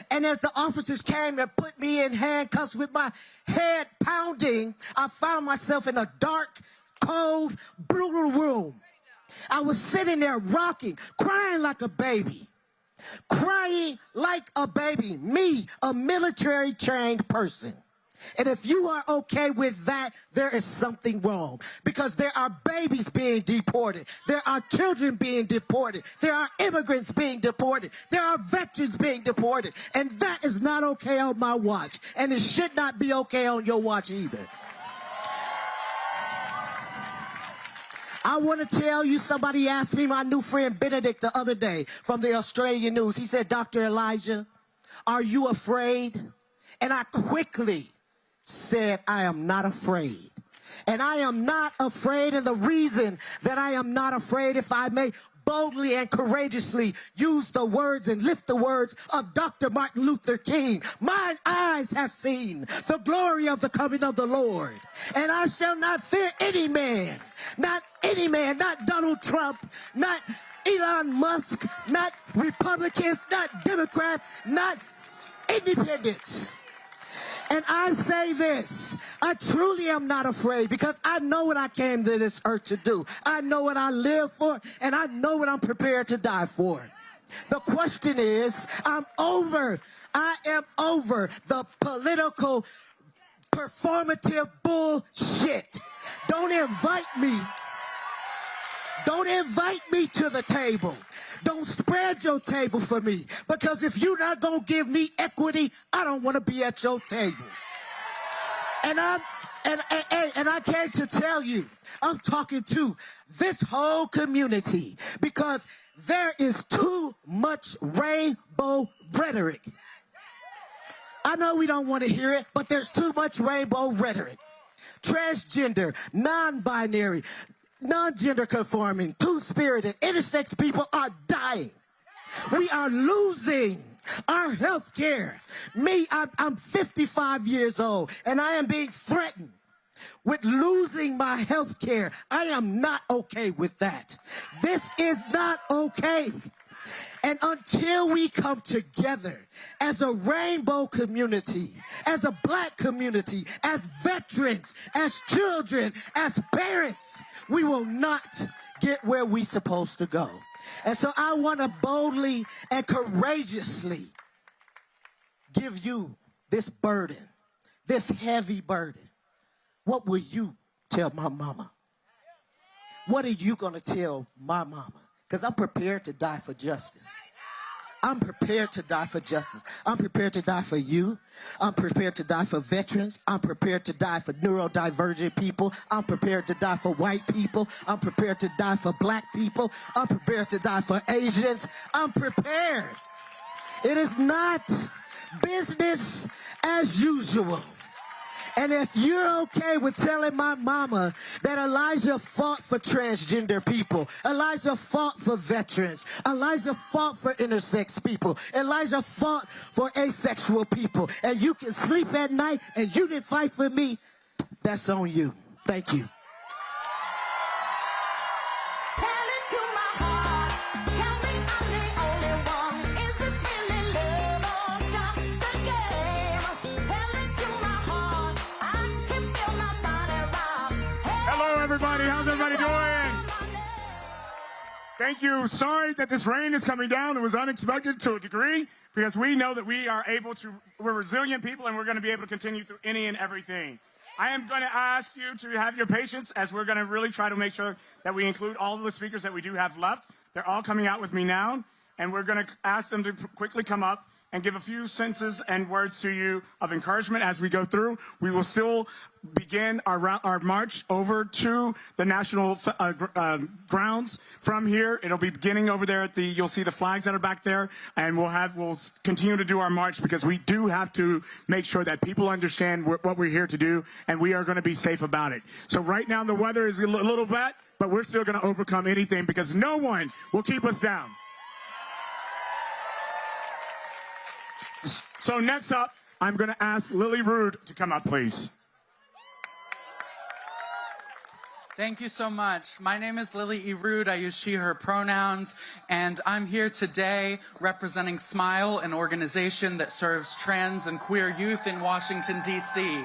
Speaker 11: And as the officers came and put me in handcuffs with my head pounding, I found myself in a dark, cold, brutal room. I was sitting there rocking, crying like a baby. Crying like a baby. Me, a military-trained person. And if you are okay with that, there is something wrong. Because there are babies being deported. There are children being deported. There are immigrants being deported. There are veterans being deported. And that is not okay on my watch. And it should not be okay on your watch either. I want to tell you, somebody asked me, my new friend Benedict the other day from the Australian News. He said, Dr. Elijah, are you afraid? And I quickly said, I am not afraid. And I am not afraid, and the reason that I am not afraid, if I may boldly and courageously use the words and lift the words of Dr. Martin Luther King. Mine eyes have seen the glory of the coming of the Lord, and I shall not fear any man, not Donald Trump, not Elon Musk, not Republicans, not Democrats, not independents. And I say this, I truly am not afraid because I know what I came to this earth to do. I know what I live for, and I know what I'm prepared to die for. The question is, I am over the political performative bullshit. Don't invite me to the table. Don't spread your table for me. Because if you're not going to give me equity, I don't want to be at your table. And I came to tell you, I'm talking to this whole community because there is too much rainbow rhetoric. I know we don't want to hear it, but there's too much rainbow rhetoric. Transgender, non-binary, non-gender conforming, two-spirited, intersex people are dying. We are losing our health care. I'm 55 years old, and I am being threatened with losing my health care. I am not okay with that. This is not okay. And until we come together as a rainbow community, as a black community, as veterans, as children, as parents, we will not get where we're supposed to go. And so I want to boldly and courageously give you this burden, this heavy burden. What will you tell my mama? What are you going to tell my mama? Because I'm prepared to die for justice. I'm prepared to die for justice. I'm prepared to die for you. I'm prepared to die for veterans. I'm prepared to die for neurodivergent people. I'm prepared to die for white people. I'm prepared to die for black people. I'm prepared to die for Asians. I'm prepared. It is not business as usual. And if you're okay with telling my mama that Elijah fought for transgender people, Elijah fought for veterans, Elijah fought for intersex people, Elijah fought for asexual people, and you can sleep at night and you didn't fight for me, that's on you. Thank you.
Speaker 5: Everybody, how's everybody doing? Thank you. Sorry that this rain is coming down. It was unexpected to a degree because we know that we're resilient people and we're going to be able to continue through any and everything. I am going to ask you to have your patience as we're going to really try to make sure that we include all of the speakers that we do have left. They're all coming out with me now, and we're going to ask them to quickly come up and give a few sentences and words to you of encouragement as we go through. We will still begin our march over to the national grounds from here. It'll be beginning over there at you'll see the flags that are back there, and we'll continue to do our march because we do have to make sure that people understand what we're here to do, and we are going to be safe about it. So right now the weather is a little bad, but we're still going to overcome anything because no one will keep us down. So next up, I'm going to ask Lily Rude to come up, please.
Speaker 10: Thank you so much. My name is Lily E. Rude. I use she, her pronouns, and I'm here today representing SMILE, an organization that serves trans and queer youth in Washington, D.C.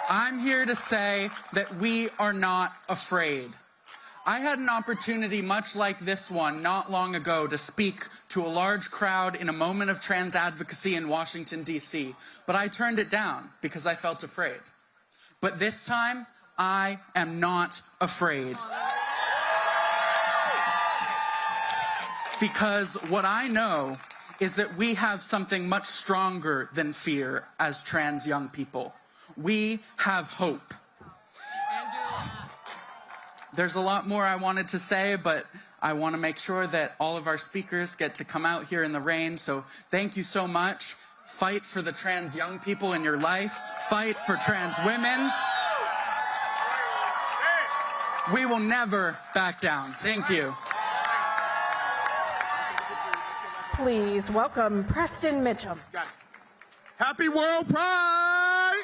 Speaker 10: I'm here to say that we are not afraid. I had an opportunity much like this one not long ago to speak to a large crowd in a moment of trans advocacy in Washington, D.C., but I turned it down because I felt afraid. But this time, I am not afraid. Because what I know is that we have something much stronger than fear as trans young people. We have hope. There's a lot more I wanted to say, but I want to make sure that all of our speakers get to come out here in the rain. So thank you so much. Fight for the trans young people in your life. Fight for trans women. We will never back down. Thank you.
Speaker 1: Please welcome Preston Mitchum.
Speaker 13: Happy World Pride!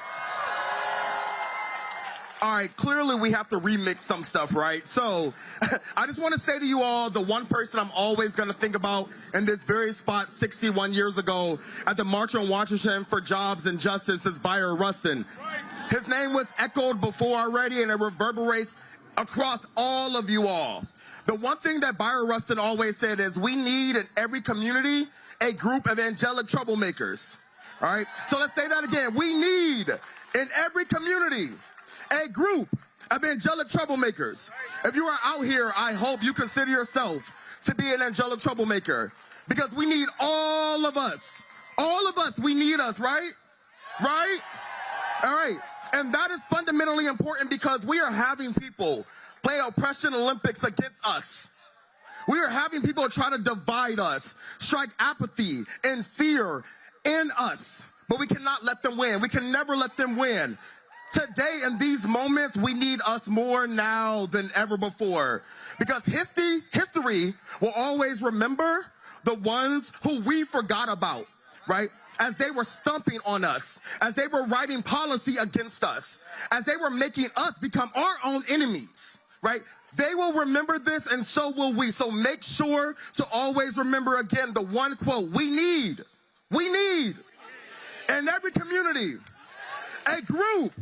Speaker 13: All right, clearly we have to remix some stuff, right? So I just want to say to you all, the one person I'm always going to think about in this very spot 61 years ago at the March on Washington for Jobs and Justice is Byron Rustin. His name was echoed before already, and it reverberates across all of you all. The one thing that Byron Rustin always said is we need in every community a group of angelic troublemakers. All right, so let's say that again. We need in every community a group of angelic troublemakers. If you are out here, I hope you consider yourself to be an angelic troublemaker, because we need all of us. All of us, we need us, right? Right? All right. And that is fundamentally important because we are having people play oppression Olympics against us. We are having people try to divide us, strike apathy and fear in us, but we cannot let them win. We can never let them win. Today, in these moments, we need us more now than ever before, because history will always remember the ones who we forgot about, right? As they were stomping on us, as they were writing policy against us, as they were making us become our own enemies, right? They will remember this, and so will we. So make sure to always remember again the one quote: we need in every community a group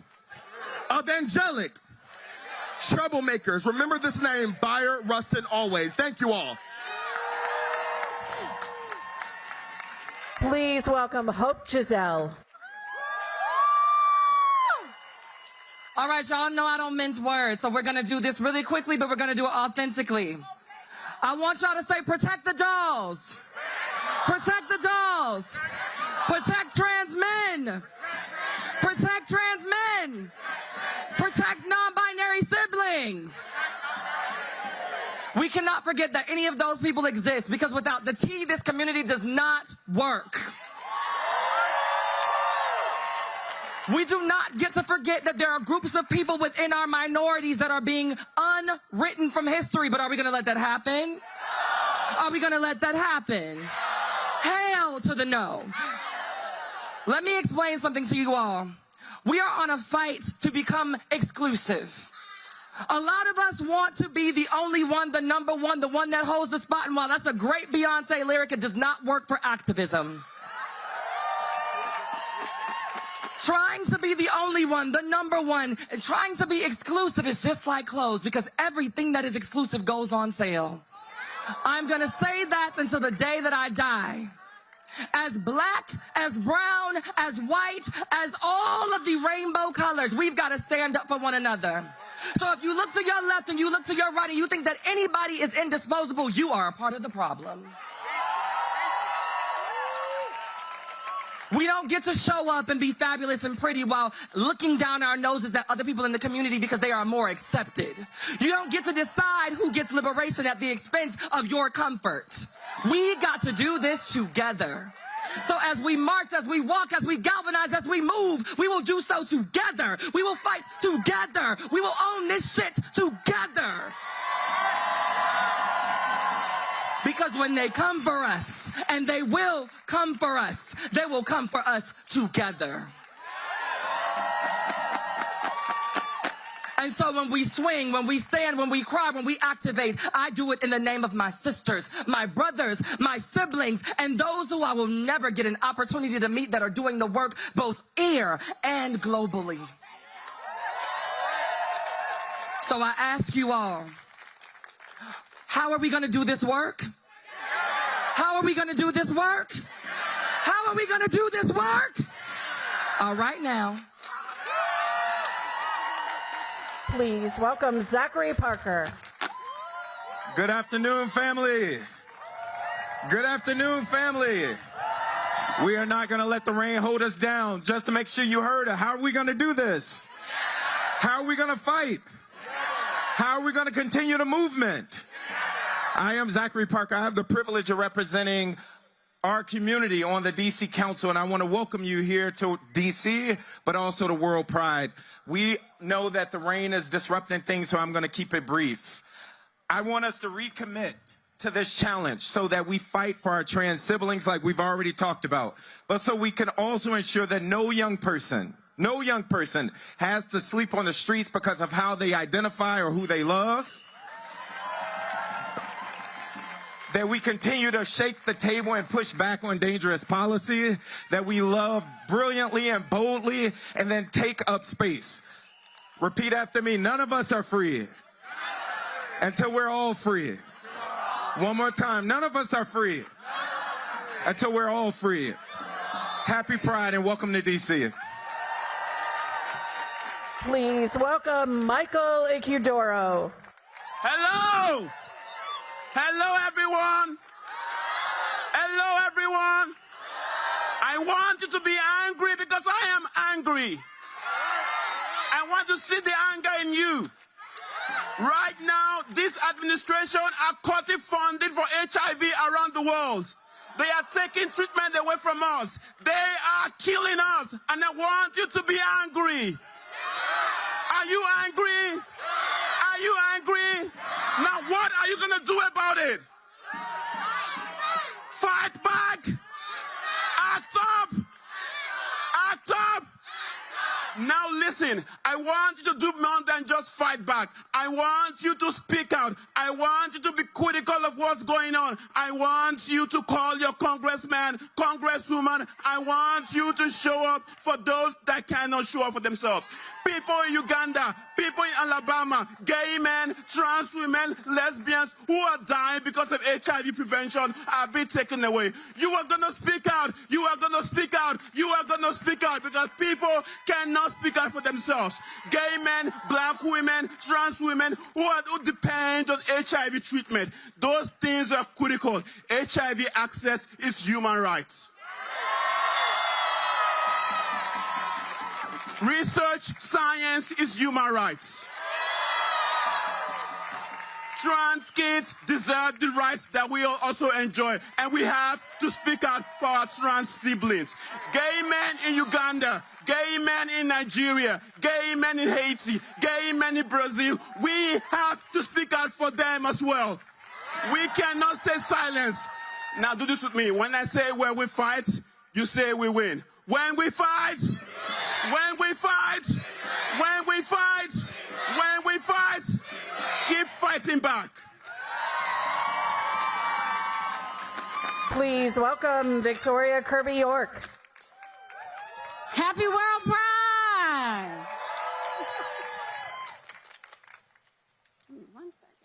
Speaker 13: of angelic troublemakers. Remember this name, Byron Rustin, always. Thank you all.
Speaker 1: Please welcome Hope Giselle.
Speaker 14: All right, y'all know I don't mince words, so we're going to do this really quickly, but we're going to do it authentically. I want y'all to say, protect the dolls. Protect the dolls. Protect trans men. Protect trans men. Protect non-binary siblings. We cannot forget that any of those people exist, because without the T, this community does not work. We do not get to forget that there are groups of people within our minorities that are being unwritten from history. But are we going to let that happen? Are we going to let that happen? Hell to the no. Let me explain something to you all. We are on a fight to become exclusive. A lot of us want to be the only one, the number one, the one that holds the spot. And while that's a great Beyonce lyric, it does not work for activism. Trying to be the only one, the number one, and trying to be exclusive is just like clothes, because everything that is exclusive goes on sale. I'm going to say that until the day that I die. As black, as brown, as white, as all of the rainbow colors, we've got to stand up for one another. So if you look to your left and you look to your right and you think that anybody is indisposable, you are a part of the problem. We don't get to show up and be fabulous and pretty while looking down our noses at other people in the community because they are more accepted. You don't get to decide who gets liberation at the expense of your comfort. We got to do this together. So as we march, as we walk, as we galvanize, as we move, we will do so together. We will fight together. We will own this shit together. Because when they come for us, and they will come for us, they will come for us together. And so when we swing, when we stand, when we cry, when we activate, I do it in the name of my sisters, my brothers, my siblings, and those who I will never get an opportunity to meet that are doing the work both here and globally. So I ask you all, how are we going to do this work? How are we going to do this work? How are we going to do this work? All right now.
Speaker 1: Please welcome Zachary Parker.
Speaker 22: Good afternoon, family. Good afternoon, family. We are not going to let the rain hold us down. Just to make sure you heard it, how are we going to do this? How are we going to fight? How are we going to continue the movement? I am Zachary Parker. I have the privilege of representing
Speaker 15: our community on the DC Council, and I want to welcome you here to DC, but also to WorldPride. We know that the rain is disrupting things, so I'm going to keep it brief. I want us to recommit to this challenge so that we fight for our trans siblings like we've already talked about, but so we can also ensure that no young person has to sleep on the streets because of how they identify or who they love. That we continue to shake the table and push back on dangerous policy, that we love brilliantly and boldly, and then take up space. Repeat after me, none of us are free until we're all free. One more time, none of us are free until we're all free. Happy Pride and welcome to DC.
Speaker 1: Please welcome Michael Ikudoro.
Speaker 16: Hello! Hello, everyone! Hello, everyone! I want you to be angry because I am angry. I want to see the anger in you. Right now, this administration are cutting funding for HIV around the world. They are taking treatment away from us. They are killing us, and I want you to be angry. Are you angry? Are you angry? Now what are you going to do about it? Fight back. Act up. Act up. Now listen, I want you to do more than just fight back. I want you to speak out. I want you to be critical of what's going on. I want you to call your congressman, congresswoman. I want you to show up for those that cannot show up for themselves. People in Uganda, people in Alabama, gay men, trans women, lesbians who are dying because of HIV prevention are being taken away. You are going to speak out. You are going to speak out. You are going to speak out because people cannot speak out for themselves. Gay men, black women, trans women who depend on HIV treatment. Those things are critical. HIV access is human rights. Research, science is human rights. Trans kids deserve the rights that we all also enjoy, and we have to speak out for our trans siblings. Gay men in Uganda, gay men in Nigeria, gay men in Haiti, gay men in Brazil, we have to speak out for them as well. We cannot stay silent. Now do this with me. When I say when we fight, you say we win. When we fight, when we fight, when we fight, when we fight, keep fighting back.
Speaker 1: Please welcome Victoria Kirby York.
Speaker 3: Happy World Pride! One second.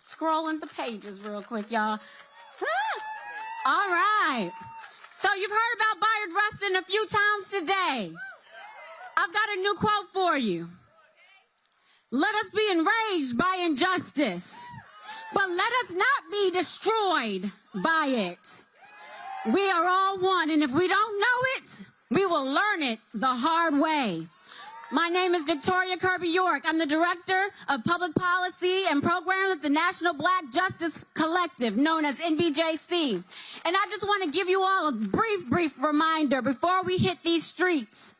Speaker 3: Scrolling the pages real quick, y'all. All right. So you've heard about Bayard Rustin a few times today. I've got a new quote for you. Let us be enraged by injustice, but let us not be destroyed by it. We are all one, and if we don't know it, we will learn it the hard way. My name is Victoria Kirby York. I'm the Director of Public Policy and Programs at the National Black Justice Collective, known as NBJC. And I just want to give you all a brief reminder before we hit these streets.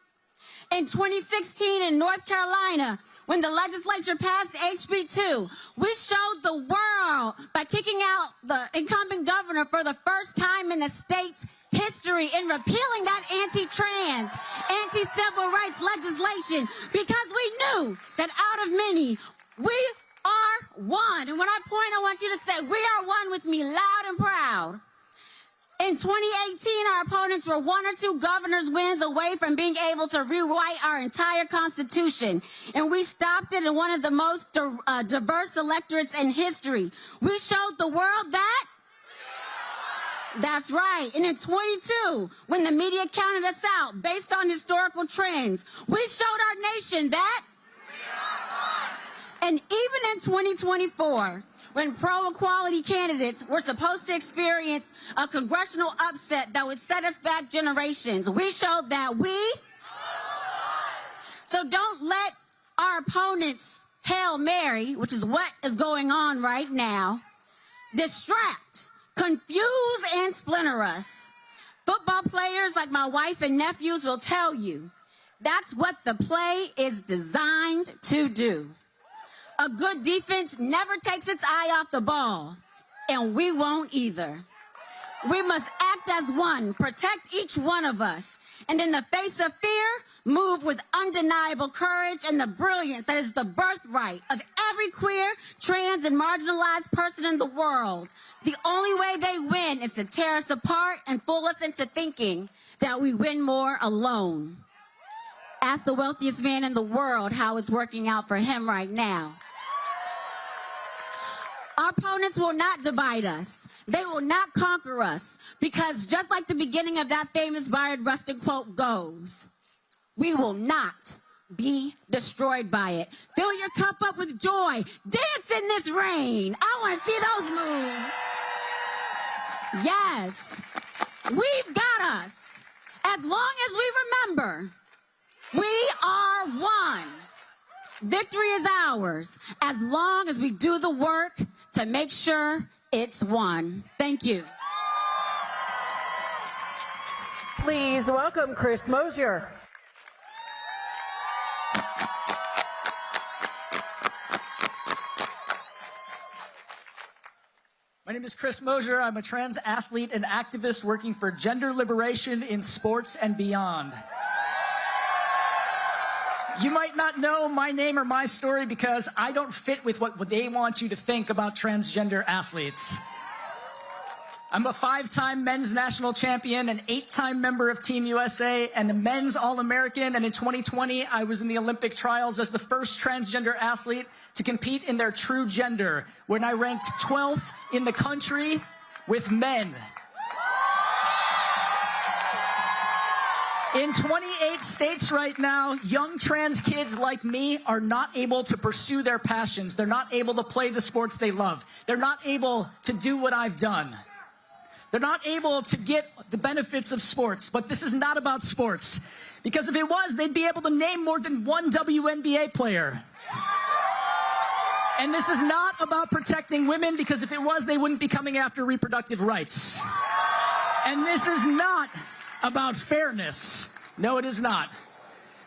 Speaker 3: In 2016 in North Carolina, when the legislature passed HB 2, we showed the world by kicking out the incumbent governor for the first time in the state's history in repealing that anti-trans, anti-civil rights legislation, because we knew that out of many, we are one. And when I point, I want you to say, we are one with me, loud and proud. In 2018, our opponents were 1 or 2 governor's wins away from being able to rewrite our entire Constitution. And we stopped it in one of the most diverse electorates in history. We showed the world that. That's right. And in 22, when the media counted us out based on historical trends, we showed our nation that. And even in 2024, when pro-equality candidates were supposed to experience a congressional upset that would set us back generations, we showed that we. So don't let our opponents
Speaker 17: Hail Mary, which is what is going on right now, distract, confuse, and splinter us. Football players like my wife and nephews will tell you that's what the play is designed to do. A good defense never takes its eye off the ball, and we won't either. We must act as one, protect each one of us, and in the face of fear, move with undeniable courage and the brilliance that is the birthright of every queer, trans, and marginalized person in the world. The only way they win is to tear us apart and fool us into thinking that we win more alone. Ask the wealthiest man in the world how it's working out for him right now. Our opponents will not divide us. They will not conquer us, because just like the beginning of that famous Bayard Rustin quote goes, we will not be destroyed by it. Fill your cup up with joy. Dance in this rain. I want to see those moves. Yes, we've got us. As long as we remember, we are one. Victory is ours, as long as we do the work to make sure it's won. Thank you.
Speaker 1: Please welcome Chris Mosier.
Speaker 18: My name is Chris Mosier. I'm a trans athlete and activist working for gender liberation in sports and beyond. You might not know my name or my story because I don't fit with what they want you to think about transgender athletes. I'm a 5-time men's national champion, an 8-time member of Team USA, and a men's All-American, and in 2020, I was in the Olympic trials as the first transgender athlete to compete in their true gender, when I ranked 12th in the country with men. In 28 states right now, young trans kids like me are not able to pursue their passions. They're not able to play the sports they love. They're not able to do what I've done. They're not able to get the benefits of sports. But this is not about sports, because if it was, they'd be able to name more than one WNBA player. And this is not about protecting women, because if it was, they wouldn't be coming after reproductive rights. And this is not about fairness. No, it is not.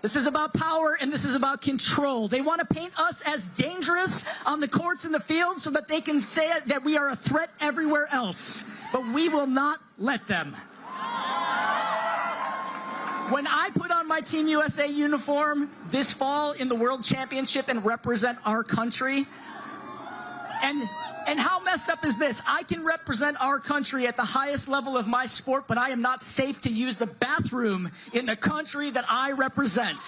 Speaker 18: This is about power, and this is about control. They want to paint us as dangerous on the courts and the fields so that they can say that we are a threat everywhere else. But we will not let them. When I put on my Team USA uniform this fall in the World Championship and represent our country, and how messed up is this? I can represent our country at the highest level of my sport, but I am not safe to use the bathroom in the country that I represent.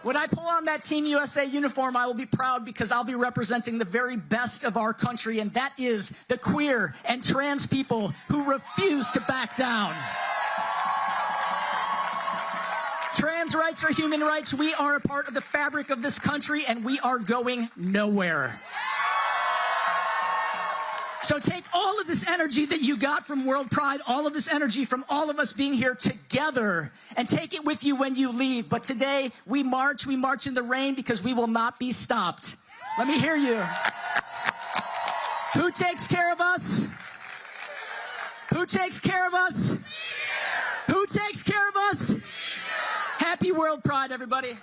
Speaker 18: When I pull on that Team USA uniform, I will be proud, because I'll be representing the very best of our country, and that is the queer and trans people who refuse to back down. Trans rights are human rights. We are a part of the fabric of this country, and we are going nowhere. So take all of this energy that you got from WorldPride, all of this energy from all of us being here together, and take it with you when you leave. But today, we march in the rain, because we will not be stopped. Let me hear you. Who takes care of us? Who takes care of us? Who takes care of us? Happy WorldPride, everybody.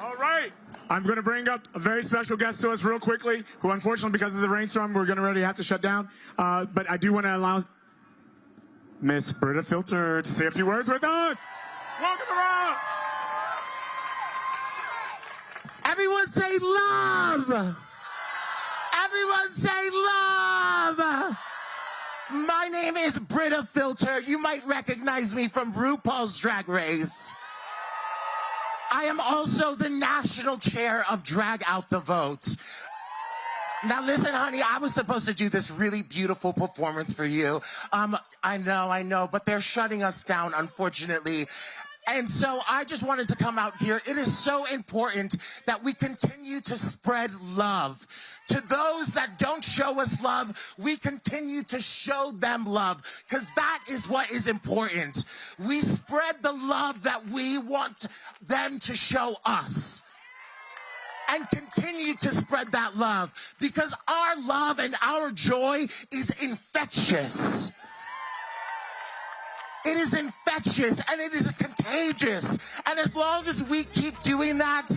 Speaker 5: All right. I'm going to bring up a very special guest to us real quickly, who unfortunately, because of the rainstorm, we're going to already have to shut down. But I do want to allow Miss Britta Filter to say a few words with us. Welcome around.
Speaker 9: Everyone say love. Everyone say love. My name is Britta Filter. You might recognize me from RuPaul's Drag Race. I am also the national chair of Drag Out the Vote. Now listen, honey, I was supposed to do this really beautiful performance for you. I know, but they're shutting us down, unfortunately. And so I just wanted to come out here. It is so important that we continue to spread love To those that don't show us love, we continue to show them love, because that is what is important. We spread the love that we want them to show us, and continue to spread that love, because our love and our joy is infectious. It is infectious and it is contagious. And as long as we keep doing that,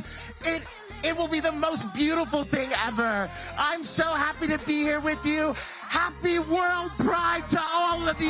Speaker 9: it will be the most beautiful thing ever. I'm so happy to be here with you. Happy World Pride to all of you.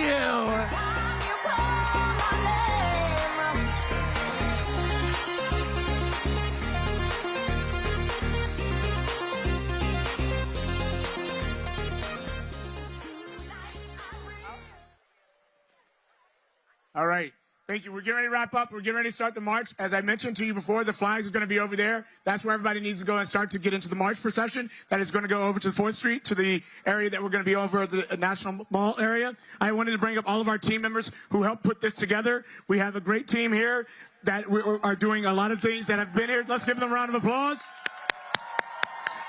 Speaker 5: All right. Thank you. We're getting ready to wrap up. We're getting ready to start the march. As I mentioned to you before, the flags are going to be over there. That's where everybody needs to go and start to get into the march procession. That is going to go over to 4th Street, to the area that we're going to be over at the National Mall area. I wanted to bring up all of our team members who helped put this together. We have a great team here that are doing a lot of things that have been here. Let's give them a round of applause.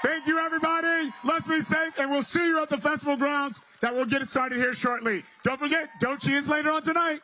Speaker 5: Thank you, everybody. Let's be safe, and we'll see you at the festival grounds that will get started here shortly. Don't forget, Dochi is later on tonight.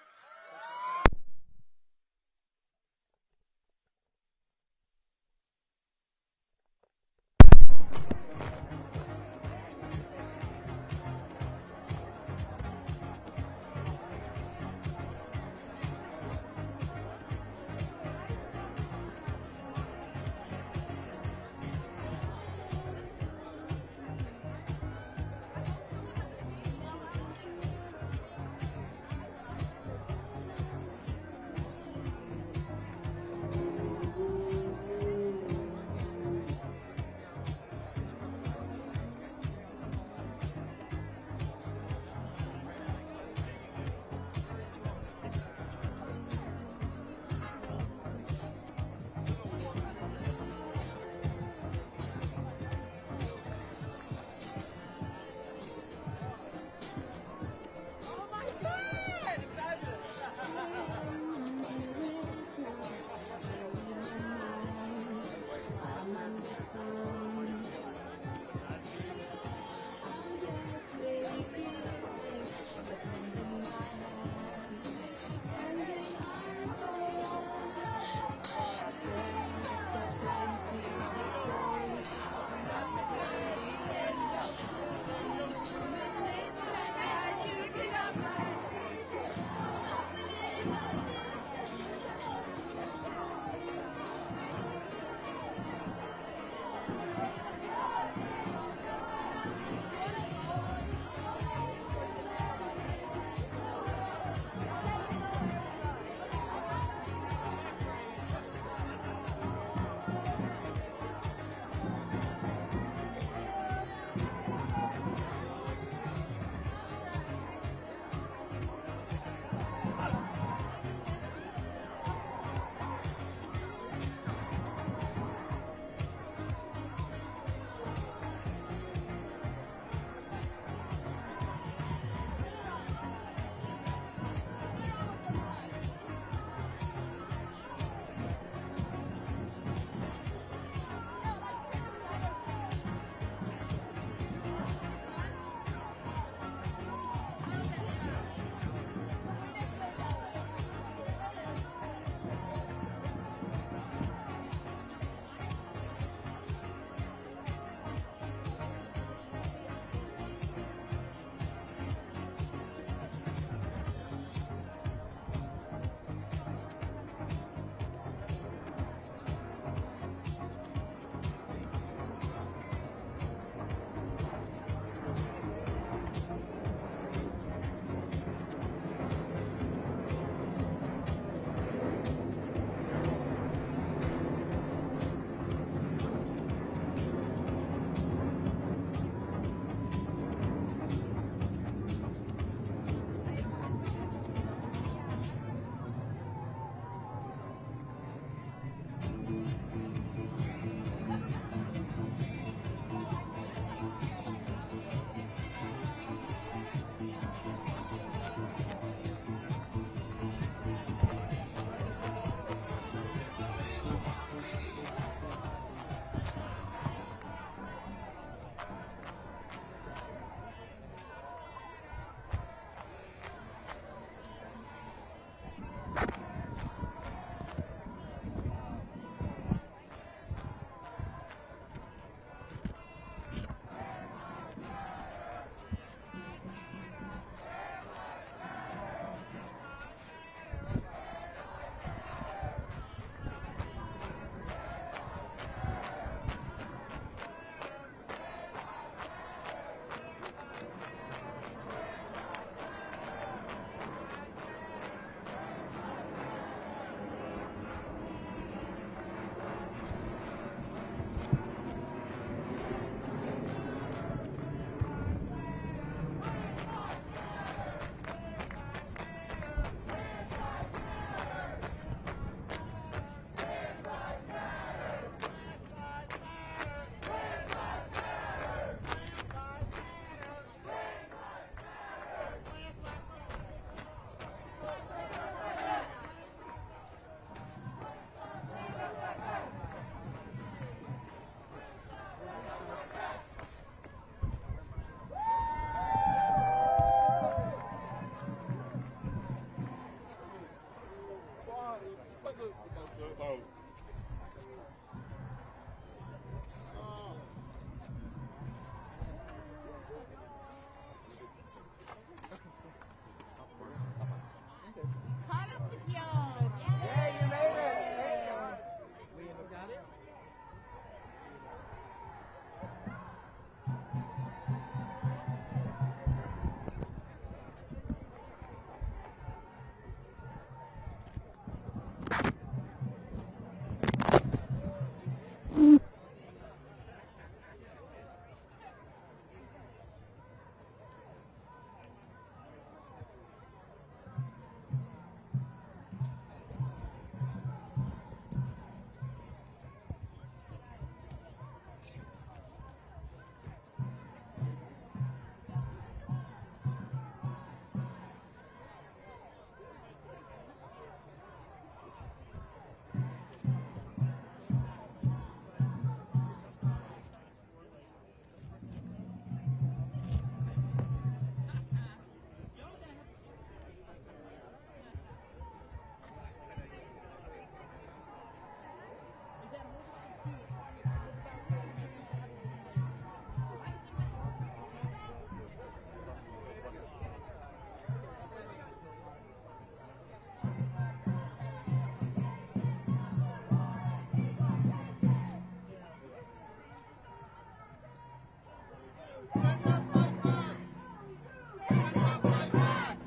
Speaker 9: Stand up, fight back!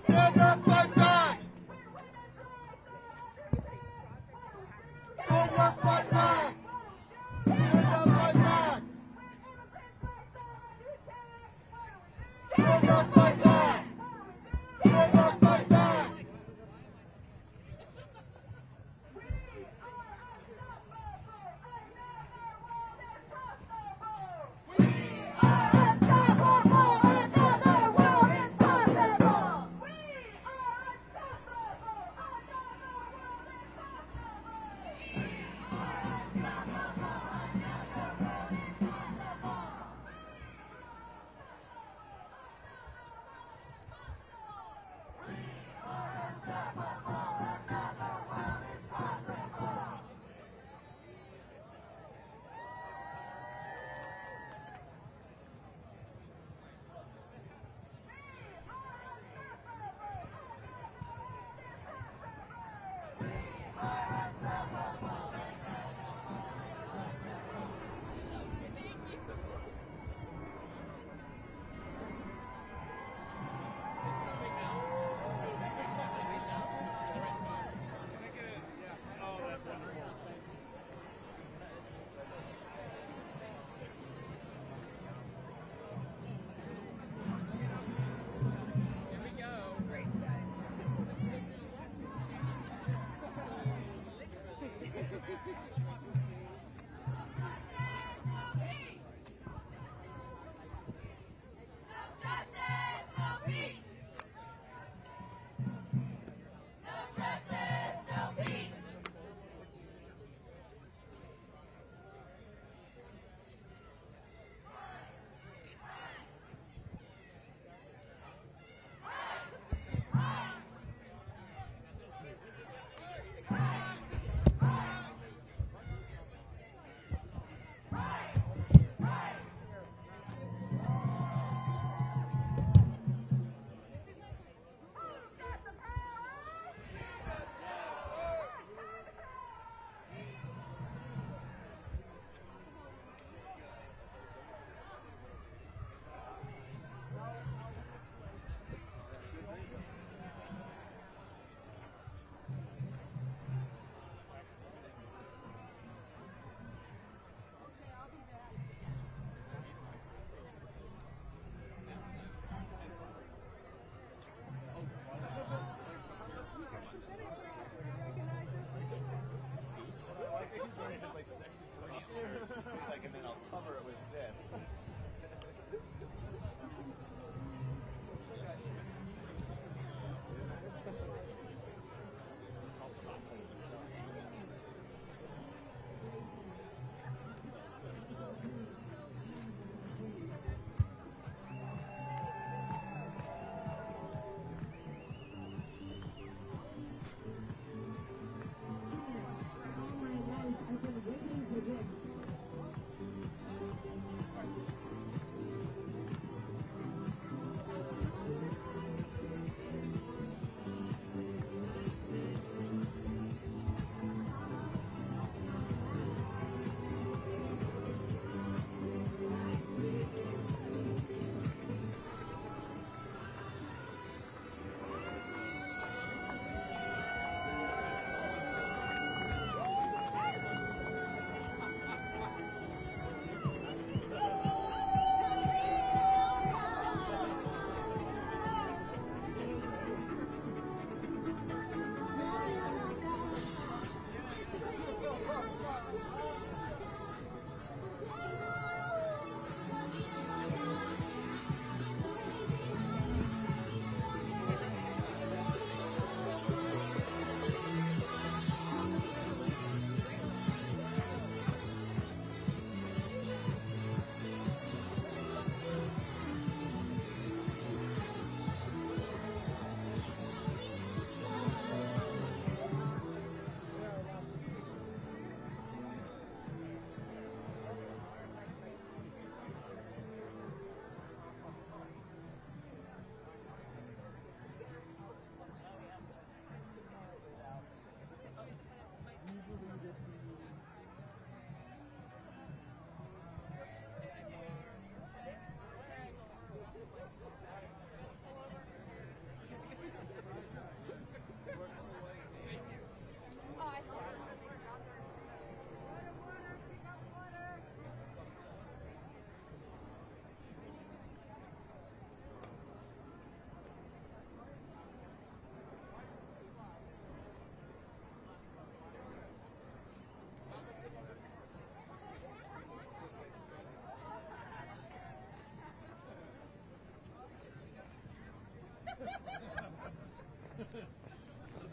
Speaker 9: Stand up, fight back! Stand up, fight back! Stand up, fight back! Stand up, fight back!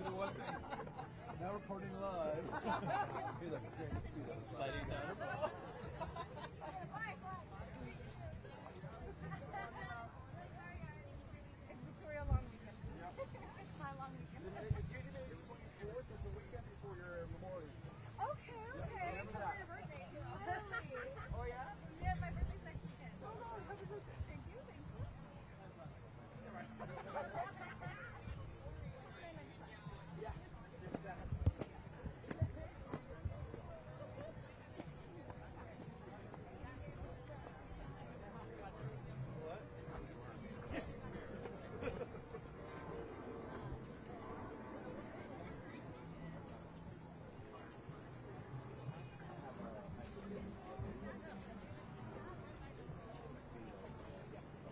Speaker 4: Now reporting live. He looks great. Sliding down her ball.
Speaker 19: It's Victoria long weekend. It's my long weekend.
Speaker 4: January 24th is the weekend before your memorial.
Speaker 19: Okay. It's your birthday. Really?
Speaker 4: Oh yeah?
Speaker 19: Yeah, my birthday's next weekend. Oh, no, happy birthday. Thank you.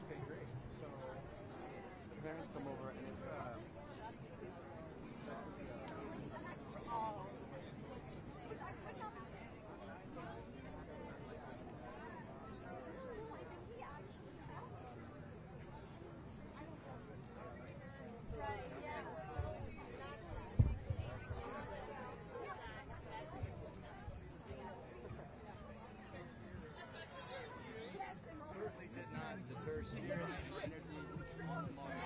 Speaker 4: Okay, great. So the parents come over and it's certainly did not deter spirit and energy on Mars.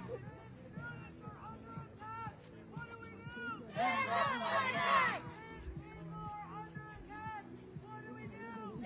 Speaker 9: When queer people are under attack, what do we do? When trans youth are under attack, what do we do?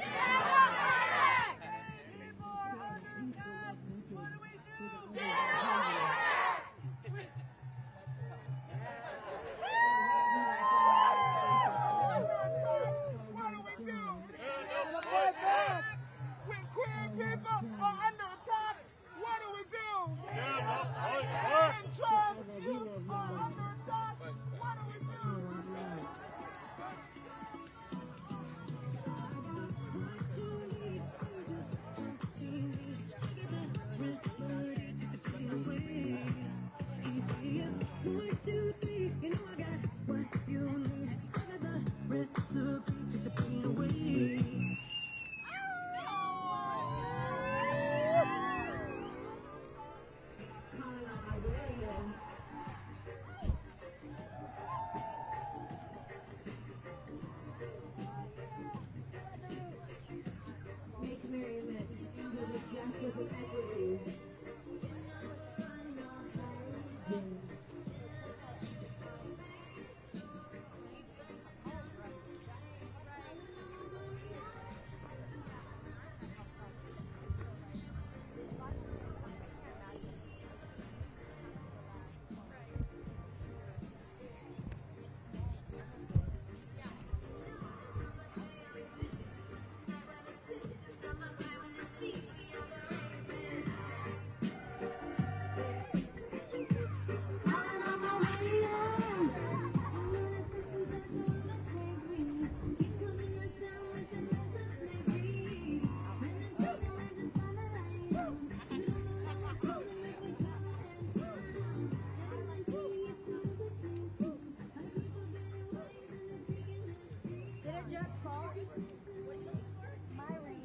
Speaker 19: Did it just fall? What are you looking for? My ring.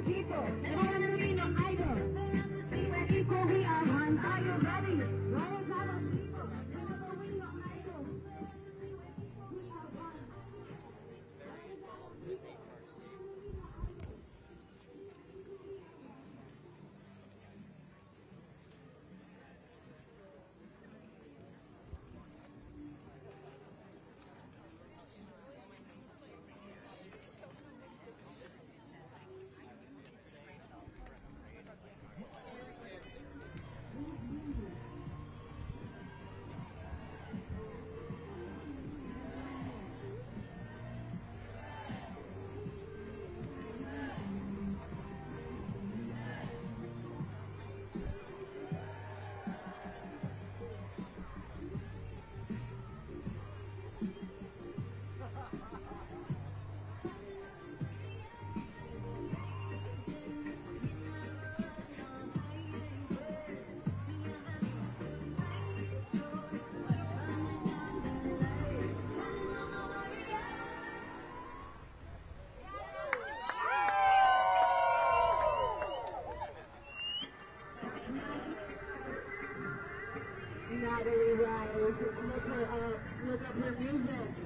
Speaker 6: People, they wanna be no idol. They want to see we're equal, we are one. Are you Natalie Rice. Look her up. Look up her music.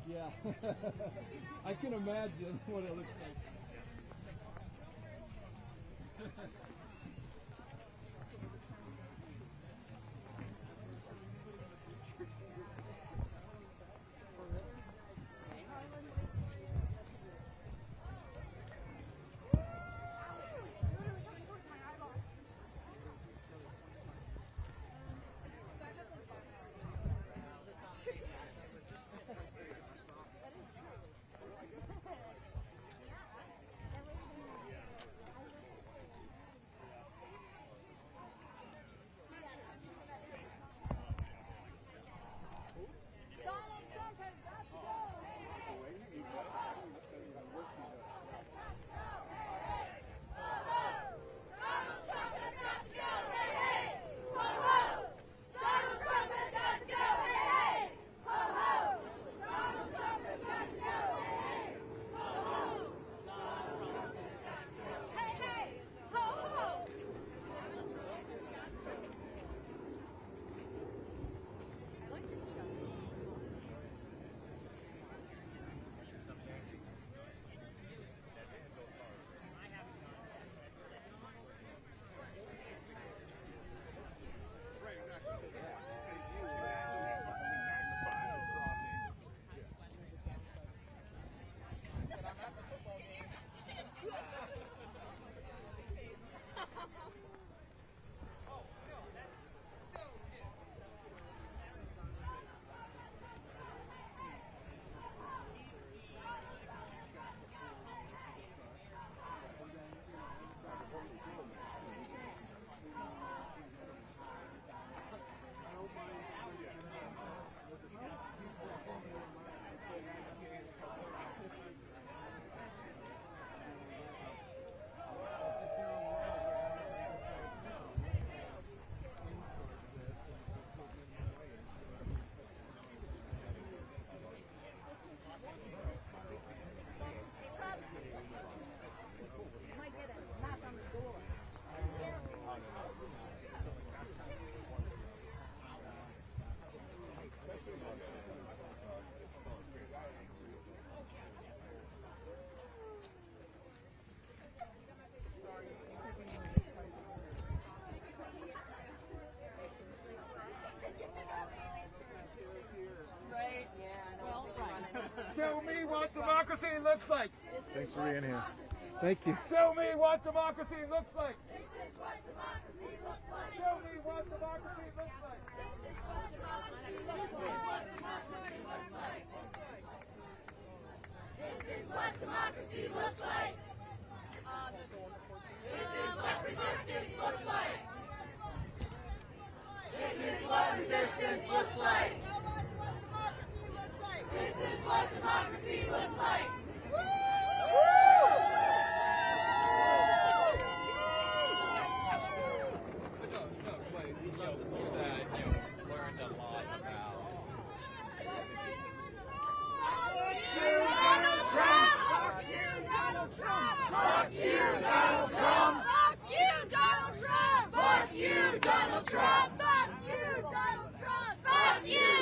Speaker 4: Yeah, I can imagine what it looks like.
Speaker 20: Show me what democracy looks like.
Speaker 4: Thanks for being here. Thank you.
Speaker 20: Show me what democracy looks like.
Speaker 6: This is what democracy looks like.
Speaker 20: Show me what democracy looks like.
Speaker 6: This is what democracy looks like. This is what democracy looks like. This is what resistance looks like. This is what resistance looks like. This is what democracy looks like.
Speaker 4: Learned a lot about.
Speaker 6: Fuck you, Donald Trump! Fuck you, Donald Trump! Fuck you, Donald Trump! Fuck you, Donald Trump! Fuck you, Donald Trump! Fuck you,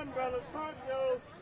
Speaker 20: umbrellas, ponchos.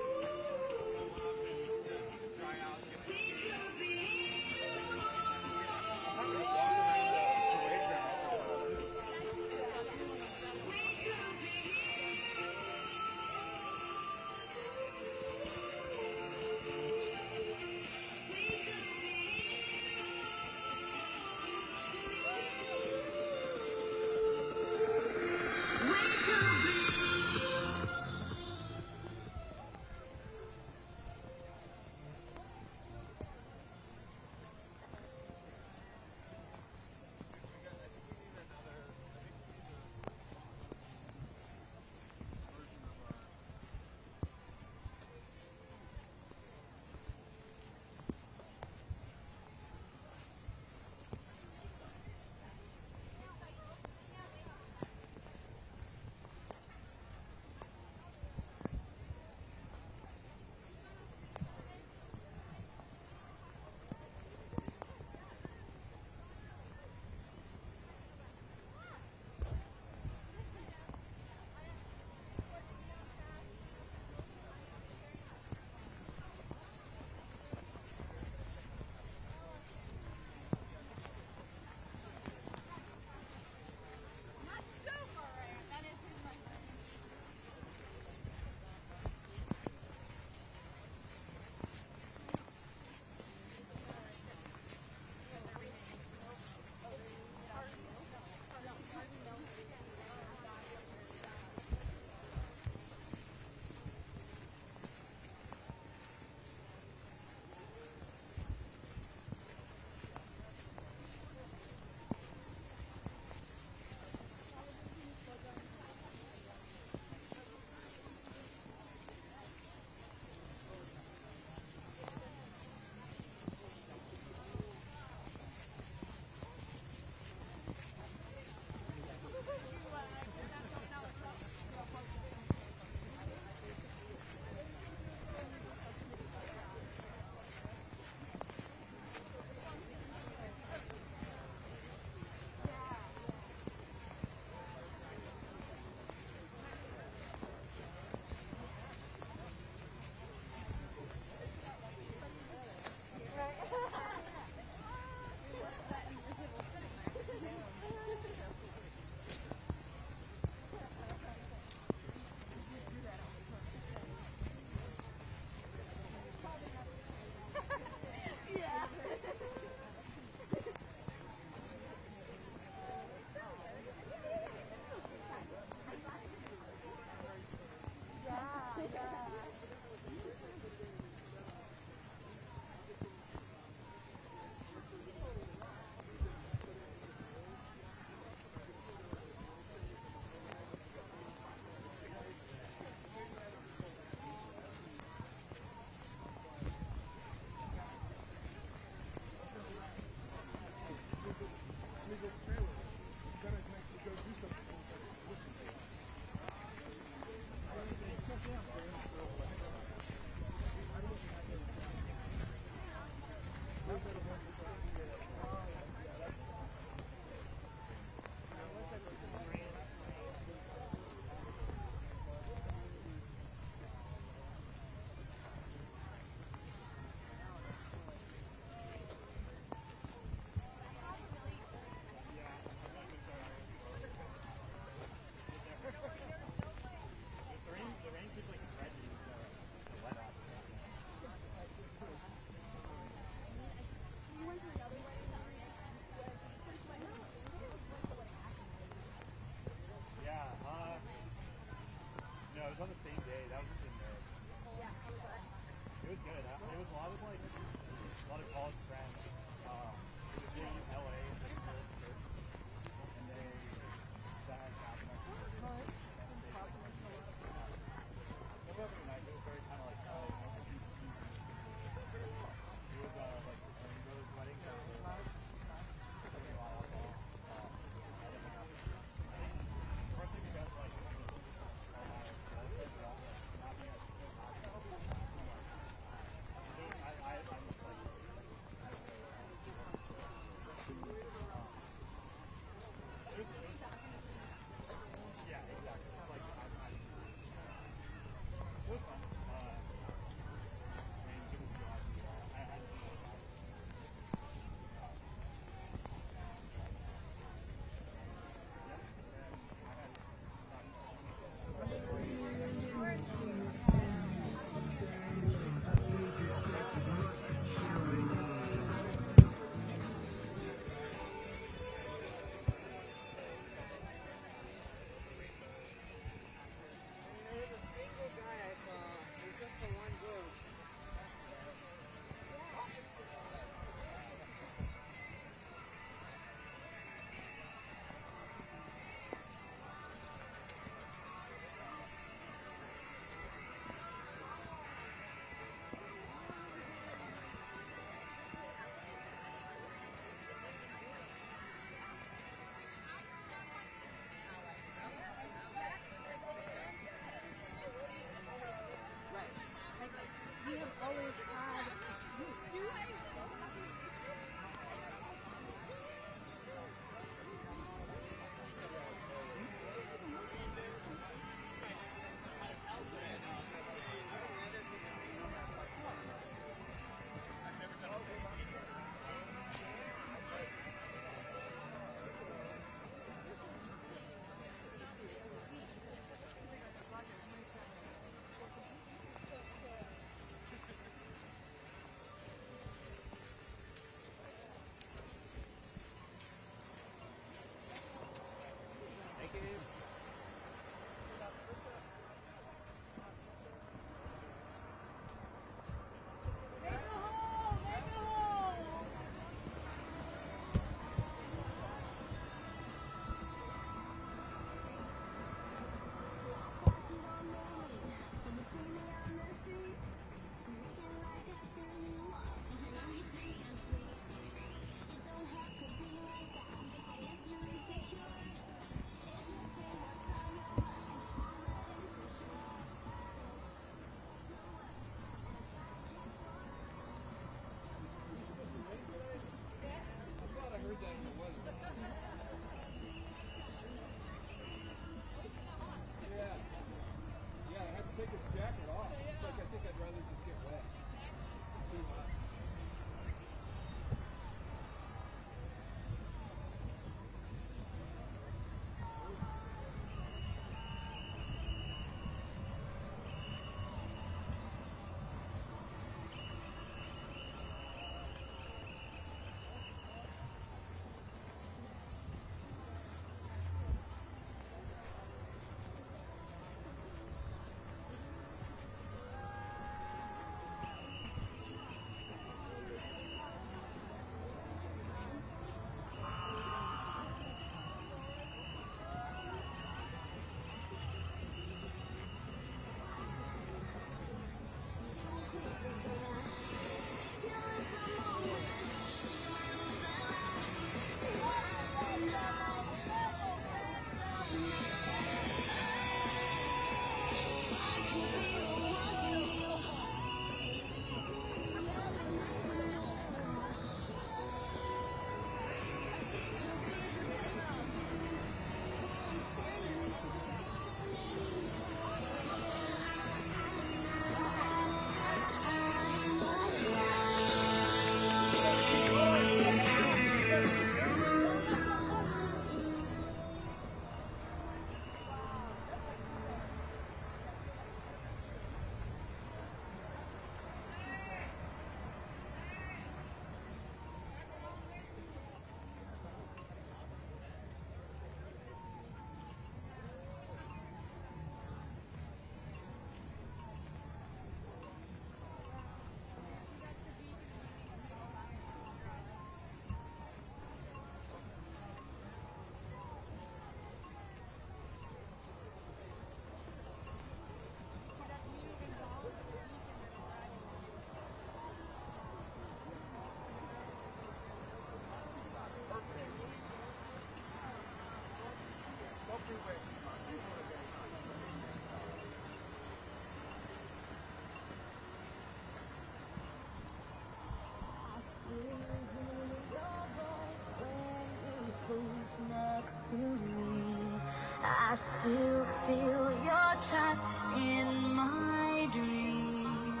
Speaker 6: constantly. I still feel your touch in my dream.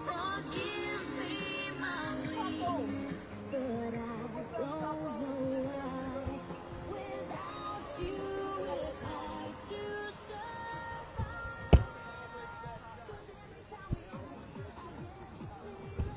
Speaker 6: Forgive me my weakness, but I don't know why. Without you, it's hard to survive. 'Cause every time we touch, I get free.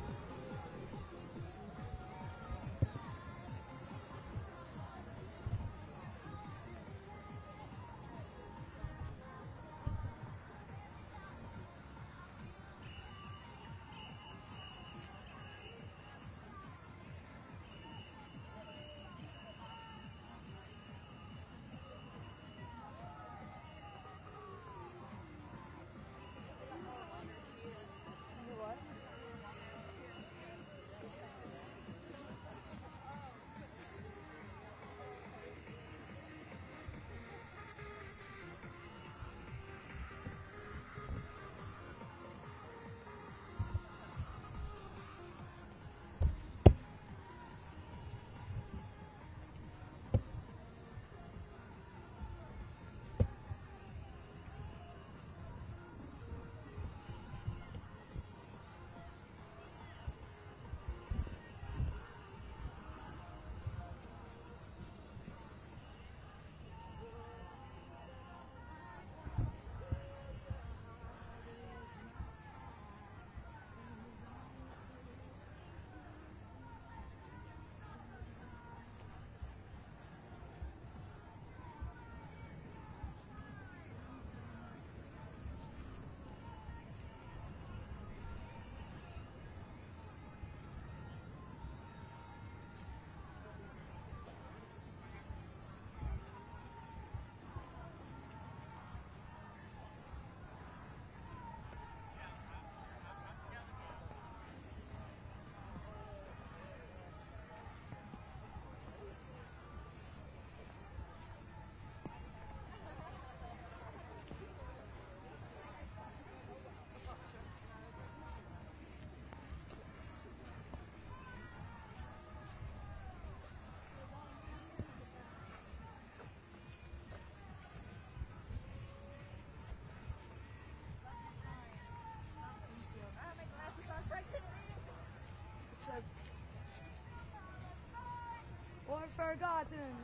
Speaker 19: Or forgotten.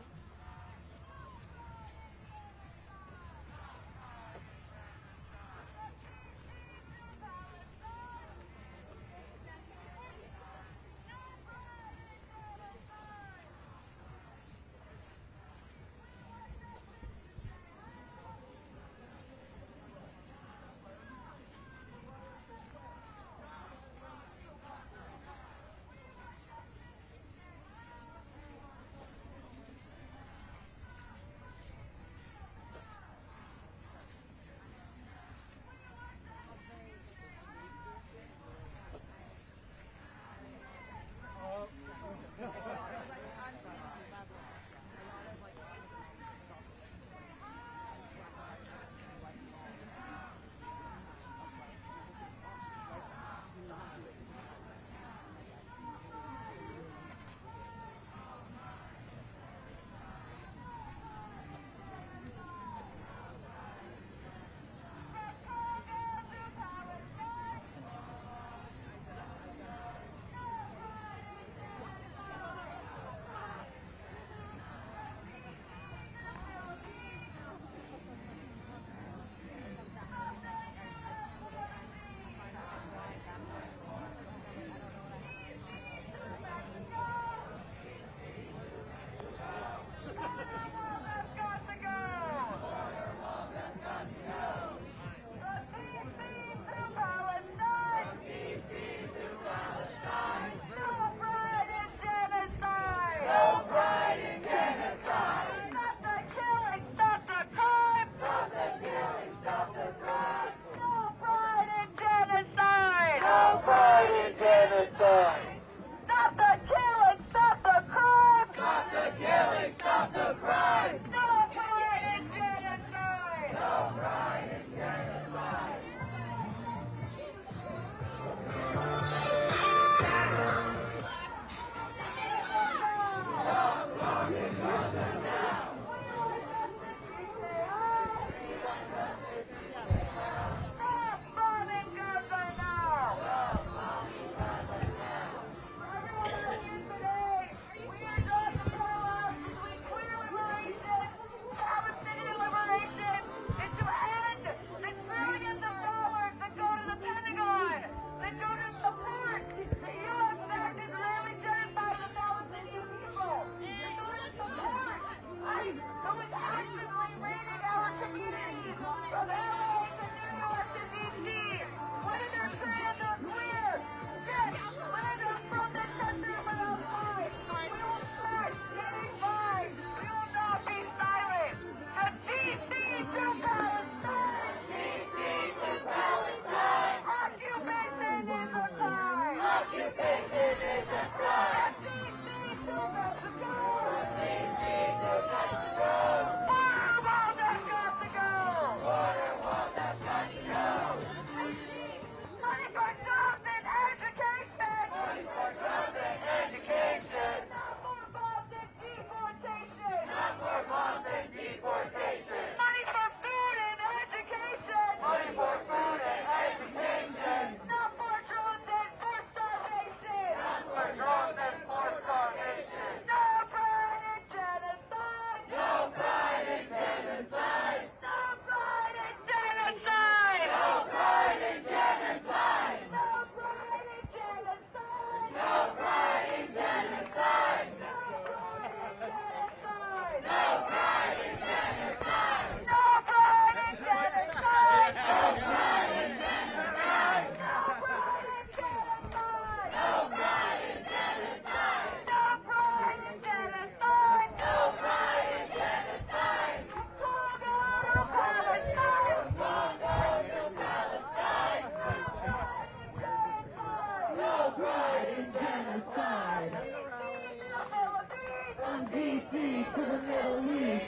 Speaker 20: D.C. to the Middle East.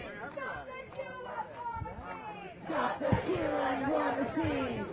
Speaker 20: Stop the killing war machine.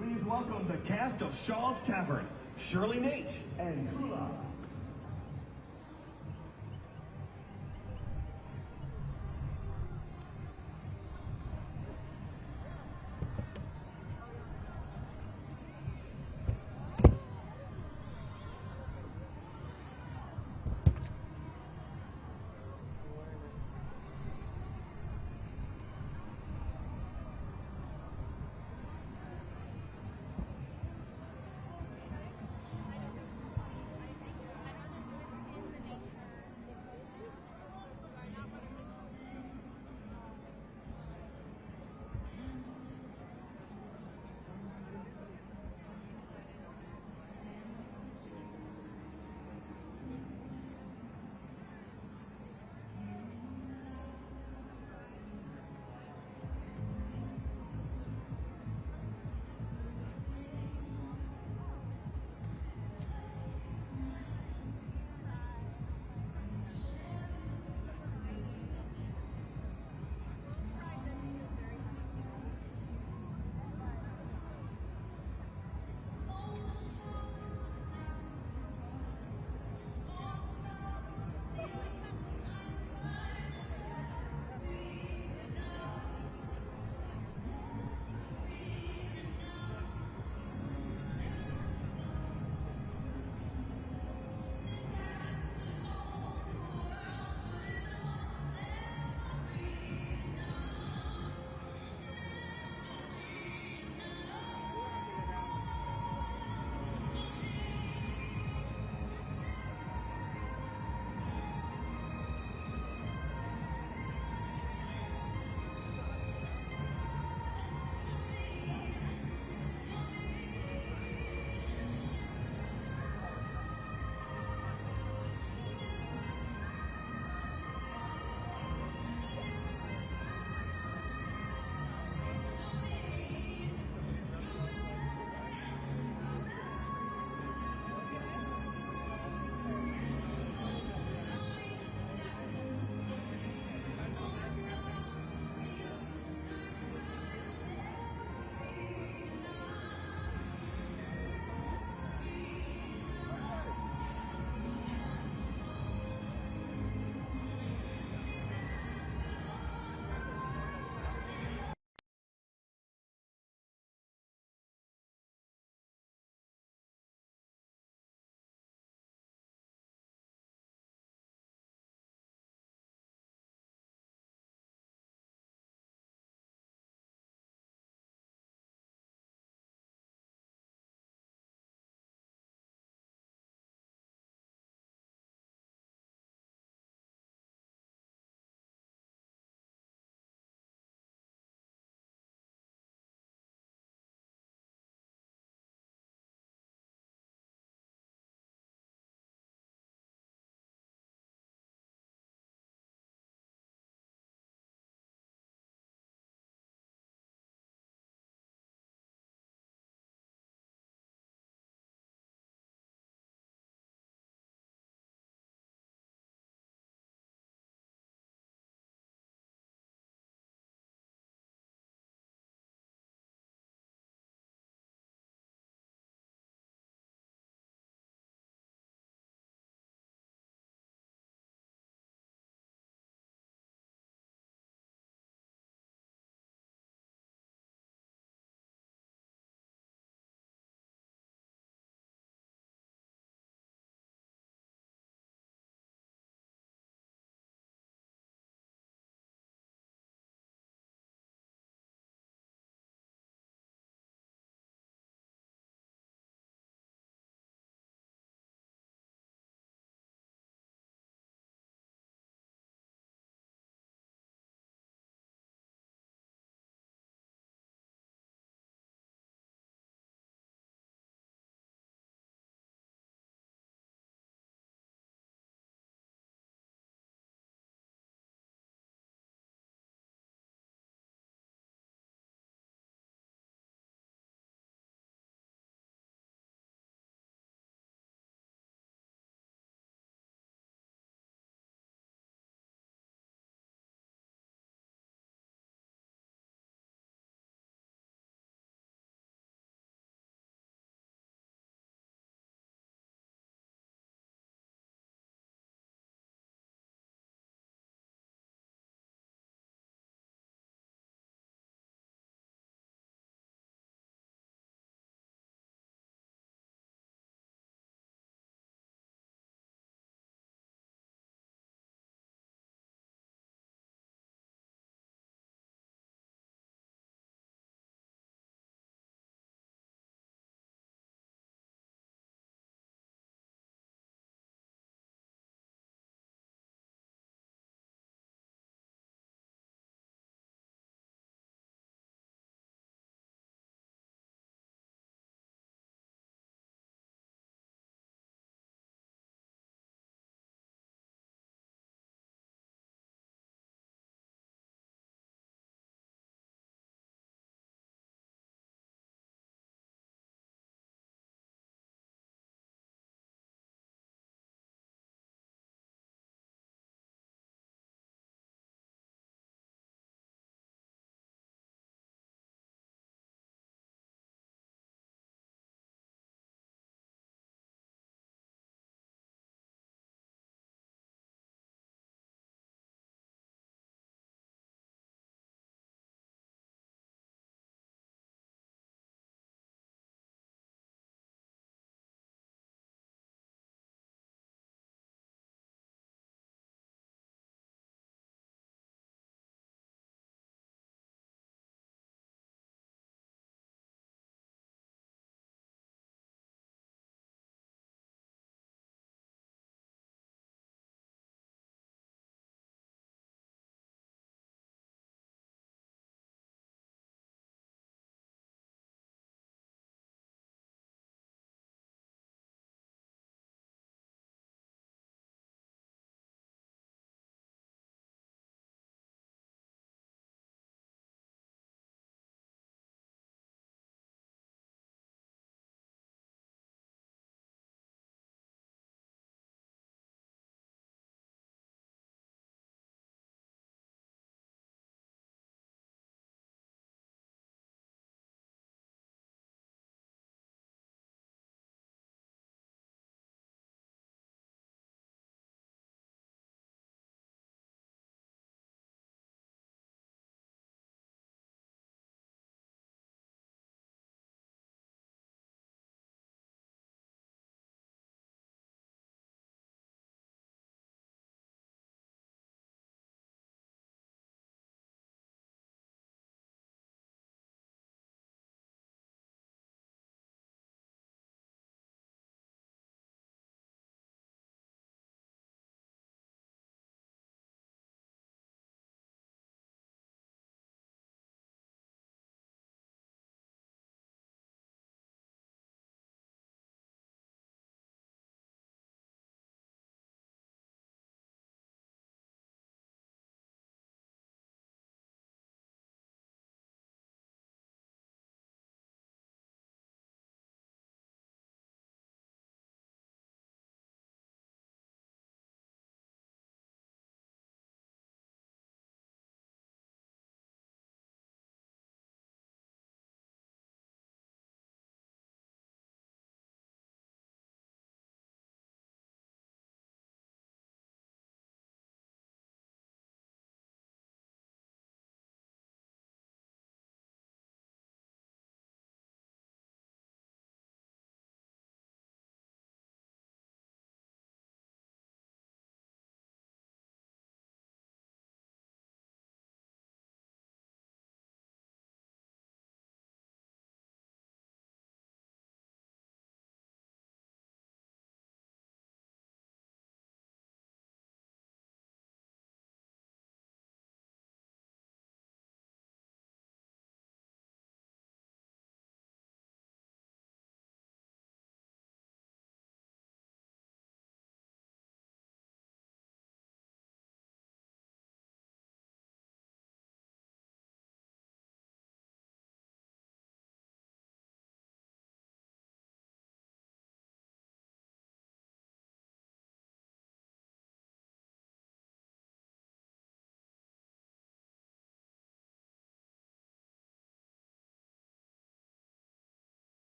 Speaker 2: Please welcome the cast of Shaw's Tavern, Shirley Nate and Kula.